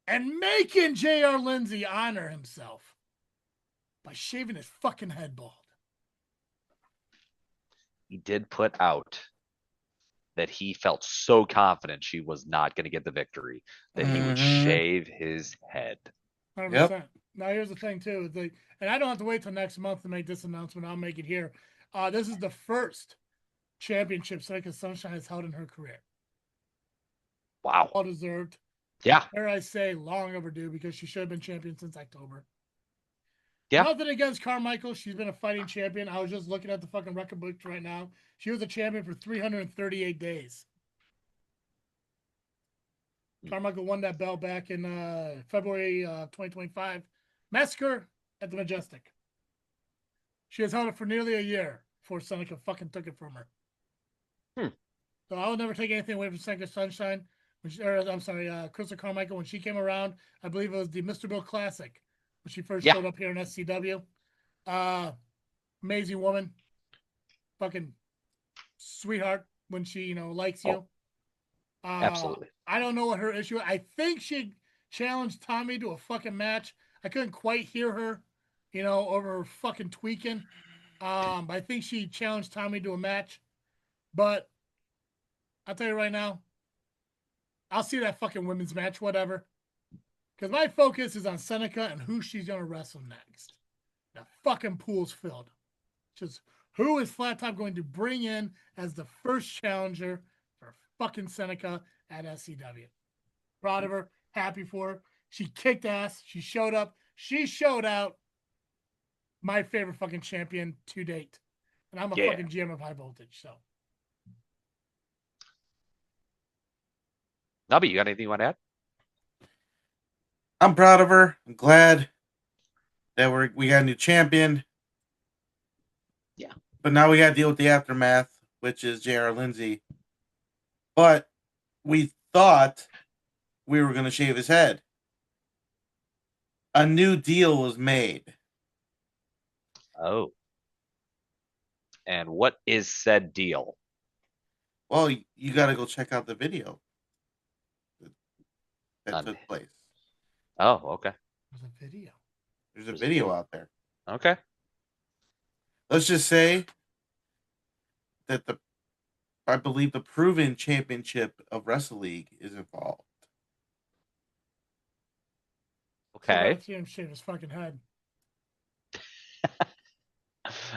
and making J.R. Lindsay honor himself by shaving his fucking head bald. He did put out that he felt so confident she was not going to get the victory that he would shave his head. 100%. Yep. Now, here's the thing, too. And I don't have to wait till next month to make this announcement. I'll make it here. This is the first championship Seneca Sunshine has held in her career. Wow. Well deserved. Yeah. Dare I say, long overdue, because she should have been champion since October. Yeah. Nothing against Carmichael. She's been a fighting champion. I was just looking at the fucking record books right now. She was a champion for 338 days. Carmichael won that belt back in February 2025. Massacre at the Majestic. She has held it for nearly a year before Seneca fucking took it from her. So I would never take anything away from Seneca Sunshine. Crystal Carmichael, when she came around, I believe it was the Mr. Bill Classic when she first showed up here in SCW. Amazing woman. Fucking sweetheart when she, likes you. Absolutely. I don't know what her issue is. I think she challenged Tommy to a fucking match. I couldn't quite hear her, over her fucking tweaking. But I think she challenged Tommy to a match. But I'll tell you right now, I'll see that fucking women's match, whatever. Because my focus is on Seneca and who she's going to wrestle next. The fucking pool's filled. Just who is Flat Top going to bring in as the first challenger for fucking Seneca at SCW? Proud of her. Happy for her. She kicked ass. She showed up. She showed out. My favorite fucking champion to date. And I'm a fucking GM of High Voltage, so. Nubby, you got anything you want to add? I'm proud of her. I'm glad that we got a new champion. Yeah. But now we got to deal with the aftermath, which is J.R. Lindsay. But we thought we were going to shave his head. A new deal was made. Oh. And what is said deal? Well, you got to go check out the video that took place. Oh, okay. There's a video. There's a video out there. Okay. Let's just say that I believe the proven championship of Wrestle League is involved. Okay. See him shave his fucking head.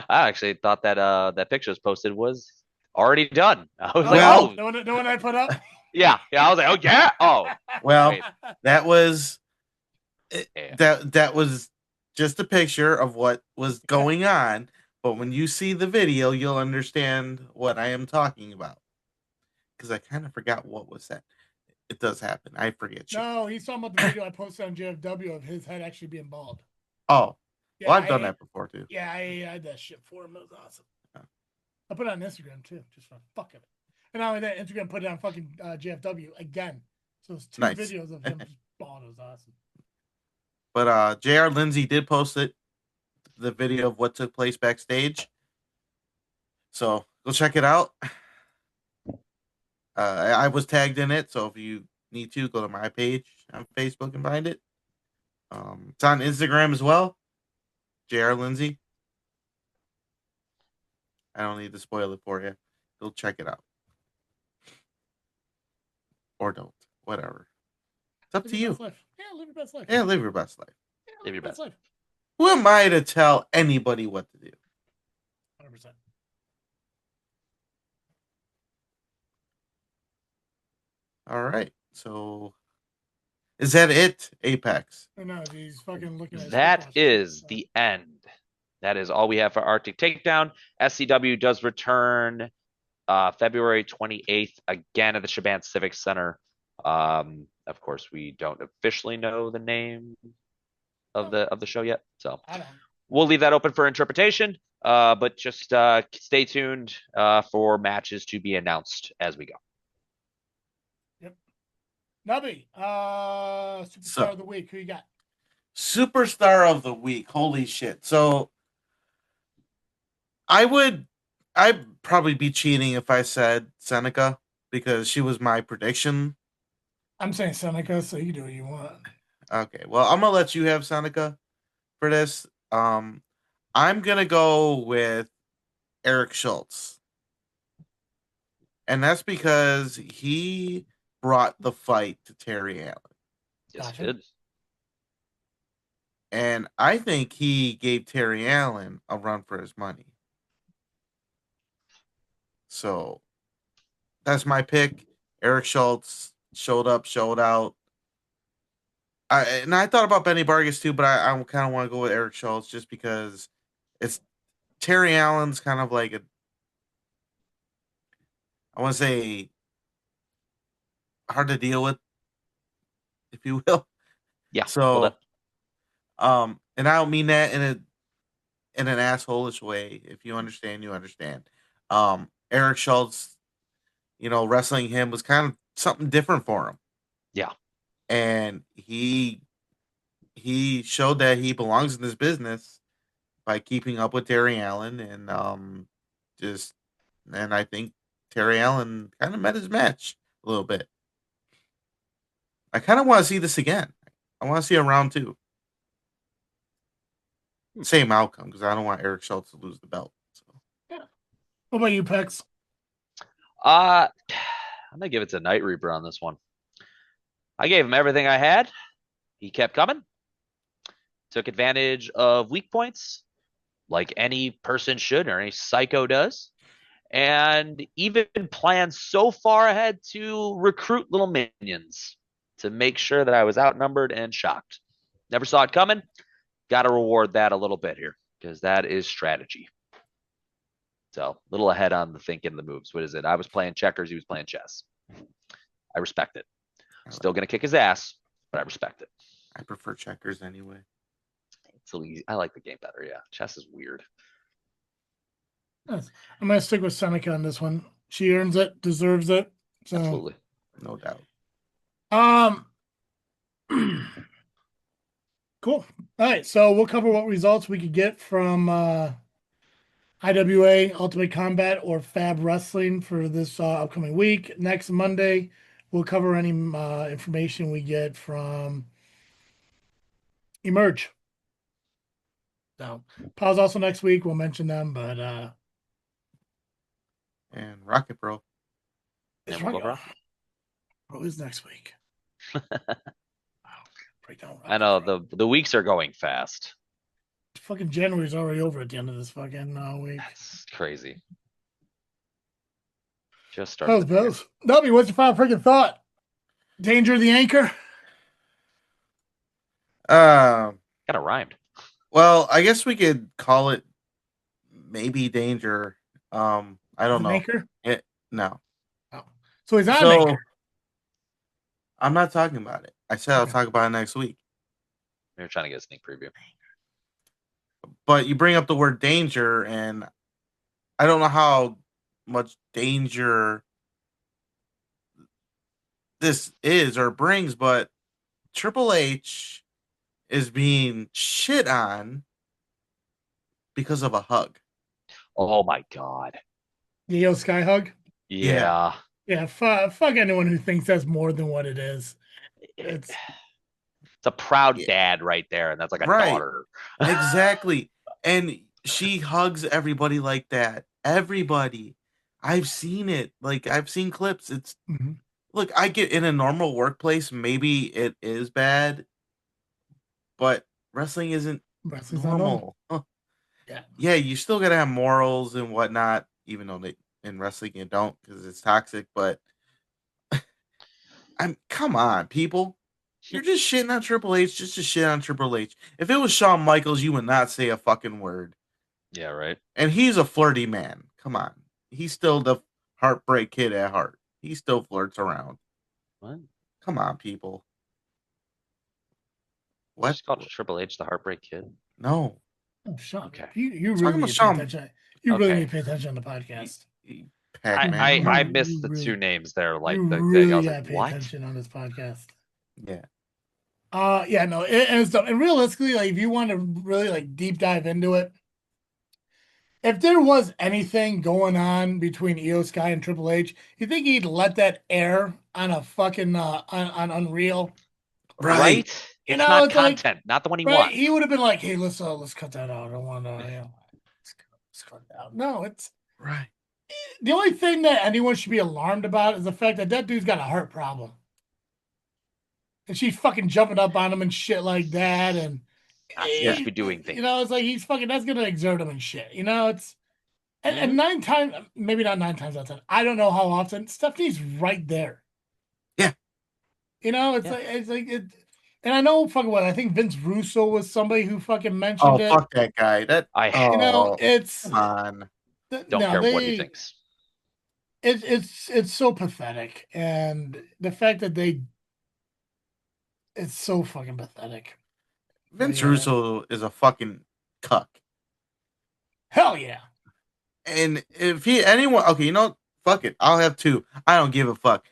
I actually thought that that picture was posted was already done. I was the one I put up. Yeah. I was like, oh yeah. Oh, well, wait. that was that was just a picture of what was going on. But when you see the video, you'll understand what I am talking about. Because I kind of forgot what was said. It does happen. I forget. No, he's talking about the video I posted on JFW of his head actually being bald. Oh, yeah, well, I've done that before too. Yeah, I had that shit for him. It was awesome. Yeah. I put it on Instagram too, just for the fuck of it. And not only that, Instagram put it on fucking JFW again. So it's 2 Nice. videos of him just balling. It was awesome. But J.R. Lindsay did post the video of what took place backstage. So go check it out. I was tagged in it, so if you need to, go to my page on Facebook and find it. It's on Instagram as well. J.R. Lindsay. I don't need to spoil it for you. Go check it out. Or don't. Whatever. It's up to you. Yeah, live your best life. Yeah, live your best life. Yeah, Live your best life. Who am I to tell anybody what to do? 100%. All right. So is that it, Apex? I know he's fucking looking at. That is the end. That is all we have for Arctic Takedown. SCW does return February 28th again at the Shaban Civic Center. Of course, we don't officially know the name of the show yet, so we'll leave that open for interpretation. But just stay tuned for matches to be announced as we go. Yep. Nubby, Superstar of the Week. Who you got? Superstar of the Week. Holy shit. So I'd probably be cheating if I said Seneca because she was my prediction. I'm saying Seneca, so you do what you want. Okay. Well, I'm going to let you have Seneca for this. I'm going to go with Eric Schultz. And that's because he brought the fight to Terry Allen. Yes, he did. And I think he gave Terry Allen a run for his money. So that's my pick. Eric Schultz showed up, showed out. I thought about Benny Vargas too, but I kind of want to go with Eric Schultz just because it's Terry Allen's kind of like I want to say hard to deal with, if you will. Yeah. So, and I don't mean that in an asshole-ish way. If you understand, you understand. Eric Schultz, wrestling him was kind of something different for him. Yeah. And he showed that he belongs in this business by keeping up with Terry Allen and and I think Terry Allen kind of met his match a little bit. I kind of want to see this again. I want to see a round 2. Same outcome because I don't want Eric Schultz to lose the belt. So. Yeah. What about you, Pex? I'm gonna give it to Night Reaper on this one. I gave him everything I had. He kept coming. Took advantage of weak points, like any person should or any psycho does. And even planned so far ahead to recruit little minions to make sure that I was outnumbered and shocked. Never saw it coming. Got to reward that a little bit here because that is strategy. So a little ahead on the thinking, the moves. What is it? I was playing checkers. He was playing chess. I respect it. Still going to kick his ass, but I respect it. I prefer checkers anyway. So I like the game better. Yeah. Chess is weird. Yes. I'm going to stick with Seneca on this one. She earns it, deserves it. So. Absolutely. No doubt. Cool. All right. So we'll cover what results we could get from IWA Ultimate Combat or Fab Wrestling for this upcoming week. Next Monday, we'll cover any information we get from Emerge. So, pause also next week. We'll mention them, but and Rocket Bro. It's Rocket Bro is next week. I know the weeks are going fast. Fucking January's already over at the end of this fucking week. That's crazy. Just started. Nubby, what's your final freaking thought? Danger of the Anchor? Kind of rhymed. Well, I guess we could call it maybe Danger. I don't know. Anchor? No. Oh. So he's on Anchor. I'm not talking about it. I said I'll talk about it next week. We were trying to get a sneak preview. But you bring up the word danger, and I don't know how much danger this is or brings, but Triple H is being shit on because of a hug. Oh my god. The Io Sky hug. Yeah. Yeah, fuck anyone who thinks that's more than what it is. It's a proud Yeah. dad right there, and that's like a Right. daughter. Exactly. And she hugs everybody like that. Everybody. I've seen it. Like, I've seen clips. It's Mhm. look, I get in a normal workplace, maybe it is bad, but wrestling isn't Wrestling's not normal. normal. Yeah. Yeah, you still gotta have morals and whatnot, even though in wrestling you don't because it's toxic. But come on, people. You're just shitting on Triple H just to shit on Triple H. If it was Shawn Michaels, you would not say a fucking word. Yeah, right. And he's a flirty man. Come on. He's still the heartbreak kid at heart. He still flirts around. What? Come on, people. What? Just called Triple H the Heartbreak Kid. No. Oh, Sean. Okay. You Talking really about need to pay Sean. attention. You really Okay. need to pay attention on the podcast. Pac-Man. I You missed the really- two names there. Like you the thing. really I was gotta like, pay what? attention on this podcast. Yeah. Yeah, no, and realistically, like if you want to really like deep dive into it, if there was anything going on between Io Sky and Triple H, you think he'd let that air on a fucking on Unreal? Right? You It's know, not it's like- content, not the one he Right? wants. He would have been like, "Hey, let's cut that out. I don't want to, let's cut it out." No, it's Right. the only thing that anyone should be alarmed about is the fact that that dude's got a heart problem, and she's fucking jumping up on him and shit like that, and Not supposed to be doing things. you know, it's like he's fucking that's gonna exert him and shit. You know, it's and, Mhm. and 9 times, maybe not 9 times out of 10. I don't know how often Stephanie's right there. Yeah. You know, it's like it. And I know fucking what I think Vince Russo was somebody who fucking Oh, mentioned it. fuck that guy. I You know, Oh, it's come on. don't no, care what he thinks. It's so pathetic, and the fact that it's so fucking pathetic. Vince Yeah. Russo is a fucking cuck. Hell yeah. And if okay, you know, fuck it. I'll have two. I don't give a fuck.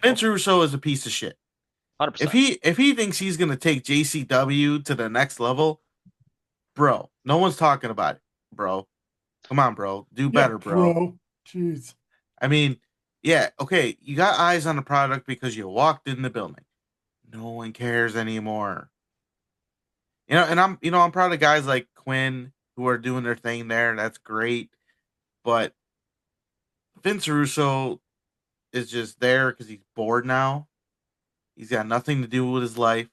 Vince Russo is a piece of shit. 100%. If he thinks he's gonna take JCW to the next level, bro, no one's talking about it, bro. Come on, bro. Do better, bro. Jeez. I mean, yeah, okay, you got eyes on the product because you walked in the building. No one cares anymore. You know, and I'm proud of guys like Quinn who are doing their thing there. That's great. But Vince Russo is just there because he's bored now. He's got nothing to do with his life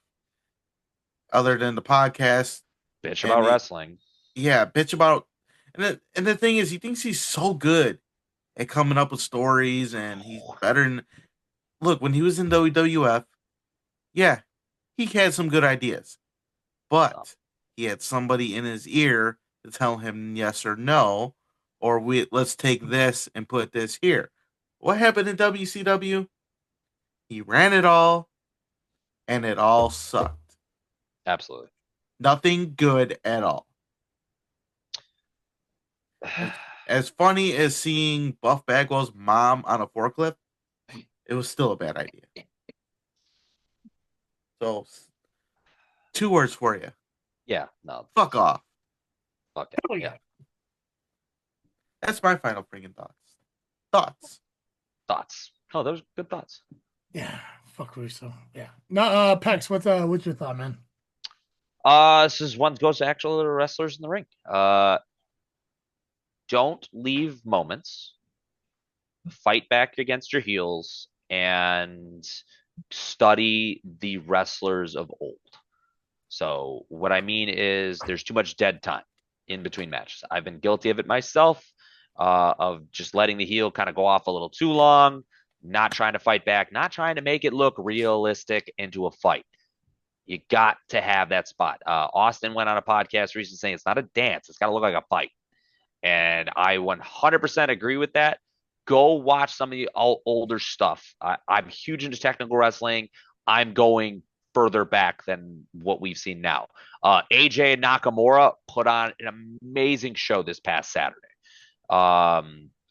other than the podcast. Bitch and about he- wrestling. Yeah, bitch about. And the thing is, he thinks he's so good at coming up with stories, and he's better than. Look, when he was in WWF, yeah, he had some good ideas, but he had somebody in his ear to tell him yes or no, or let's take this and put this here. What happened in WCW? He ran it all, and it all sucked. Absolutely. Nothing good at all. As funny as seeing Buff Bagwell's mom on a forklift, it was still a bad idea. So, 2 words for you. Yeah, no. Fuck off. Fuck Oh, it. yeah. Yeah. That's my final freaking thoughts. Thoughts. Oh, those are good thoughts. Yeah. Fuck Russo. Yeah. No, Pex, what's your thought, man? This is one that goes to actual wrestlers in the ring. Don't leave moments. Fight back against your heels and study the wrestlers of old. So what I mean is there's too much dead time in between matches. I've been guilty of it myself, of just letting the heel kind of go off a little too long, not trying to fight back, not trying to make it look realistic into a fight. You got to have that spot. Austin went on a podcast recently saying it's not a dance. It's got to look like a fight. And I 100% agree with that. Go watch some of the older stuff. I'm huge into technical wrestling. I'm going further back than what we've seen now. AJ and Nakamura put on an amazing show this past Saturday.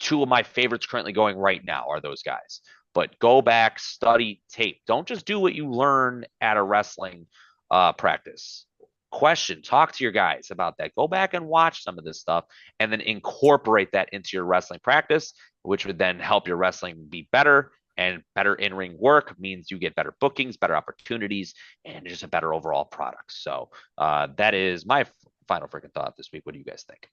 Two of my favorites currently going right now are those guys. but go back, study tape. Don't just do what you learn at a wrestling practice. Question, talk to your guys about that. Go back and watch some of this stuff and then incorporate that into your wrestling practice, which would then help your wrestling be better. And better in-ring work means you get better bookings, better opportunities, and just a better overall product. So that is my final freaking thought this week. What do you guys think?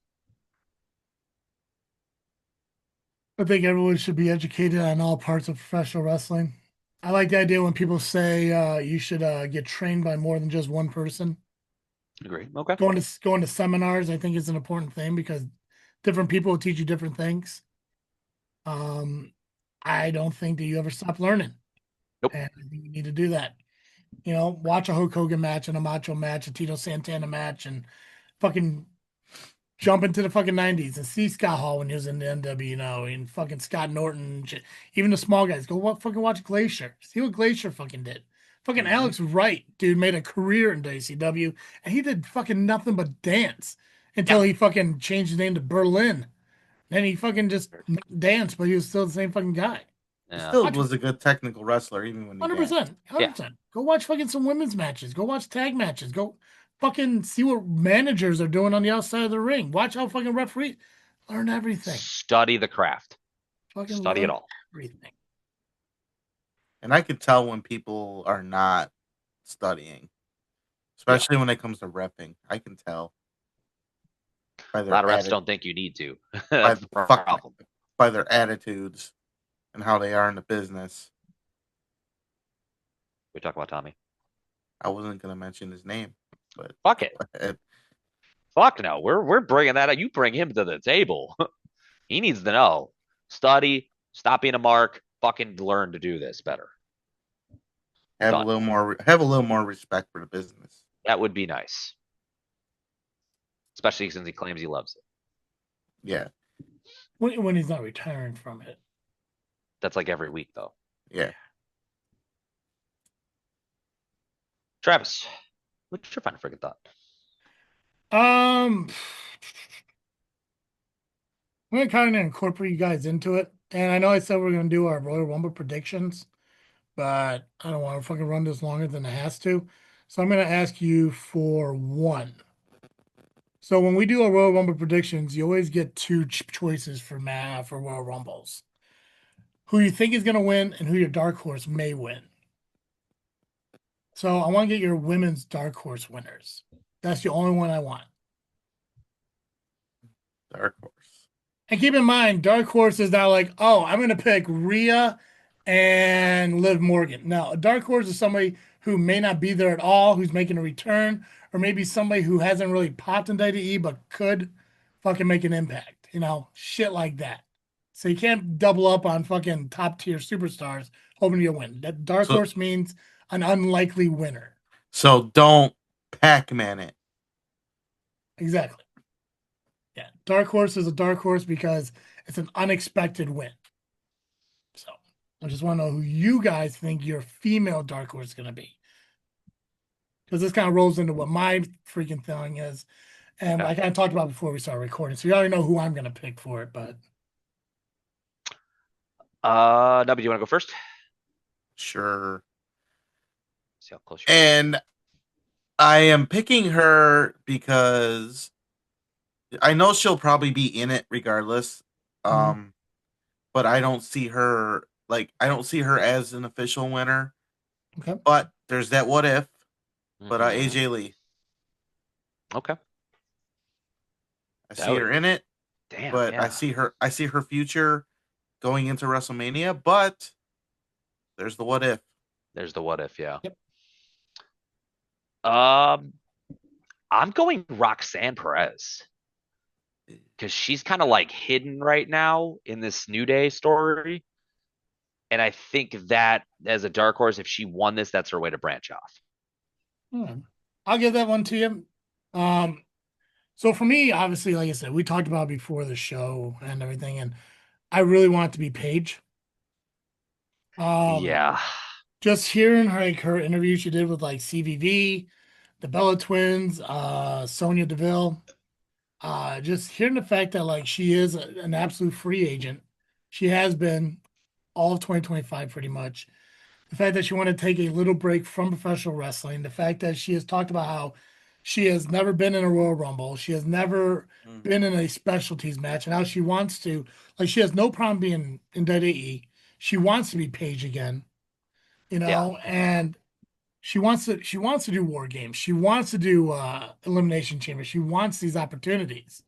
I think everyone should be educated on all parts of professional wrestling. I like the idea when people say you should get trained by more than just one person. Agree. Okay. Going to seminars, I think, is an important thing because different people will teach you different things. I don't think that you ever stop learning. Nope. And I think you need to do that. You know, watch a Hulk Hogan match and a Macho match, a Tito Santana match, and fucking jump into the fucking 90s and see Scott Hall when he was in the NW, you know, and fucking Scott Norton, even the small guys. Go fucking watch Glacier. See what Glacier fucking did. Fucking Alex Wright, dude, made a career in WCW, and he did fucking nothing but dance until he fucking changed his name to Berlin. Then he fucking just danced, but he was still the same fucking guy. He still was a good technical wrestler, even when he 100%. 100%. Go watch fucking some women's matches. Go watch tag matches. Go fucking see what managers are doing on the outside of the ring. Watch how fucking referees learn everything. Study the craft. Fucking study it all. Everything. And I can tell when people are not studying, especially when it comes to repping. I can tell. A lot of reps don't think you need to. By their attitudes and how they are in the business. We talk about Tommy. I wasn't going to mention his name, but fuck it. Fuck no. We're bringing that up. You bring him to the table. He needs to know. Study. Stop being a mark. Fucking learn to do this better. Have a little more respect for the business. That would be nice. Especially since he claims he loves it. Yeah. When he's not retiring from it. That's like every week, though. Yeah. Travis, what's your final freaking thought? I'm going to kind of incorporate you guys into it. And I know I said we're going to do our Royal Rumble predictions, but I don't want to fucking run this longer than it has to. So I'm going to ask you for one. So when we do our Royal Rumble predictions, you always get two choices for Royal Rumbles. Who you think is going to win and who your dark horse may win. So I want to get your women's dark horse winners. That's the only one I want. Dark horse. And keep in mind, dark horse is not like, oh, I'm going to pick Rhea and Liv Morgan. Now, a dark horse is somebody who may not be there at all, who's making a return, or maybe somebody who hasn't really popped in WWE but could fucking make an impact. You know, shit like that. So you can't double up on fucking top tier superstars hoping you'll win. That dark horse means an unlikely winner. So don't Pac-Man it. Exactly. Yeah. Dark horse is a dark horse because it's an unexpected win. So I just want to know who you guys think your female dark horse is going to be. Because this kind of rolls into what my freaking thing is. And I kind of talked about before we started recording. So you already know who I'm going to pick for it, but. Nubby, do you want to go first? Sure. See how close you and I am picking her because I know she'll probably be in it regardless. But I don't see her as an official winner. Okay. But there's that what if. But AJ Lee. Okay. I see her in it. Damn. But I see her future going into WrestleMania, but there's the what if. There's the what if, yeah. Yep. I'm going Roxanne Perez. Because she's kind of like hidden right now in this New Day story. And I think that as a dark horse, if she won this, that's her way to branch off. I'll give that one to you. So for me, obviously, like I said, we talked about before the show and everything, and I really want it to be Paige. Yeah. Just hearing her interview she did with like CVV, the Bella Twins, Sonya Deville, just hearing the fact that like she is an absolute free agent. She has been all of 2025 pretty much. The fact that she wanted to take a little break from professional wrestling, the fact that she has talked about how she has never been in a Royal Rumble, she has never been in a specialties match, and how she wants to, like, she has no problem being in WWE. She wants to be Paige again, and she wants to do War Games. She wants to do Elimination Chamber. She wants these opportunities.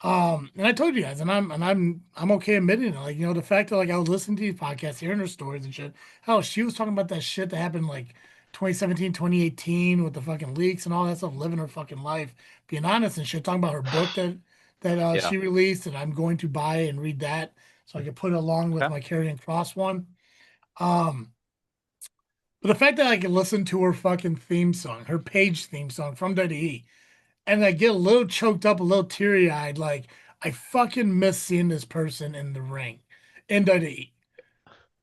And I told you guys, and I'm okay admitting it. Like, the fact that, like, I was listening to these podcasts, hearing her stories and shit. Hell, she was talking about that shit that happened like 2017, 2018 with the fucking leaks and all that stuff, living her fucking life, being honest and shit, talking about her book that she released, and I'm going to buy and read that so I can put it along with my Karrion Kross one. But the fact that I can listen to her fucking theme song, her Paige theme song from WWE, and I get a little choked up, a little teary eyed. Like, I fucking miss seeing this person in the ring in WWE.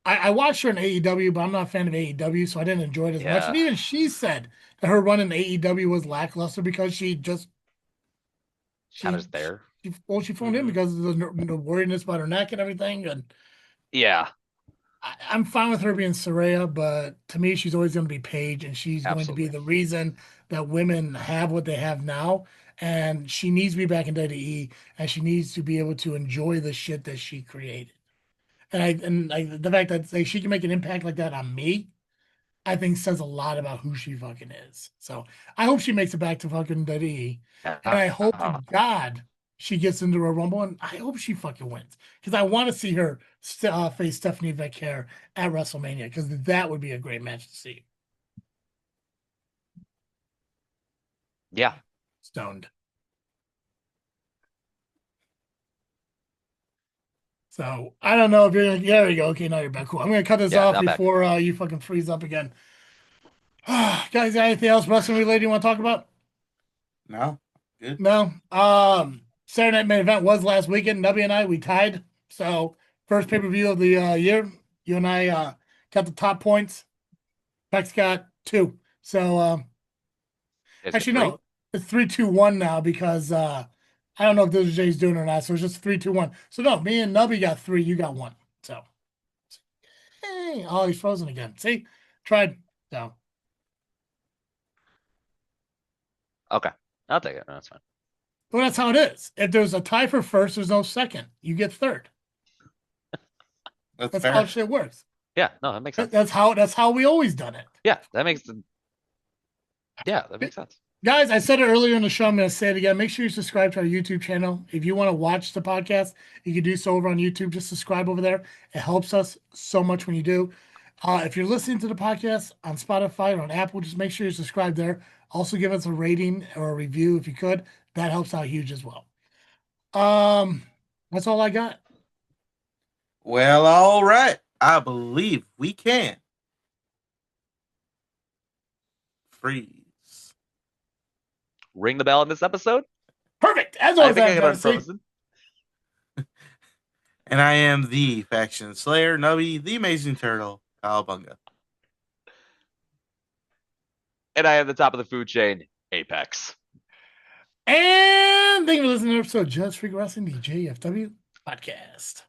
I watched her in AEW, but I'm not a fan of AEW, so I didn't enjoy it as much. And even she said that her run in AEW was lackluster because she was there. She phoned in because of the worriness about her neck and everything. And I'm fine with her being Saraya, but to me, she's always going to be Paige, and she's going to be the reason that women have what they have now. And she needs to be back in WWE, and she needs to be able to enjoy the shit that she created. And the fact that she can make an impact like that on me, I think says a lot about who she fucking is. So I hope she makes it back to fucking WWE, and I hope to God she gets into a Rumble, and I hope she fucking wins because I want to see her face Stephanie Vecchia at WrestleMania, because that would be a great match to see. Yeah. Stoned. So I don't know if you're like, there you go. Okay, now you're back. Cool. I'm gonna cut this off before you fucking freeze up again. Guys, got anything else wrestling related you want to talk about? No. Good. No. Saturday Night Main Event was last weekend. Nubby and I, we tied. So first pay-per-view of the year. You and I got the top points. Bex got 2. So actually no, it's 3-2-1 now because I don't know if this is Jay's doing it or not. So it's just 3-2-1. So no, me and Nubby got 3, you got 1. So hey, oh, he's frozen again. See? Tried. So okay. I'll take it. No, that's fine. Well, that's how it is. If there's a tie for first, there's no second. You get third. That's how shit works. Yeah, no, that makes sense. That's how we always done it. Yeah, that makes sense. Guys, I said it earlier in the show. I'm going to say it again. Make sure you subscribe to our YouTube channel. If you want to watch the podcast, you can do so over on YouTube. Just subscribe over there. It helps us so much when you do. If you're listening to the podcast on Spotify or on Apple, just make sure you subscribe there. Also, give us a rating or a review if you could. That helps out huge as well. That's all I got. Well, all right. I believe we can freeze. Ring the bell in this episode. Perfect. As always, I got unfrozen. And I am the Faction Slayer, Nubby, the Amazing Turtle, Cowabunga. And I am the top of the food chain, Apex. And thank you for listening to the episode of Just Freak Wrestling, the JFW Podcast.